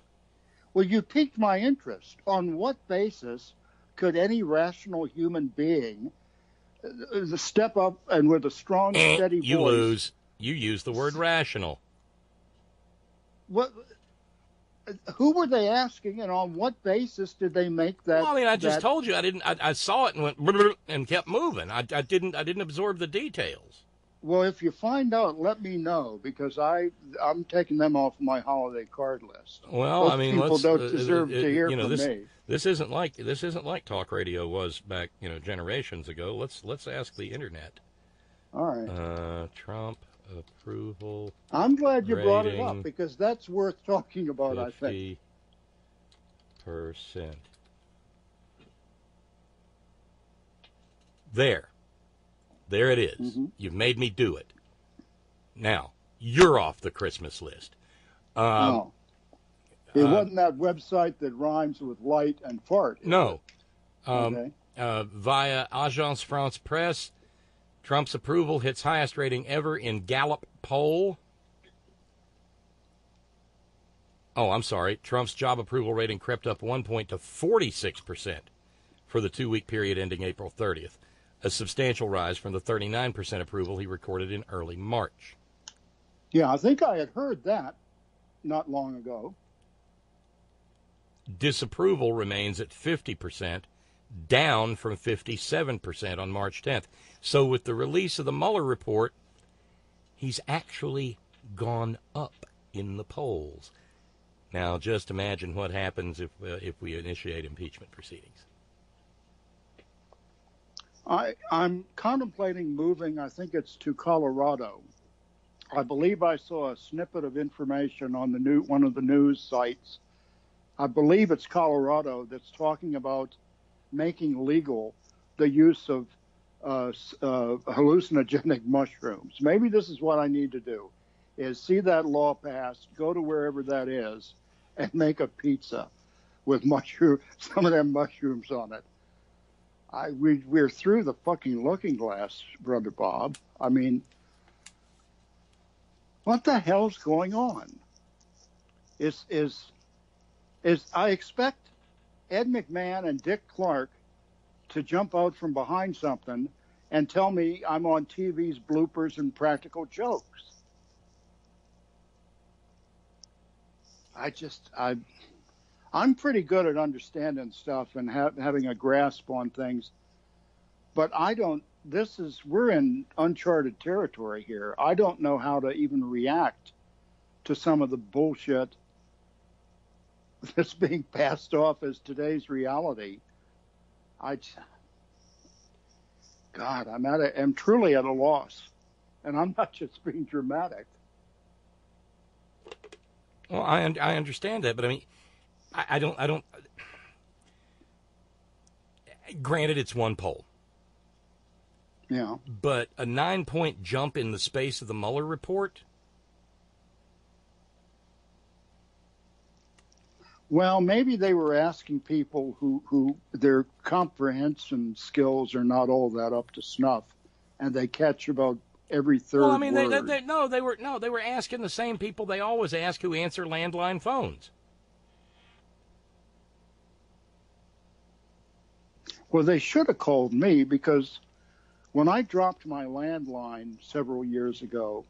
Well, you piqued my interest. On what basis could any rational human being step up and with a strong, steady voice? You lose. You use the word rational. What? Who were they asking, and on what basis did they make that? Well, I mean, I just told you I saw it and went and kept moving. I didn't absorb the details. Well, if you find out, let me know, because I'm taking them off my holiday card list. Well, Those I mean, people don't deserve to hear from me. This isn't like talk radio was back, generations ago. Let's ask the internet. All right. Trump approval. I'm glad you brought it rating, up, because that's worth talking about. 50%. I think. There it is. Mm-hmm. You've made me do it. Now, you're off the Christmas list. No. It wasn't that website that rhymes with light and fart. No. Okay. Via Agence France Presse, Trump's approval hits highest rating ever in Gallup poll. Oh, I'm sorry. Trump's job approval rating crept up 1 point to 46% for the 2-week period ending April 30th. A substantial rise from the 39% approval he recorded in early March. Yeah, I think I had heard that not long ago. Disapproval remains at 50%, down from 57% on March 10th. So with the release of the Mueller report, he's actually gone up in the polls. Now, just imagine what happens if we initiate impeachment proceedings. I'm contemplating moving, I think it's to Colorado. I believe I saw a snippet of information on one of the news sites. I believe it's Colorado that's talking about making legal the use of hallucinogenic mushrooms. Maybe this is what I need to do, is see that law passed, go to wherever that is, and make a pizza with some of them mushrooms on it. We're through the fucking looking glass, Brother Bob. I mean, what the hell's going on? I expect Ed McMahon and Dick Clark to jump out from behind something and tell me I'm on TV's bloopers and practical jokes. I'm pretty good at stuff and having a grasp on things, but we're in uncharted territory here. I don't know how to even react to some of the bullshit that's being passed off as today's reality. I'm truly at a loss, and I'm not just being dramatic. Well, I understand that, but I mean, I don't. Granted, it's one poll. Yeah. But a 9-point jump in the space of the Mueller report. Well, maybe they were asking people who their comprehension skills are not all that up to snuff, and they catch about every third Well, I mean, word. they were asking the same people they always ask who answer landline phones. Well, they should have called me, because when I dropped my landline several years ago,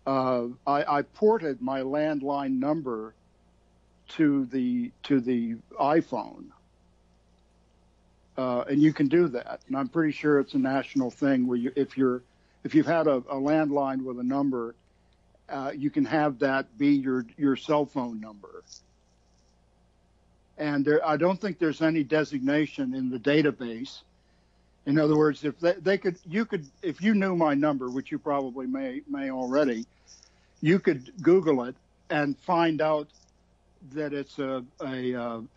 I ported my landline number to the iPhone, and you can do that. And I'm pretty sure it's a national thing where if you've had a landline with a number, you can have that be your cell phone number. And I don't think there's any designation in the database. In other words, if if you knew my number, which you probably may already, you could Google it and find out that it's a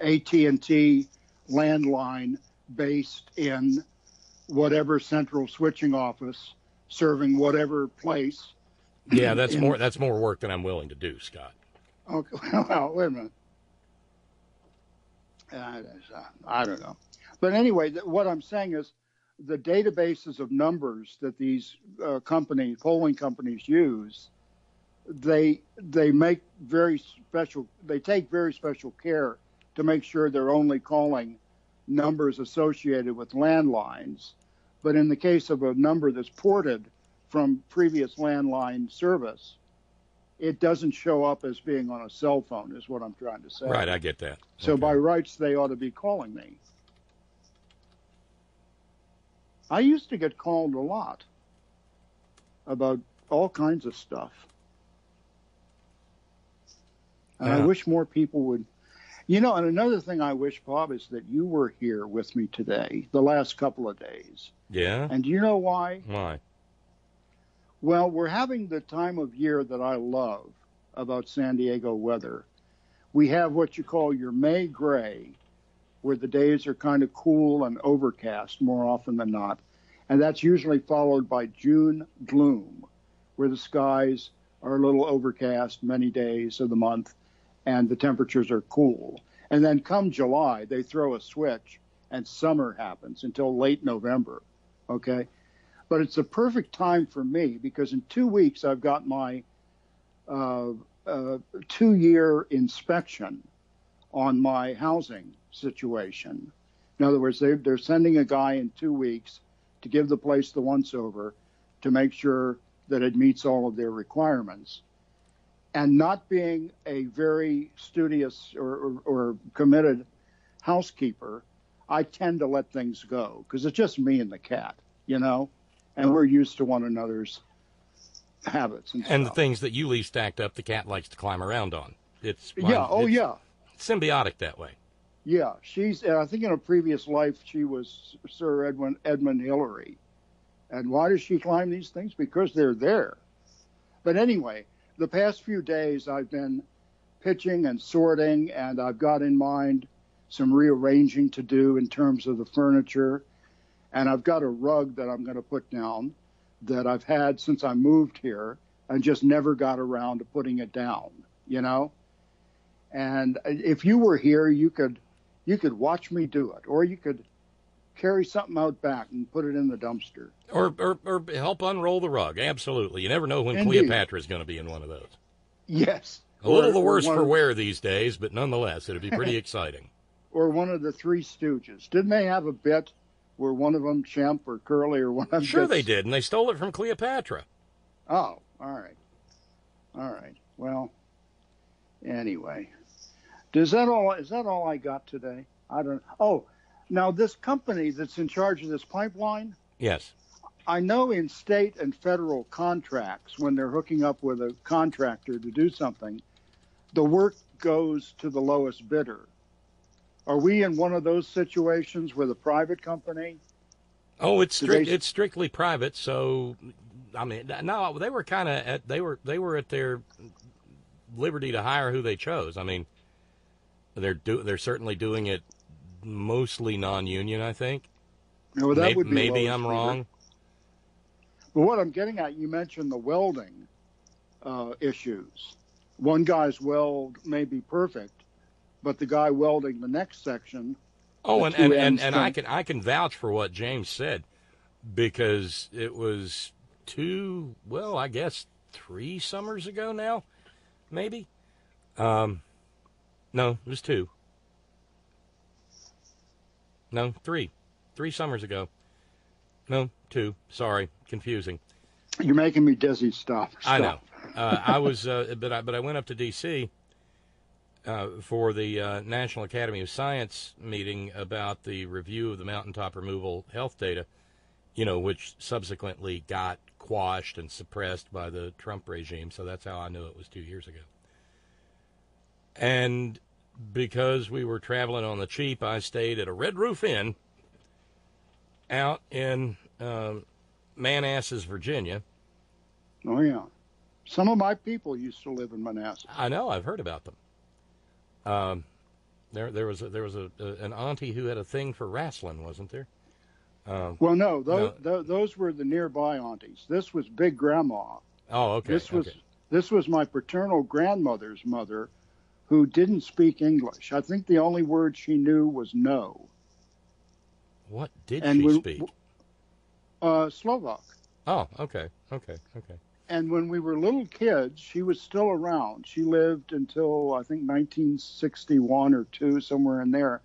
AT&T landline based in whatever central switching office serving whatever place. Yeah, that's more work than I'm willing to do, Scott. Okay, well, wait a minute. I don't know. But anyway, what I'm saying is the databases of numbers that these polling companies use, they take very special care to make sure they're only calling numbers associated with landlines. But in the case of a number that's ported from previous landline service, it doesn't show up as being on a cell phone, is what I'm trying to say. Right, I get that. So by rights, they ought to be calling me. I used to get called a lot about all kinds of stuff. And I wish more people would. And another thing I wish, Bob, is that you were here with me today, the last couple of days. Yeah? And do you know why? Why? Well, we're having the time of year that I love about San Diego weather. We have what you call your May gray, where the days are kind of cool and overcast more often than not. And that's usually followed by June gloom, where the skies are a little overcast many days of the month and the temperatures are cool. And then come July, they throw a switch and summer happens until late November. Okay? But it's a perfect time for me because in 2 weeks I've got my 2-year inspection on my housing situation. In other words, they're sending a guy in 2 weeks to give the place the once-over to make sure that it meets all of their requirements. And not being a very studious or committed housekeeper, I tend to let things go because it's just me and the cat, and we're used to one another's habits and the things that you leave stacked up, the cat likes to climb around on. It's symbiotic that way. Yeah, I think in a previous life she was Sir Edmund Hillary. And why does she climb these things? Because they're there. But anyway, the past few days I've been pitching and sorting, and I've got in mind some rearranging to do in terms of the furniture. And I've got a rug that I'm going to put down that I've had since I moved here and just never got around to putting it down, And if you were here, you could watch me do it, or you could carry something out back and put it in the dumpster. Or help unroll the rug. Absolutely. You never know when Indeed. Cleopatra is going to be in one of those. Yes. A little the worse for wear these days, but nonetheless, it'd be pretty exciting. Or one of the Three Stooges. Didn't they have a bit where one of them, Chemp or Curly or one of them? Sure they did, and they stole it from Cleopatra. Oh, all right. Well, anyway. Is that all I got today? I don't. Oh, now this company that's in charge of this pipeline. Yes. I know in state and federal contracts, when they're hooking up with a contractor to do something, the work goes to the lowest bidder. Are we in one of those situations with a private company? Oh, it's strictly private. So, I mean, no, they were kind of they were at their liberty to hire who they chose. I mean, they're certainly doing it mostly non-union, I think. No, that would be maybe I'm wrong. But what I'm getting at, you mentioned the welding issues. One guy's weld may be perfect, but the guy welding the next section. Oh, and I can vouch for what James said, because it was 3 summers ago now, maybe. No, it was 2. No, 3 summers ago. No, 2. Sorry, confusing. You're making me dizzy. Stop. I know. I was, but I went up to D.C. For the National Academy of Science meeting about the review of the mountaintop removal health data, which subsequently got quashed and suppressed by the Trump regime. So that's how I knew it was 2 years ago. And because we were traveling on the cheap, I stayed at a Red Roof Inn out in Manassas, Virginia. Oh, yeah. Some of my people used to live in Manassas. I know. I've heard about them. There was an auntie who had a thing for wrestling, wasn't there? Well, no, those were the nearby aunties. This was Big Grandma. Oh, okay. This was my paternal grandmother's mother, who didn't speak English. I think the only word she knew was no. What did she speak? Slovak. Oh, okay. And when we were little kids, she was still around. She lived until, I think, 1961 or 2, somewhere in there.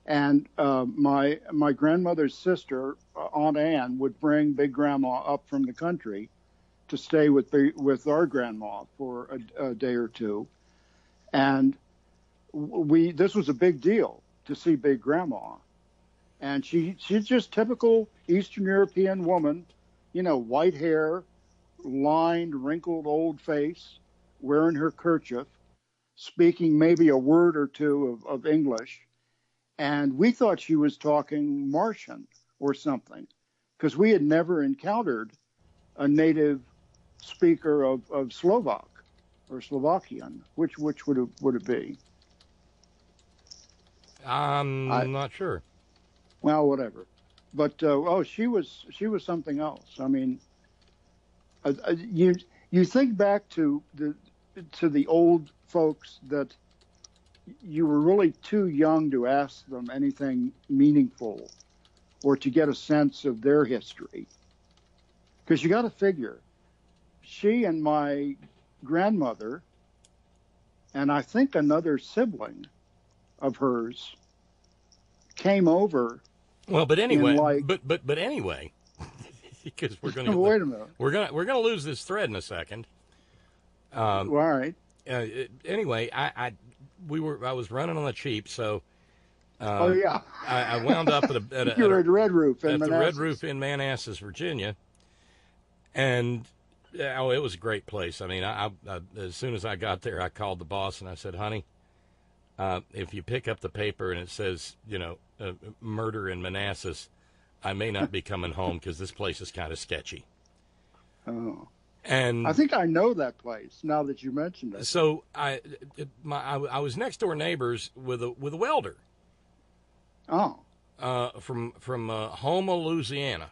And my grandmother's sister, Aunt Ann, would bring Big Grandma up from the country to stay with our grandma for a day or two. And this was a big deal to see Big Grandma. And she's just typical Eastern European woman, white hair, lined, wrinkled old face, wearing her kerchief, speaking maybe a word or two of English. And we thought she was talking Martian or something, because we had never encountered a native speaker of Slovak or Slovakian. Which would it be? I'm not sure. Well, whatever. But she was something else. I mean, you think back to the old folks that you were really too young to ask them anything meaningful or to get a sense of their history. Because you got to figure, she and my grandmother, and I think another sibling of hers, came over. Well, but anyway, but anyway, because we're going to wait a minute. We're going to lose this thread in a second. All right. Anyway, I was running on the cheap, so. I wound up at you were at Red Roof in Manassas. the Red Roof in Manassas, Virginia, and it was a great place. I mean, I as soon as I got there, I called the boss and I said, "Honey, if you pick up the paper and it says, murder in Manassas, I may not be coming home because this place is kind of sketchy." Oh. And I think I know that place now that you mentioned it. So I was next door neighbors with a welder. Oh. From Houma, Louisiana.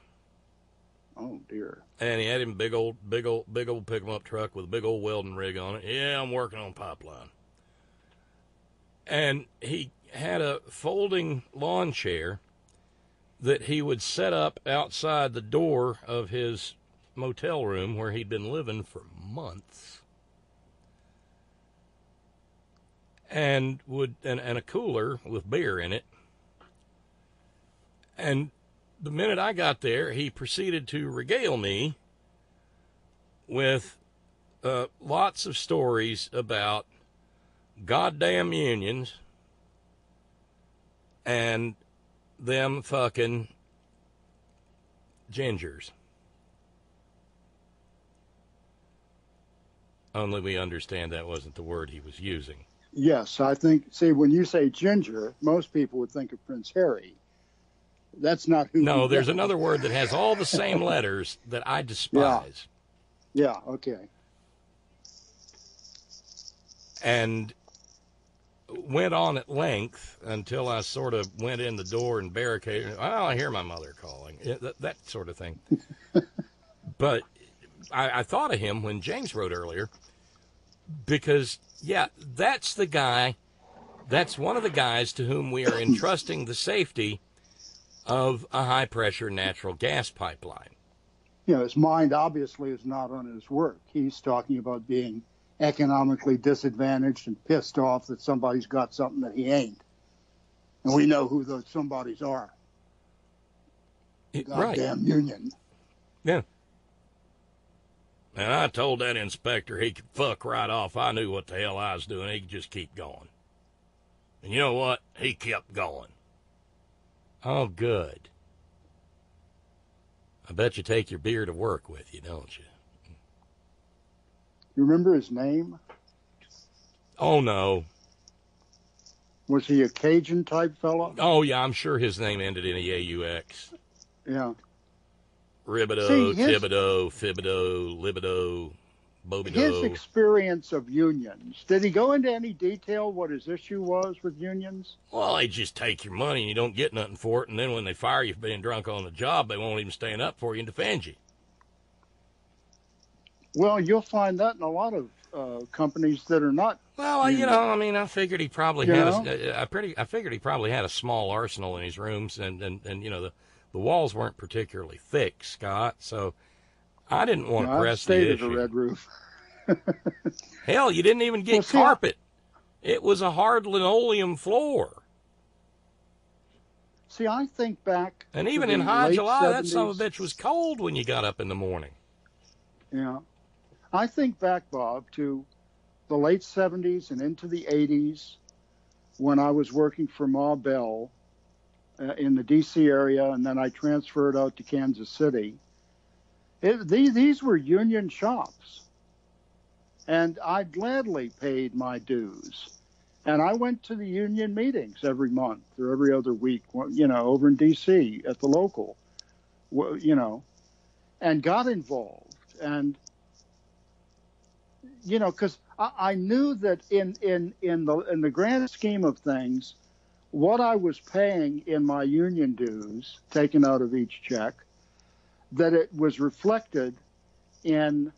Oh dear. And he had him big old pick 'em up truck with a big old welding rig on it. Yeah, I'm working on pipeline. And he had a folding lawn chair that he would set up outside the door of his motel room where he'd been living for months, and a cooler with beer in it. And the minute I got there, he proceeded to regale me with lots of stories about goddamn unions and them fucking gingers. Only we understand that wasn't the word he was using. Yes, I think, when you say ginger, most people would think of Prince Harry. That's not who. No, there's another word that has all the same letters that I despise. Yeah, okay. And went on at length until I sort of went in the door and barricaded. Oh, I hear my mother calling. That sort of thing. But I thought of him when James wrote earlier, because, yeah, that's the guy That's one of the guys to whom we are entrusting the safety of a high-pressure natural gas pipeline. You know, his mind obviously is not on his work. He's talking about being economically disadvantaged and pissed off that somebody's got something that he ain't. And we know who those somebodies are. Goddamn union. Yeah. And I told that inspector he could fuck right off. I knew what the hell I was doing. He could just keep going. And you know what? He kept going. Oh, good. I bet you take your beer to work with you, don't you? You remember his name? Oh, no. Was he a Cajun type fella? Oh, yeah, I'm sure his name ended in a AUX. Yeah. Ribido, Thibodeau, Fibido, Libido, Bobido. His experience of unions, did he go into any detail what his issue was with unions? Well, they just take your money and you don't get nothing for it, and then when they fire you for being drunk on the job, they won't even stand up for you and defend you. Well, you'll find that in a lot of companies that are not. Well, you know, I mean, I figured he probably I figured he probably had a small arsenal in his rooms, and you know, the walls weren't particularly thick, Scott, so I didn't want to press the issue. A red roof. Hell, you didn't even get carpet. It was a hard linoleum floor. See, I think back. And even in high July, 70s, that son of a bitch was cold when you got up in the morning. Yeah. I think back, Bob, to the late 70s and into the 80s when I was working for Ma Bell in the D.C. area, and then I transferred out to Kansas City. These were union shops, and I gladly paid my dues. And I went to the union meetings every month or every other week, you know, over in D.C. at the local, you know, and got involved. And you know, because I knew that in the grand scheme of things, what I was paying in my union dues, taken out of each check, that it was reflected in,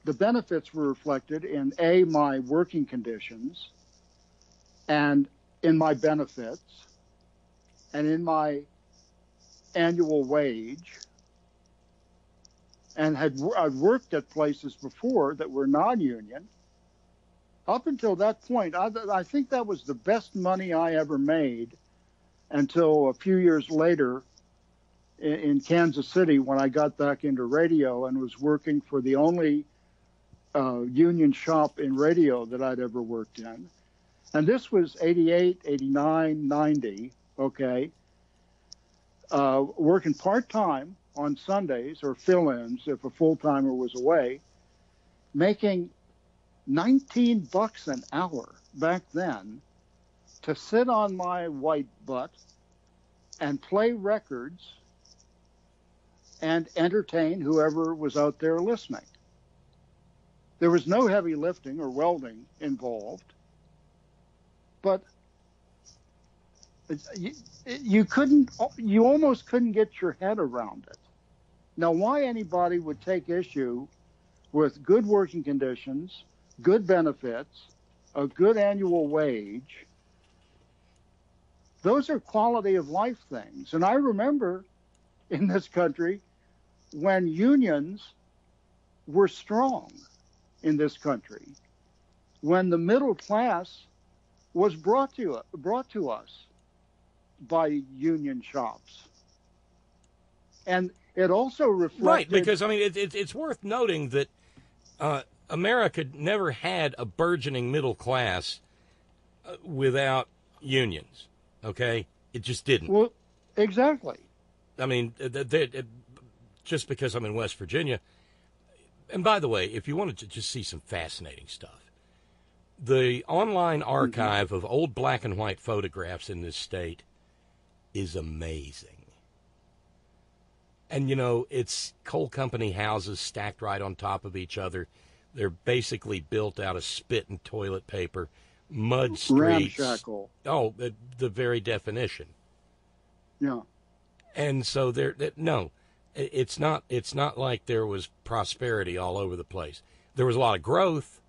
the benefits were reflected in my working conditions, and in my benefits, and in my annual wage. And I'd worked at places before that were non-union. Up until that point, I think that was the best money I ever made until a few years later in Kansas City when I got back into radio and was working for the only union shop in radio that I'd ever worked in. And this was 88, 89, 90, okay, working part-time on Sundays or fill-ins if a full-timer was away, making $19 an hour back then to sit on my white butt and play records and entertain whoever was out there listening. There was no heavy lifting or welding involved, but you almost couldn't get your head around it. Now, why anybody would take issue with good working conditions, good benefits, a good annual wage, those are quality of life things. And I remember in this country when unions were strong in this country, when the middle class was brought to us by union shops. And it also reflected... Right, because, I mean, it's worth noting that America never had a burgeoning middle class without unions, okay? It just didn't. Well, exactly. I mean, just because I'm in West Virginia... And by the way, if you wanted to just see some fascinating stuff, the online archive of old black and white photographs in this state is amazing. And, you know, it's coal company houses stacked right on top of each other. They're basically built out of spit and toilet paper, mud streets. Ramshackle. Oh, the very definition. Yeah. And so no, it's not like there was prosperity all over the place. There was a lot of growth,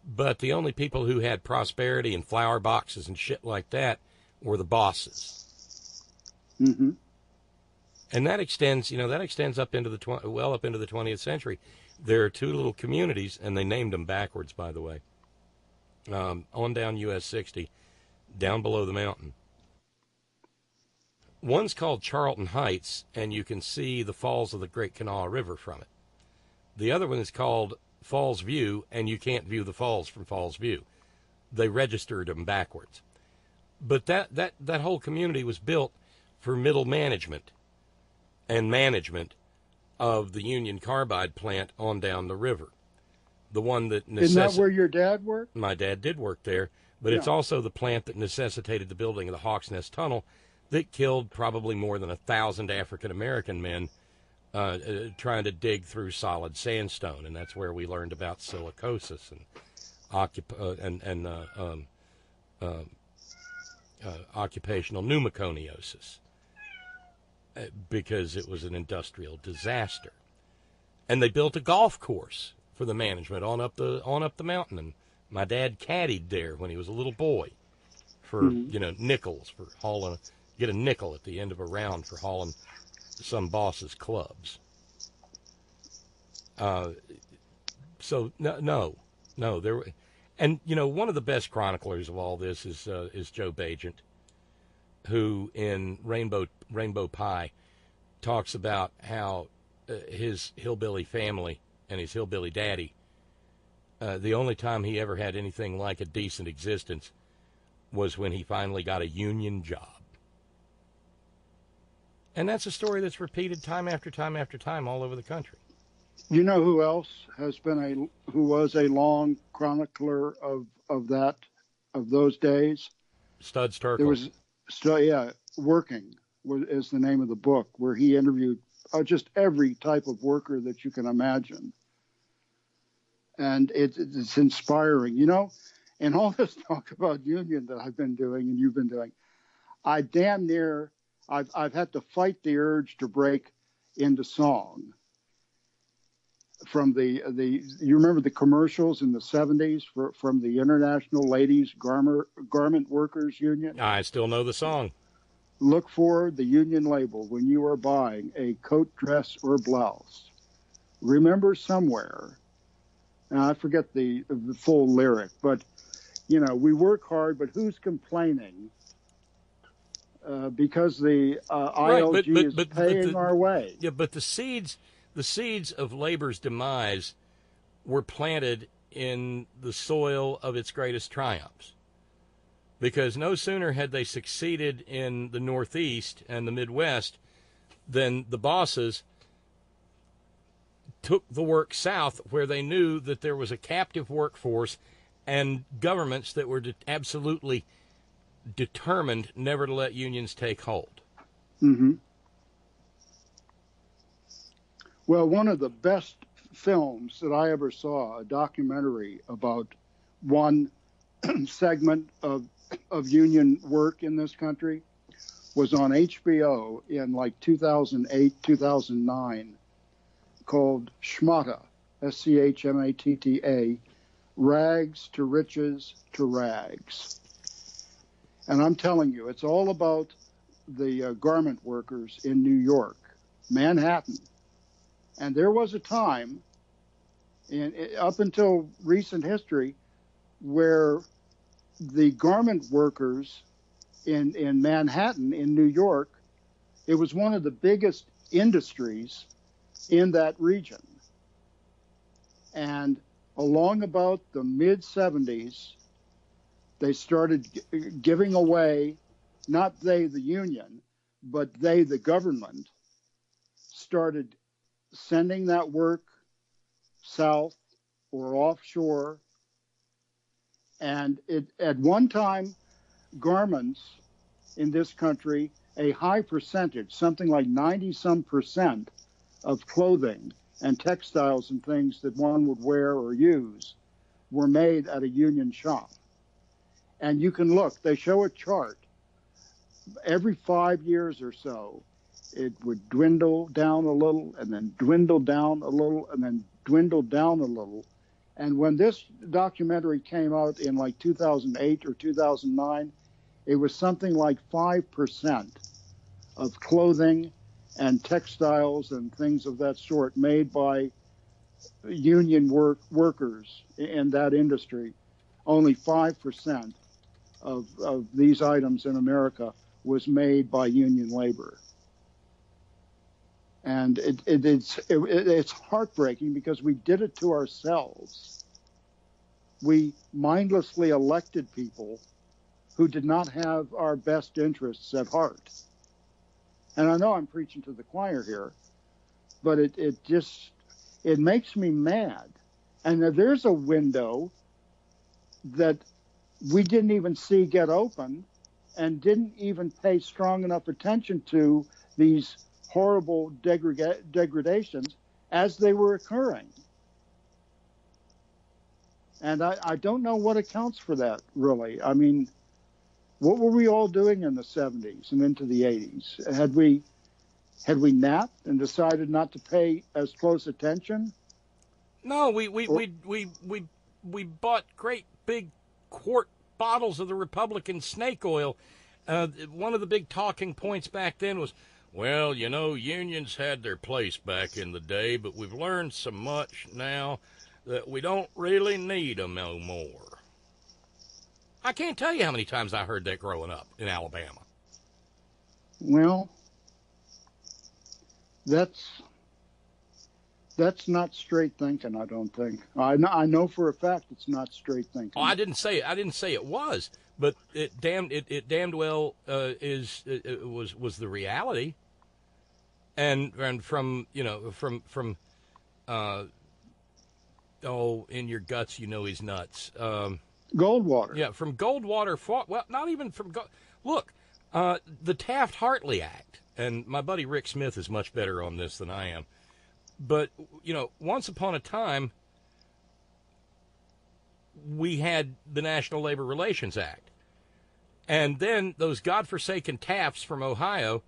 But the only people who had prosperity and flower boxes and shit like that were the bosses. Mm-hmm. And that extends, up into the 20th century. There are two little communities, and they named them backwards, by the way, on down US 60, down below the mountain. One's called Charlton Heights, and you can see the falls of the Great Kanawha River from it. The other one is called Falls View, and you can't view the falls from Falls View. They registered them backwards. But that whole community was built for middle management and management of the Union Carbide plant on down the river. The one that Isn't that where your dad worked? My dad did work there, but it's also the plant that necessitated the building of the Hawks Nest Tunnel that killed probably more than 1,000 African-American men trying to dig through solid sandstone, and that's where we learned about silicosis and occupational pneumoconiosis, because it was an industrial disaster. And they built a golf course for the management on up the mountain, and my dad caddied there when he was a little boy for nickels for hauling. Get a nickel at the end of a round for hauling some boss's clubs. So no, there. And one of the best chroniclers of all this is Joe Bagent, who in Rainbow Pie talks about how his hillbilly family and his hillbilly daddy, the only time he ever had anything like a decent existence was when he finally got a union job. And that's a story that's repeated time after time after time all over the country. You know who else who was a long chronicler of those days? Studs Terkel. There was Working is the name of the book, where he interviewed just every type of worker that you can imagine. And it's inspiring. And all this talk about union that I've been doing and you've been doing, I've had to fight the urge to break into song. From you remember the commercials in the 70s from the International Ladies Garment Workers Union? I still know the song. Look for the union label when you are buying a coat, dress, or blouse. Remember somewhere. Now, I forget the full lyric, but, we work hard, but who's complaining? Because the ILG is paying our way. Yeah, but the seeds of labor's demise were planted in the soil of its greatest triumphs. Because no sooner had they succeeded in the Northeast and the Midwest than the bosses took the work south, where they knew that there was a captive workforce and governments that were absolutely determined never to let unions take hold. Mm-hmm. Well, one of the best films that I ever saw, a documentary about one segment of union work in this country, was on HBO in like 2008, 2009, called Schmatta, Schmatta, Rags to Riches to Rags. And I'm telling you, it's all about the garment workers in New York, Manhattan. And there was a time, up until recent history, where the garment workers in Manhattan, in New York, it was one of the biggest industries in that region. And along about the mid-70s, they started giving away, not they, the union, but they, the government, started sending that work south or offshore. And at one time, garments in this country, a high percentage, something like 90-some% of clothing and textiles and things that one would wear or use were made at a union shop. And you can look, they show a chart. Every 5 years or so, it would dwindle down a little, and then dwindle down a little, and then dwindle down a little. And when this documentary came out in like 2008 or 2009, it was something like 5% of clothing and textiles and things of that sort made by union workers in that industry. Only 5% of these items in America was made by union labor. And it's heartbreaking because we did it to ourselves. We mindlessly elected people who did not have our best interests at heart. And I know I'm preaching to the choir here, but it makes me mad. And there's a window that we didn't even see get open and didn't even pay strong enough attention to these horrible degradations as they were occurring. And I don't know what accounts for that, really. I mean, what were we all doing in the 70s and into the 80s? Had we napped and decided not to pay as close attention? No, we bought great big quart bottles of the Republican snake oil. One of the big talking points back then was, well, you know, unions had their place back in the day, but we've learned so much now that we don't really need them no more. I can't tell you how many times I heard that growing up in Alabama. Well, that's not straight thinking, I don't think. I know for a fact it's not straight thinking. Oh, I didn't say it was, but it damned well was the reality. And from in your guts, you know he's nuts. Goldwater. Yeah, from Goldwater. Well, not even from look, the Taft-Hartley Act, and my buddy Rick Smith is much better on this than I am. But, you know, once upon a time, we had the National Labor Relations Act. And then those godforsaken Tafts from Ohio,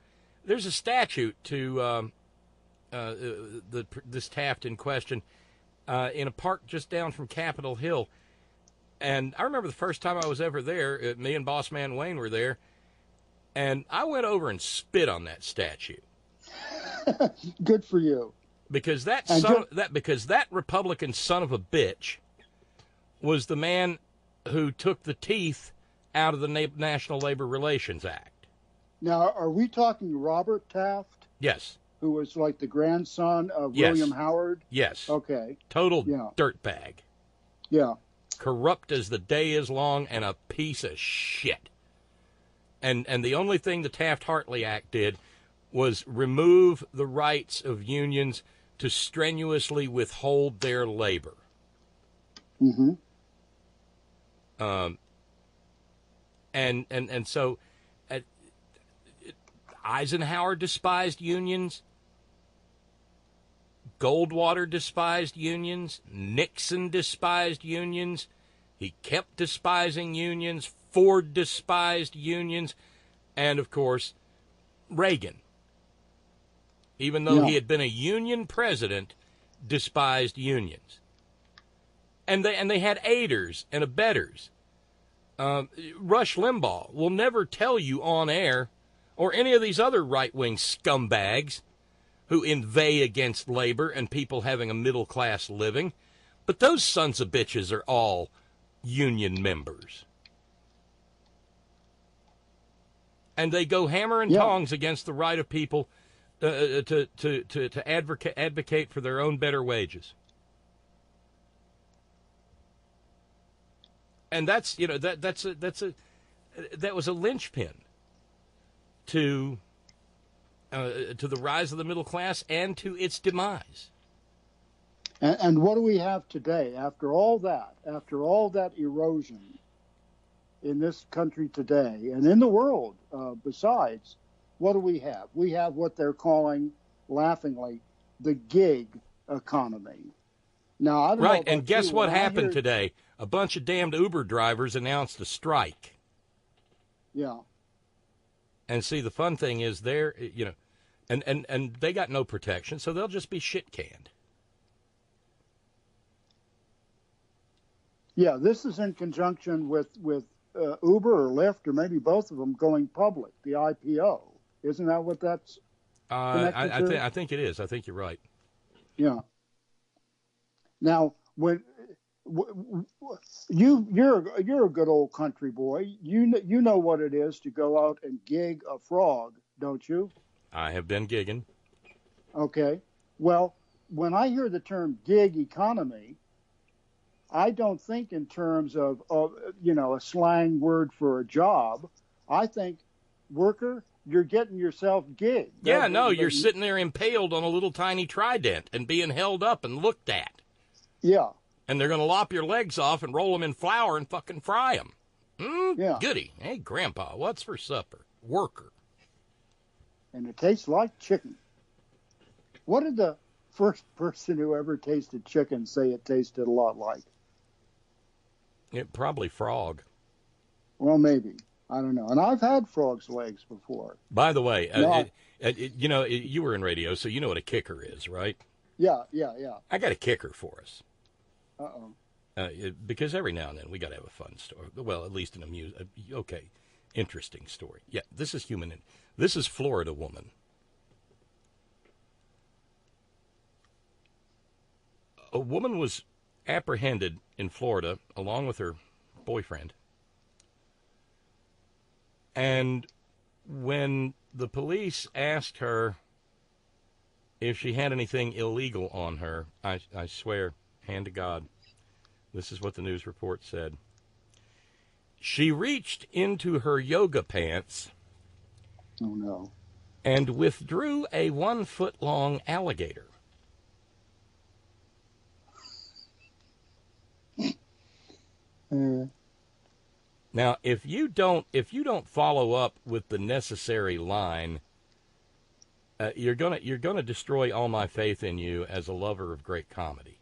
there's a statute to this Taft in question in a park just down from Capitol Hill. And I remember the first time I was ever there, me and Boss Man Wayne were there, and I went over and spit on that statue. Good for you. Because that Republican son of a bitch was the man who took the teeth out of the National Labor Relations Act. Now, are we talking Robert Taft? Yes. Who was like the grandson of Yes. William Howard? Yes. Okay. Total dirtbag. Yeah. Corrupt as the day is long and a piece of shit. And the only thing the Taft-Hartley Act did was remove the rights of unions to strenuously withhold their labor. Mm-hmm. And so Eisenhower despised unions. Goldwater despised unions. Nixon despised unions. He kept despising unions. Ford despised unions. And, of course, Reagan, even though he had been a union president, despised unions. And they had aiders and abettors. Rush Limbaugh will never tell you on air, or any of these other right-wing scumbags who inveigh against labor and people having a middle-class living, but those sons of bitches are all union members. And they go hammer and tongs against the right of people to advocate for their own better wages. And that's, you know, that was a linchpin to the rise of the middle class and to its demise. And what do we have today after all that erosion in this country today and in the world besides? What do we have? We have what they're calling, laughingly, the gig economy. Now, I don't know. Right, and guess what happened today? A bunch of damned Uber drivers announced a strike. Yeah. And see, the fun thing is they're, you know, and they got no protection, so they'll just be shit canned. Yeah, this is in conjunction with Uber or Lyft or maybe both of them going public, the IPO. Isn't that what that's connected to? I think it is. I think you're right. Yeah. Now, when you're a good old country boy, you know what it is to go out and gig a frog, don't you? I have been gigging. Okay. Well, when I hear the term gig economy, I don't think in terms of a slang word for a job. I think, worker, you're getting yourself gigged. Yeah, no, you're sitting there impaled on a little tiny trident and being held up and looked at. Yeah. And they're going to lop your legs off and roll them in flour and fucking fry them. Yeah. Goody. Hey, Grandpa, what's for supper? Worker. And it tastes like chicken. What did the first person who ever tasted chicken say it tasted a lot like? Probably frog. Well, maybe. I don't know. And I've had frog's legs before. By the way, you were in radio, so you know what a kicker is, right? Yeah. I got a kicker for us. Uh-oh. Because every now and then we got to have a fun story. Well, at least an interesting story. Yeah, this is human. This is Florida woman. A woman was apprehended in Florida along with her boyfriend. And when the police asked her if she had anything illegal on her, I swear, hand to God, this is what the news report said. She reached into her yoga pants. Oh, no. And withdrew a 1-foot-long alligator. Now, if you don't follow up with the necessary line, you're gonna destroy all my faith in you as a lover of great comedy.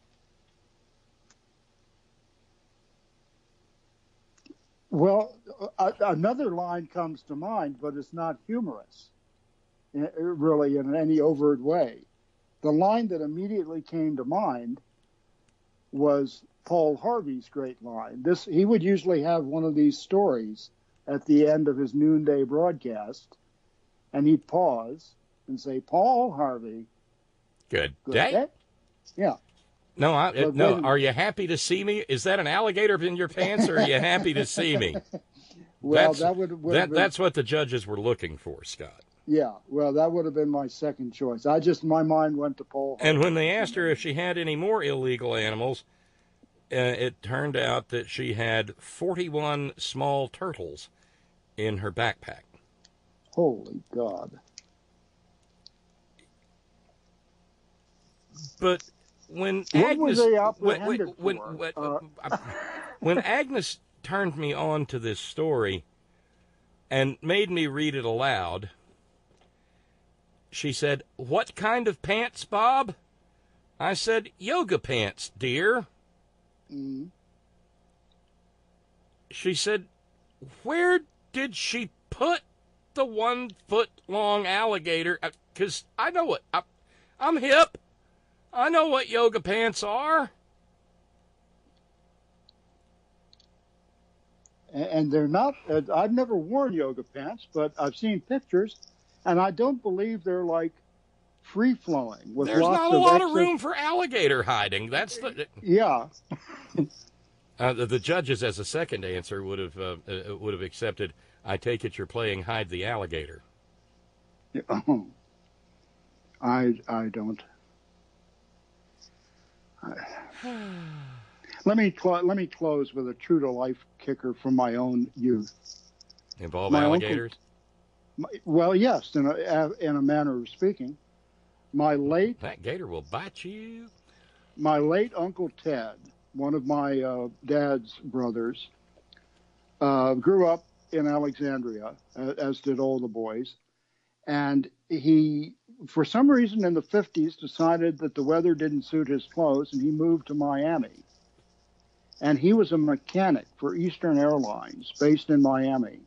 Well, another line comes to mind, but it's not humorous, really, in any overt way. The line that immediately came to mind was Paul Harvey's great line. He would usually have one of these stories at the end of his noonday broadcast, and he'd pause and say, "Paul Harvey, good day." Yeah. No, are you happy to see me? Is that an alligator in your pants, or are you happy to see me? Well, that's what the judges were looking for, Scott. Yeah, well, that would have been my second choice. My mind went to Paul Harvey. And when they asked her if she had any more illegal animals, it turned out that she had 41 small turtles in her backpack. Holy God. But when when Agnes turned me on to this story and made me read it aloud, she said, "What kind of pants, Bob?" I said, "Yoga pants, dear." Mm. She said, "Where did she put the 1-foot-long alligator?" Because I know what, I'm hip. I know what yoga pants are. And they're not, I've never worn yoga pants, but I've seen pictures, and I don't believe they're like free-flowing. There's not a lot of room for alligator hiding. That's the... Yeah. The judges, as a second answer, would have accepted, "I take it you're playing hide the alligator." I don't. Let me close with a true to life kicker from my own youth. Involve alligators? Well, yes, in a manner of speaking. That gator will bite you. My late Uncle Ted, one of my dad's brothers, grew up in Alexandria, as did all the boys. And he, for some reason in the 50s, decided that the weather didn't suit his clothes, and he moved to Miami. And he was a mechanic for Eastern Airlines, based in Miami.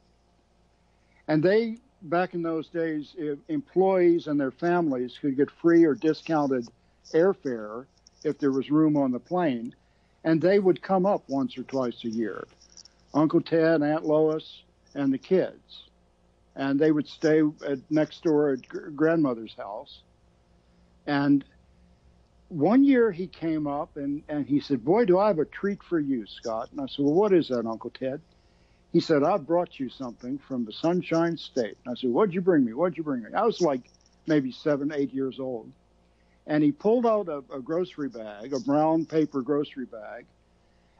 And they, back in those days, employees and their families could get free or discounted airfare if there was room on the plane. and they would come up once or twice a year. Uncle Ted, Aunt Lois, and the kids. And they would stay next door at grandmother's house. And one year he came up and he said, "Boy, do I have a treat for you, Scott." And I said, "Well, what is that, Uncle Ted?" He said, "I brought you something from the Sunshine State." And I said, "What'd you bring me? What'd you bring me?" I was like maybe 7, 8 years old. And he pulled out a grocery bag, a brown paper grocery bag.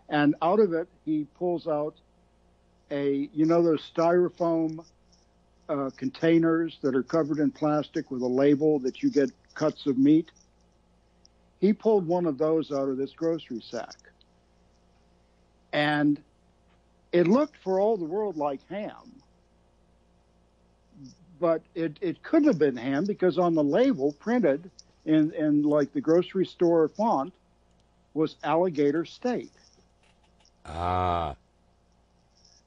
And out of it, he pulls out those styrofoam containers that are covered in plastic with a label that you get cuts of meat. He pulled one of those out of this grocery sack. And it looked for all the world like ham. But it couldn't have been ham because on the label printed in like the grocery store font was alligator steak. Ah.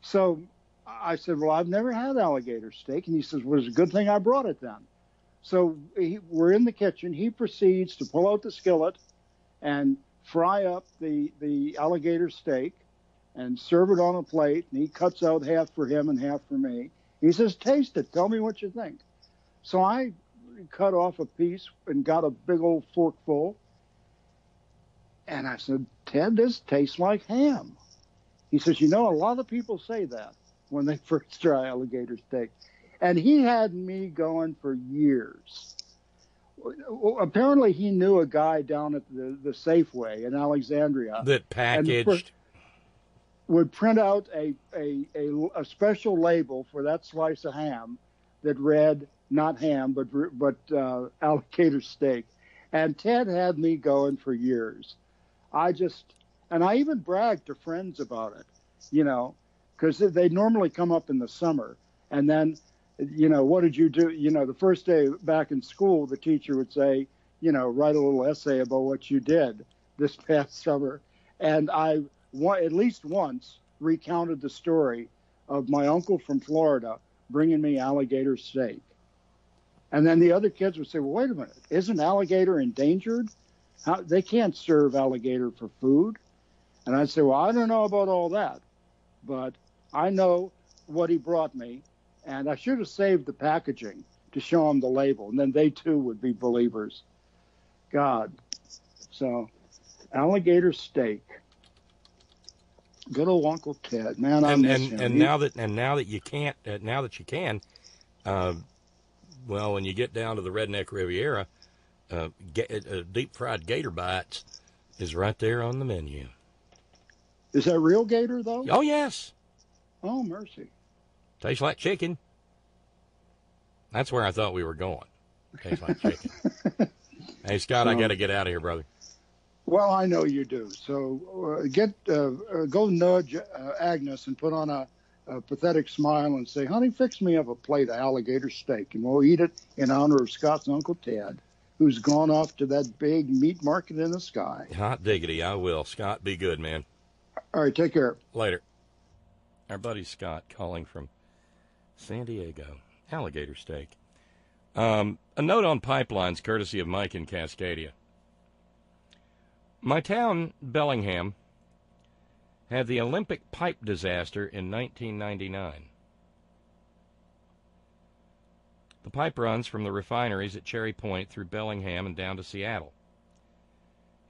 So I said, "Well, I've never had alligator steak." And he says, "Well, it's a good thing I brought it then." So we're in the kitchen. He proceeds to pull out the skillet and fry up the alligator steak and serve it on a plate. And he cuts out half for him and half for me. He says, "Taste it. Tell me what you think." So I cut off a piece and got a big old forkful. And I said, "Ted, this tastes like ham." He says, "A lot of people say that when they first try alligator steak." And he had me going for years. Apparently, he knew a guy down at the Safeway in Alexandria that packaged, would print out a special label for that slice of ham that read not ham but alligator steak. And Ted had me going for years. I even bragged to friends about it, because they normally come up in the summer. And then, what did you do? The first day back in school, the teacher would say, write a little essay about what you did this past summer. And I at least once recounted the story of my uncle from Florida bringing me alligator steak. And then the other kids would say, "Well, wait a minute, isn't alligator endangered? They can't serve alligator for food." And I'd say, "Well, I don't know about all that, but I know what he brought me, and I should have saved the packaging to show them the label, and then they too would be believers." God. So, alligator steak. Good old Uncle Ted, man. I miss him. Now that you can, well, when you get down to the Redneck Riviera, deep fried gator bites is right there on the menu. Is that real gator though? Oh yes. Oh mercy. Tastes like chicken. That's where I thought we were going. Tastes like chicken. Hey Scott, I got to get out of here, brother. Well, I know you do. So go nudge Agnes and put on a pathetic smile and say, "Honey, fix me up a plate of alligator steak, and we'll eat it in honor of Scott's Uncle Ted, who's gone off to that big meat market in the sky." Hot diggity, I will. Scott, be good, man. All right, take care. Later. Our buddy Scott calling from San Diego. Alligator steak. A note on pipelines, courtesy of Mike in Cascadia. My town, Bellingham, had the Olympic pipe disaster in 1999. The pipe runs from the refineries at Cherry Point through Bellingham and down to Seattle.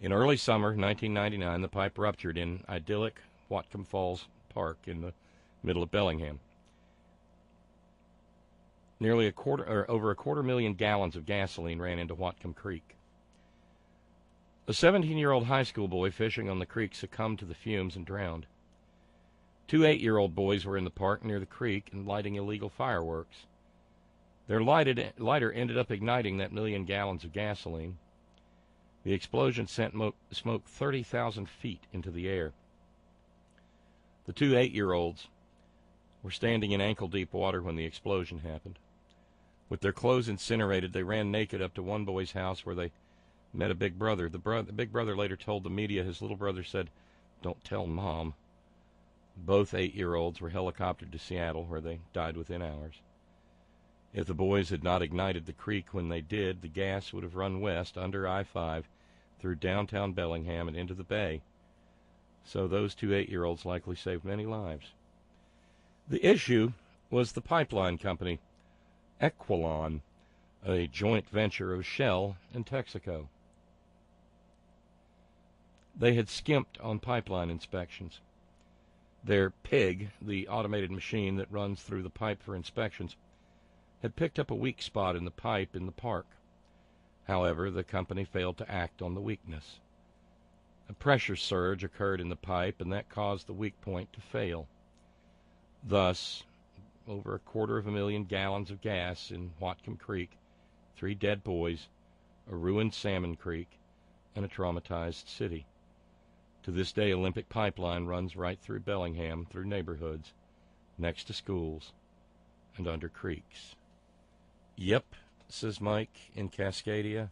In early summer 1999, the pipe ruptured in idyllic Whatcom Falls Park in the middle of Bellingham. Over a quarter million gallons of gasoline ran into Whatcom Creek. A 17-year-old high school boy fishing on the creek succumbed to the fumes and drowned. 2 8-year-old boys were in the park near the creek and lighting illegal fireworks. Their lighter ended up igniting that million gallons of gasoline. The explosion sent smoke 30,000 feet into the air. The 2 8-year-olds were standing in ankle-deep water when the explosion happened. With their clothes incinerated, they ran naked up to one boy's house where they met a big brother. The big brother later told the media his little brother said, "Don't tell Mom." Both 8-year-olds were helicoptered to Seattle, where they died within hours. If the boys had not ignited the creek when they did, the gas would have run west under I-5 through downtown Bellingham and into the bay. So those two 8-year-olds likely saved many lives. The issue was the pipeline company, Equilon, a joint venture of Shell and Texaco. They had skimped on pipeline inspections. Their PIG, the automated machine that runs through the pipe for inspections, had picked up a weak spot in the pipe in the park. However, the company failed to act on the weakness. A pressure surge occurred in the pipe, and that caused the weak point to fail. Thus, over 250,000 gallons of gas in Whatcom Creek, 3 dead boys, a ruined Salmon Creek, and a traumatized city. To this day, Olympic Pipeline runs right through Bellingham, through neighborhoods, next to schools, and under creeks. Yep, says Mike in Cascadia.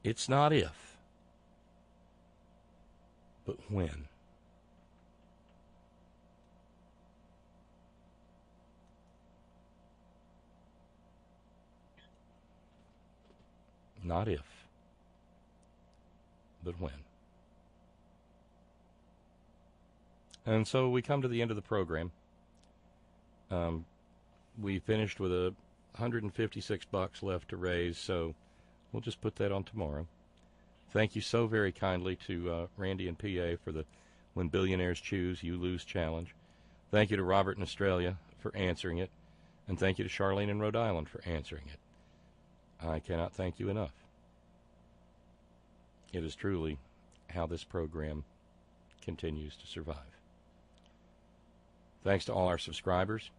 It's not if, but when. Not if, but when. And so we come to the end of the program. We finished with $156 left to raise, so we'll just put that on tomorrow. Thank you so very kindly to Randy and PA for the When Billionaires Choose, You Lose challenge. Thank you to Robert in Australia for answering it, and thank you to Charlene in Rhode Island for answering it. I cannot thank you enough. It is truly how this program continues to survive. Thanks to all our subscribers.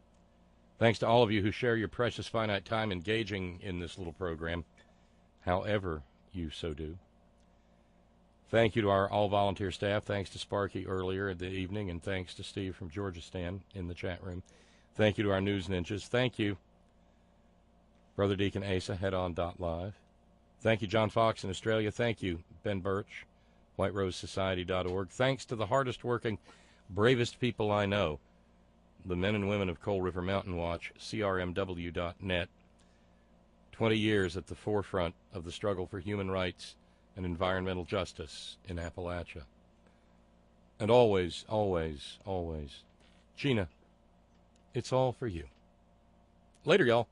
Thanks to all of you who share your precious finite time engaging in this little program, however you so do. Thank you to our all-volunteer staff. Thanks to Sparky earlier in the evening, and thanks to Steve from Georgia Stan in the chat room. Thank you to our news ninjas. Thank you, Brother Deacon Asa, headon.live. Thank you, John Fox in Australia. Thank you, Ben Birch, whiterosesociety.org. Thanks to the hardest-working, bravest people I know, the men and women of Coal River Mountain Watch, crmw.net. 20 years at the forefront of the struggle for human rights and environmental justice in Appalachia. And always, always, always, Gina, it's all for you. Later, y'all.